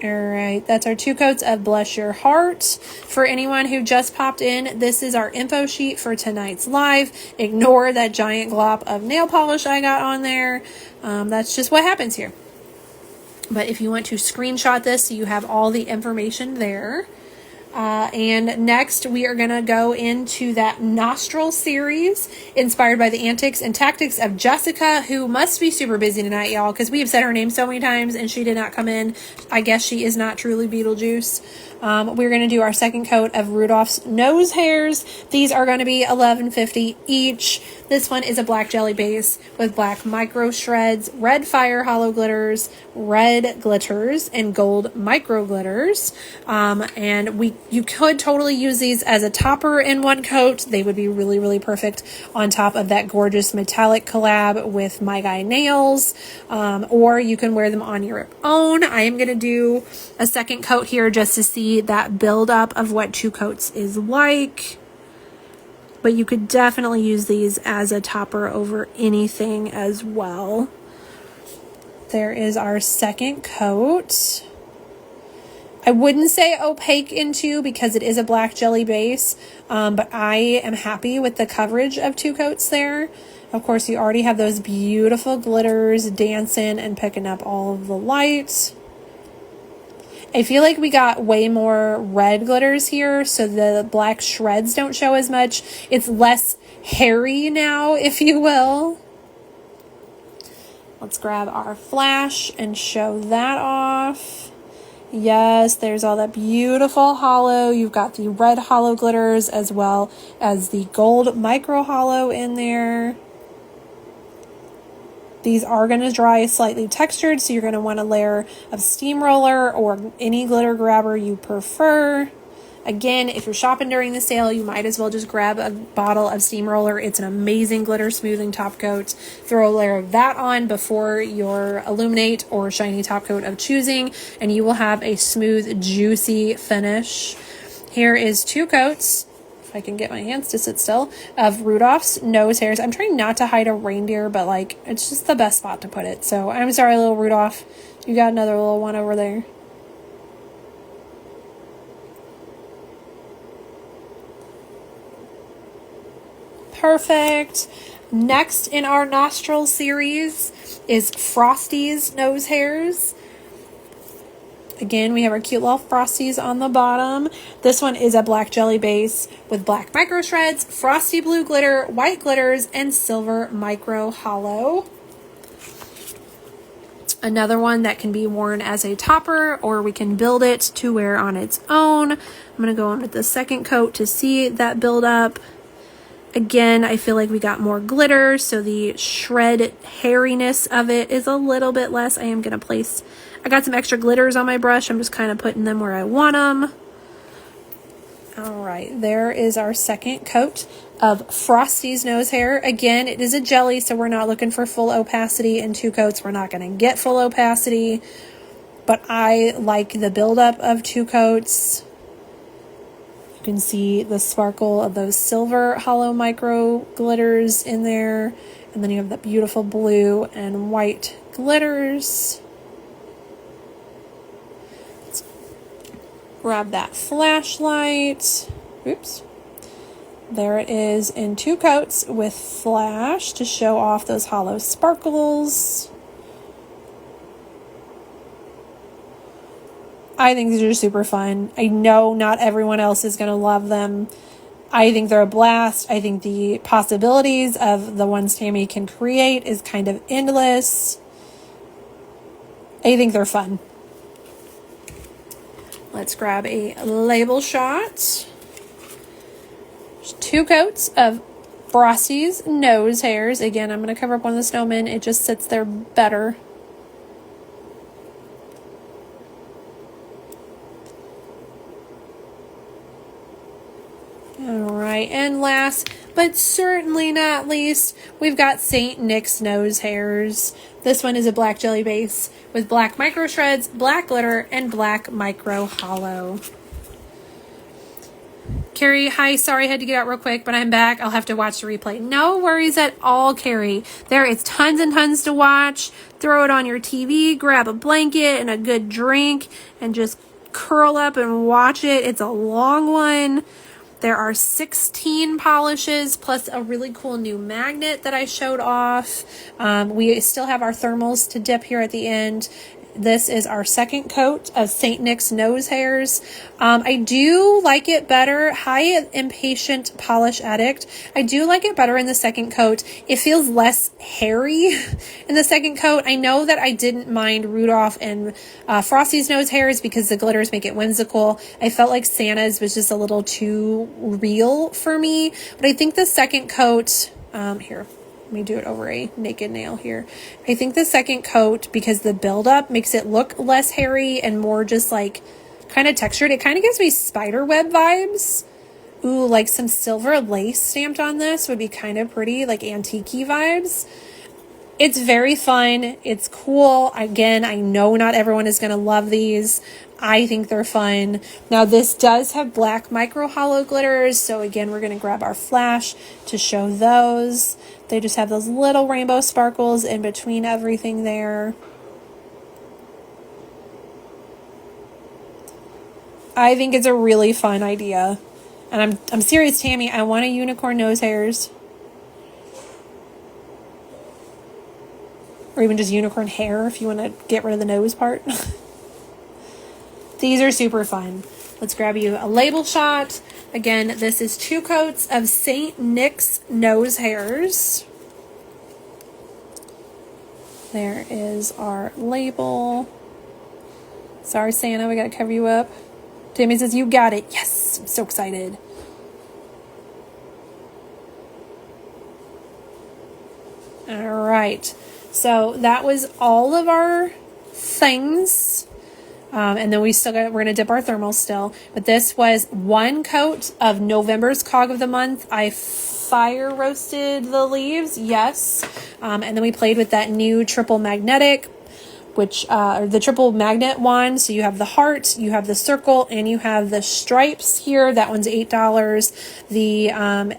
All right, that's our 2 coats of Bless Your Heart. For anyone who just popped in, this is our info sheet for tonight's live. Ignore that giant glop of nail polish I got on there. That's just what happens here. But if you want to screenshot this, so you have all the information there. And next we are going to go into that nostril series inspired by the antics and tactics of Jessica, who must be super busy tonight, y'all, because we have said her name so many times and she did not come in. I guess she is not truly Beetlejuice. We're going to do our second coat of Rudolph's nose hairs. These are going to be $11.50 each. This one is a black jelly base with black micro shreds, red fire hollow glitters, red glitters, and gold micro glitters. And you could totally use these as a topper in one coat. They would be really, really perfect on top of that gorgeous metallic collab with My Guy Nails. Or you can wear them on your own. I am going to do a second coat here just to see that buildup of what 2 coats is like. But you could definitely use these as a topper over anything as well. There is our second coat. I wouldn't say opaque in 2 because it is a black jelly base, but I am happy with the coverage of 2 coats there. Of course, you already have those beautiful glitters dancing and picking up all of the light. I feel like we got way more red glitters here, so the black shreds don't show as much. It's less hairy now, if you will. Let's grab our flash and show that off. Yes, there's all that beautiful hollow. You've got the red hollow glitters as well as the gold micro hollow in there. These are going to dry slightly textured, so you're going to want a layer of steamroller or any glitter grabber you prefer. Again, if you're shopping during the sale, you might as well just grab a bottle of steamroller. It's an amazing glitter smoothing top coat. Throw a layer of that on before your illuminate or shiny top coat of choosing, and you will have a smooth, juicy finish. Here is 2 coats, if I can get my hands to sit still, of Rudolph's nose hairs. I'm trying not to hide a reindeer, but like, it's just the best spot to put it. So I'm sorry, little Rudolph. You got another little one over there. Perfect. Next in our nostril series is Frosty's nose hairs. Again, we have our cute little Frosties on the bottom. This one is a black jelly base with black micro shreds, frosty blue glitter, white glitters, and silver micro hollow. Another one that can be worn as a topper, or we can build it to wear on its own. I'm going to go on with the second coat to see that build up. Again, I feel like we got more glitter, so the shred hairiness of it is a little bit less. I got some extra glitters on my brush. I'm just kind of putting them where I want them. All right, there is our second coat of Frosty's nose hair. Again, it is a jelly, so we're not looking for full opacity. In 2 coats, we're not going to get full opacity, but I like the buildup of 2 coats. You can see the sparkle of those silver hollow micro glitters in there, and then you have the beautiful blue and white glitters. Grab that flashlight. Oops. There it is in 2 coats with flash to show off those hollow sparkles. I think these are super fun. I know not everyone else is going to love them. I think they're a blast. I think the possibilities of the ones Tammy can create is kind of endless. I think they're fun. Let's grab a label shot. There's 2 coats of Frosty's nose hairs. Again, I'm going to cover up one of the snowmen. It just sits there better. All right, and last but certainly not least, we've got St. Nick's nose hairs. This one is a black jelly base with black micro shreds, black glitter, and black micro hollow. Carrie, hi, sorry I had to get out real quick, but I'm back. I'll have to watch the replay. No worries at all, Carrie. There is tons and tons to watch. Throw it on your TV, grab a blanket and a good drink, and just curl up and watch it. It's a long one. There are 16 polishes plus a really cool new magnet that I showed off. We still have our thermals to dip here at the end. This is our second coat of St. Nick's nose hairs. I do like it better. Hi, Impatient Polish Addict. I do like it better in the second coat. It feels less hairy in the second coat. I know that I didn't mind Rudolph and Frosty's nose hairs because the glitters make it whimsical. I felt like Santa's was just a little too real for me. But I think the second coat, here. Let me do it over a naked nail here. I think the second coat, because the buildup makes it look less hairy and more just like kind of textured. It kind of gives me spider web vibes. Ooh, like some silver lace stamped on this would be kind of pretty, like antique-y vibes. It's very fun. It's cool. Again, I know not everyone is going to love these. I think they're fun. Now, this does have black micro hollow glitters. So again, we're going to grab our flash to show those. They just have those little rainbow sparkles in between everything there. I think it's a really fun idea. And I'm serious, Tammy. I want a unicorn nose hairs. Or even just unicorn hair if you want to get rid of the nose part. These are super fun. Let's grab you a label shot. Again, this is 2 coats of St. Nick's nose hairs. There is our label. Sorry, Santa, we got to cover you up. Tammy says, you got it. Yes, I'm so excited. All right. So that was all of our things. And then we're going to dip our thermals still. But this was 1 coat of November's Cog of the Month. I fire roasted the leaves, yes. And then we played with that new triple magnetic, which the triple magnet one. So you have the heart, you have the circle, and you have the stripes here. That one's $8. The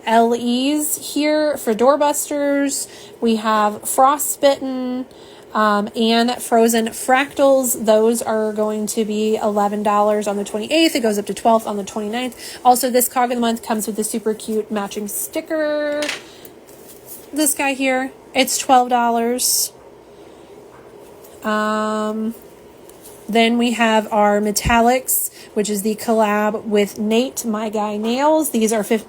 LEs here for doorbusters. We have frostbitten and frozen fractals. Those are going to be $11 on the 28th. It goes up to $12 on the 29th. Also, this Cog of the Month comes with a super cute matching sticker. This guy here, it's $12. Then we have our metallics, which is the collab with Nate, My Guy Nails. These are $15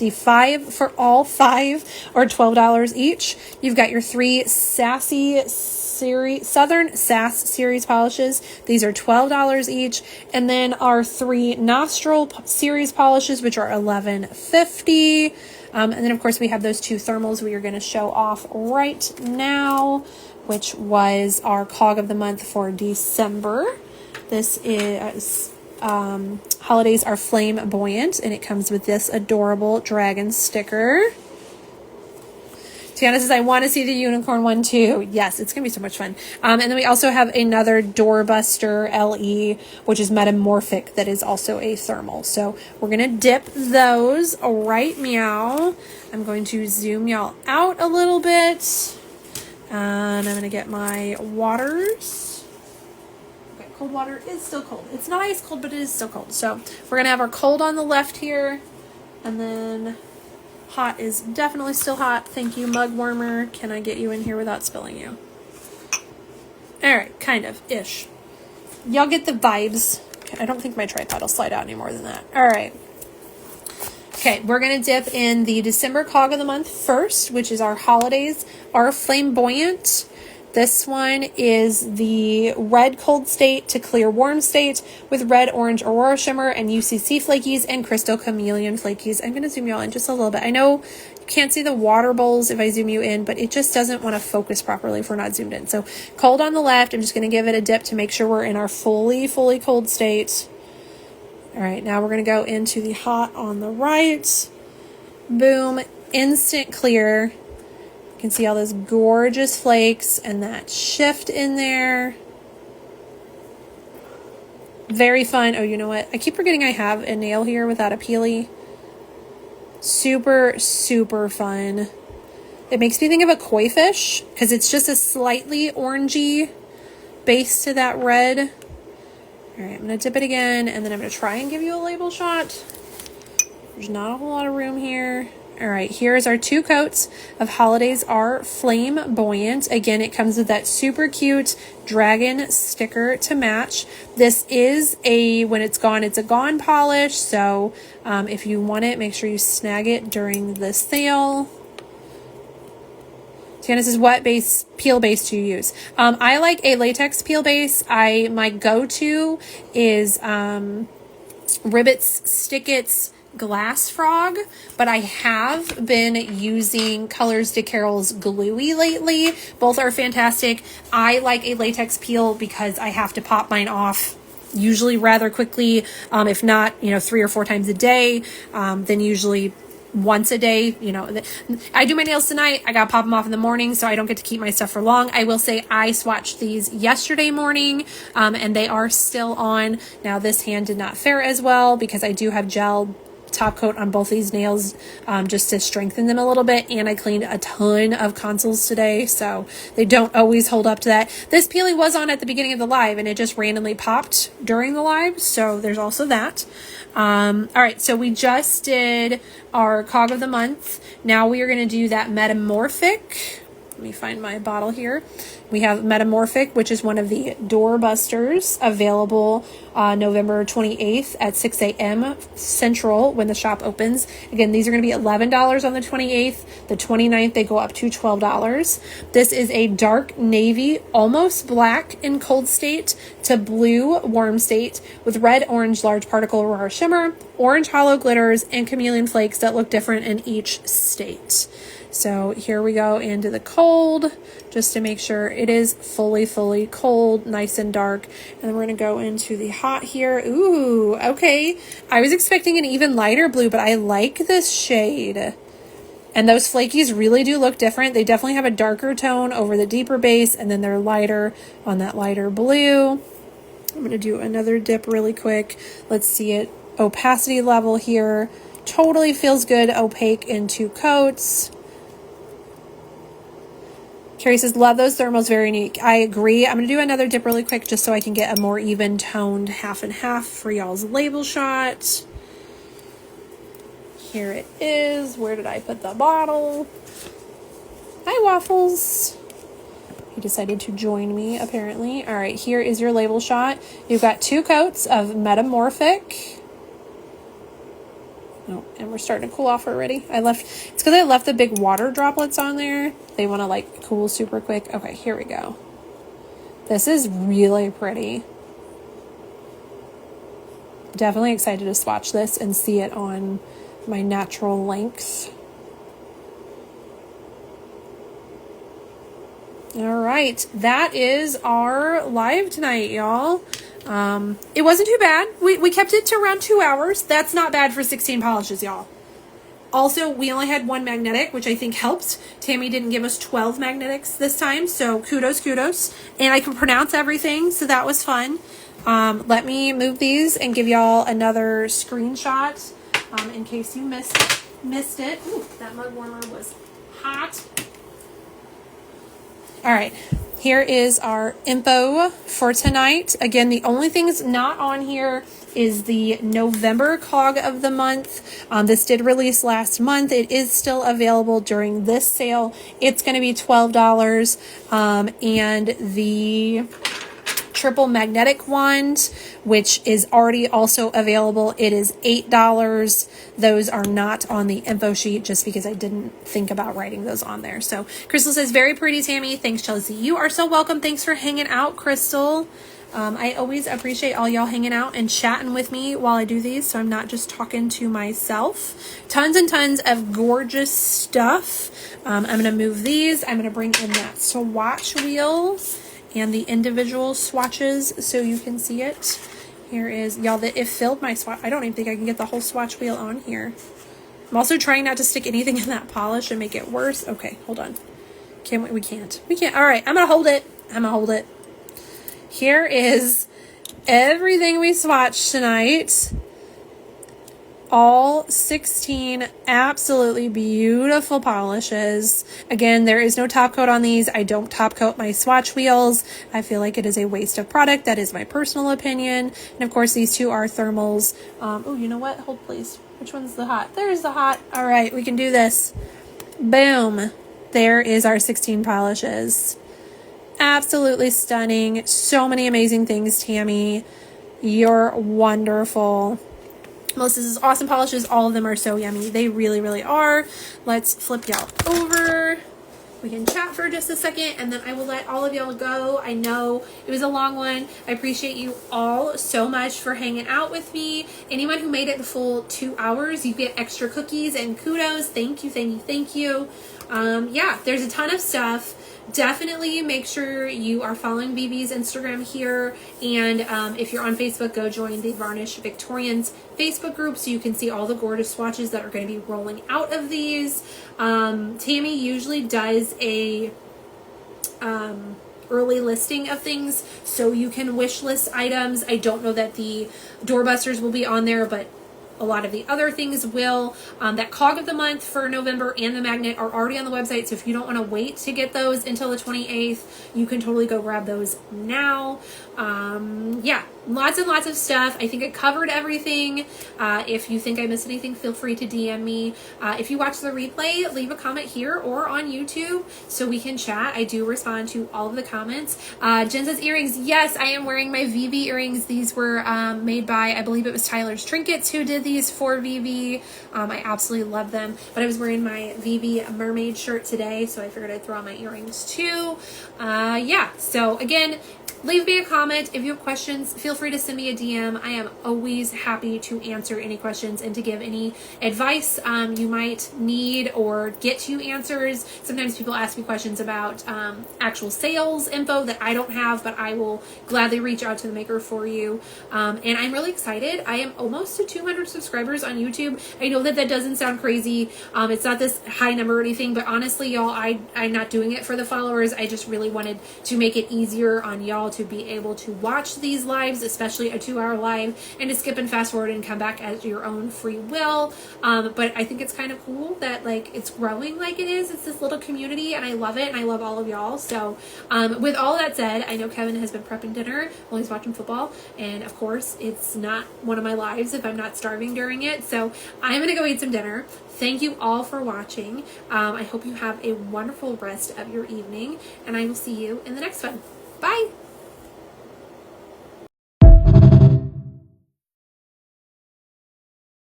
$5 for all 5, or $12 each. You've got your 3 Sassy Series, Southern Sass Series polishes. These are $12 each. And then our 3 Nostril Series polishes, which are $11.50. And then, of course, we have those 2 thermals we are going to show off right now, which was our Cog of the Month for December. This is Holidays Are Flamboyant, and it comes with this adorable dragon sticker. Tiana says, I want to see the unicorn one too. Yes, it's going to be so much fun. And then we also have another Doorbuster LE, which is metamorphic, that is also a thermal. So we're going to dip those right meow. I'm going to zoom y'all out a little bit. And I'm going to get my waters. Okay, cold water is still cold. It's not ice cold, but it is still cold. So we're going to have our cold on the left here. And then hot is definitely still hot. Thank you, mug warmer. Can I get you in here without spilling you? All right, kind of, ish. Y'all get the vibes. Okay, I don't think my tripod will slide out any more than that. All right. Okay, we're going to dip in the December Cog of the Month first, which is our Holidays Are Flamboyant. This one is the red cold state to clear warm state with red orange aurora shimmer and UCC flakies and crystal chameleon flakies. I'm going to zoom you all in just a little bit. I know you can't see the water bowls if I zoom you in, but it just doesn't want to focus properly if we're not zoomed in. So cold on the left, I'm just going to give it a dip to make sure we're in our fully cold state. All right, now we're going to go into the hot on the right. Boom, instant clear. You can see all those gorgeous flakes and that shift in there. Very fun. Oh, you know what? I keep forgetting I have a nail here without a peely. Super, super fun. It makes me think of a koi fish because it's just a slightly orangey base to that red. All right, I'm going to dip it again, and then I'm going to try and give you a label shot. There's not a whole lot of room here. All right, here's our 2 coats of Holidays Are Flamboyant. Again, it comes with that super cute dragon sticker to match. This is when it's a gone polish. So if you want it, make sure you snag it during the sale. Tiana says, what peel base do you use? I like a latex peel base. My go-to is Ribbit's Stick-It's Glass Frog, but I have been using Colors de Carol's Gluey lately. Both are fantastic. I like a latex peel because I have to pop mine off usually rather quickly. If not, 3 or 4 times a day, then usually once a day. I do my nails tonight. I gotta pop them off in the morning, so I don't get to keep my stuff for long. I will say I swatched these yesterday morning, and they are still on. Now, this hand did not fare as well because I do have gel top coat on both these nails just to strengthen them a little bit, and I cleaned a ton of consoles today, so they don't always hold up to that. This peeling was on at the beginning of the live, and it just randomly popped during the live, so there's also that. All right, so we just did our Cog of the Month. Now we are going to do that Metamorphic. Let me find my bottle here. We have Metamorphic, which is one of the doorbusters, available November 28th at 6 a.m. Central when the shop opens. Again, these are going to be $11 on the 28th. The 29th, they go up to $12. This is a dark navy, almost black in cold state to blue warm state with red, orange, large particle aurora shimmer, orange hollow glitters, and chameleon flakes that look different in each state. So here we go into the cold, just to make sure it is fully cold, nice and dark. And then we're going to go into the hot here. Ooh, okay. I was expecting an even lighter blue, but I like this shade. And those flakies really do look different. They definitely have a darker tone over the deeper base, and then they're lighter on that lighter blue. I'm going to do another dip really quick. Let's see it. Opacity level here. Totally feels good, opaque in 2 coats. Carrie says, love those thermals, very unique. I agree. I'm going to do another dip really quick just so I can get a more even toned half and half for y'all's label shot. Here it is. Where did I put the bottle? Hi, Waffles. He decided to join me, apparently. All right, here is your label shot. You've got 2 coats of Metamorphic. Oh, and we're starting to cool off already. It's because I left the big water droplets on there. They want to like cool super quick. Okay, here we go. This is really pretty. Definitely excited to swatch this and see it on my natural length. All right, that is our live tonight, y'all. It wasn't too bad. We kept it to around 2 hours. That's not bad for 16 polishes, y'all. Also, we only had 1 magnetic, which I think helped. Tammy didn't give us 12 magnetics this time, so kudos. And I can pronounce everything, so that was fun. Let me move these and give y'all another screenshot in case you missed it. Ooh, that mug warmer was hot. All right, here is our info for tonight. Again, the only things not on here is the November cog of the month. This did release last month. It is still available during this sale. It's going to be $12. And the triple magnetic wand, which is already also available, it is $8. Those are not on the info sheet just because I didn't think about writing those on there. So Crystal says, very pretty, Tammy. Thanks, Chelsea. You are so welcome. Thanks for hanging out, Crystal. I always appreciate all y'all hanging out and chatting with me while I do these, so I'm not just talking to myself. Tons and tons of gorgeous stuff. I'm going to move these. I'm going to bring in that swatch wheel and the individual swatches so you can see it. Here is, y'all, it filled my swatch. I don't even think I can get the whole swatch wheel on here. I'm also trying not to stick anything in that polish and make it worse. Okay, hold on. We can't. All right, I'm going to hold it. Here is everything we swatched tonight. All 16 absolutely beautiful polishes. Again, there is no top coat on these. I don't top coat my swatch wheels. I feel like it is a waste of product. That is my personal opinion. And of course, these two are thermals. Oh, you know what? Hold please. Which one's the hot? There's the hot. All right, we can do this. Boom. There is our 16 polishes. Absolutely stunning. So many amazing things, Tammy. You're wonderful. Melissa's awesome polishes. All of them are so yummy. They really, really are. Let's flip y'all over. We can chat for just a second and then I will let all of y'all go. I know it was a long one. I appreciate you all so much for hanging out with me. Anyone who made it the full 2 hours, you get extra cookies and kudos. Thank you. Yeah, there's a ton of stuff. Definitely make sure you are following BB's Instagram here. And if you're on Facebook, go join the Varnish Victorians Facebook group so you can see all the gorgeous swatches that are going to be rolling out of these. Tammy usually does a early listing of things so you can wish list items. I don't know that the doorbusters will be on there, but a lot of the other things will. That cog of the month for November and the magnet are already on the website, so if you don't want to wait to get those until the 28th, you can totally go grab those now. Yeah, lots and lots of stuff. I think it covered everything. If you think I missed anything, feel free to DM me. If you watch the replay, leave a comment here or on YouTube so we can chat. I do respond to all of the comments. Jen says earrings. Yes, I am wearing my VV earrings. These were made by, I believe it was Tyler's Trinkets who did these for VV. I absolutely love them, but I was wearing my VV mermaid shirt today, so I figured I'd throw on my earrings too. Yeah, so again, leave me a comment. If you have questions, feel free to send me a DM. I am always happy to answer any questions and to give any advice you might need or get you answers. Sometimes people ask me questions about actual sales info that I don't have, but I will gladly reach out to the maker for you. And I'm really excited. I am almost to 200 subscribers on YouTube. I know that doesn't sound crazy. It's not this high number or anything, but honestly, y'all, I'm not doing it for the followers. I just really wanted to make it easier on y'all to be able to watch these lives, especially a 2-hour live, and to skip and fast forward and come back at your own free will. But I think it's kind of cool that like it's growing like it is. It's this little community and I love it and I love all of y'all. So with all that said, I know Kevin has been prepping dinner while he's watching football, and of course it's not one of my lives if I'm not starving during it. So I'm gonna go eat some dinner. Thank you all for watching. I hope you have a wonderful rest of your evening, and I will see you in the next one. Bye!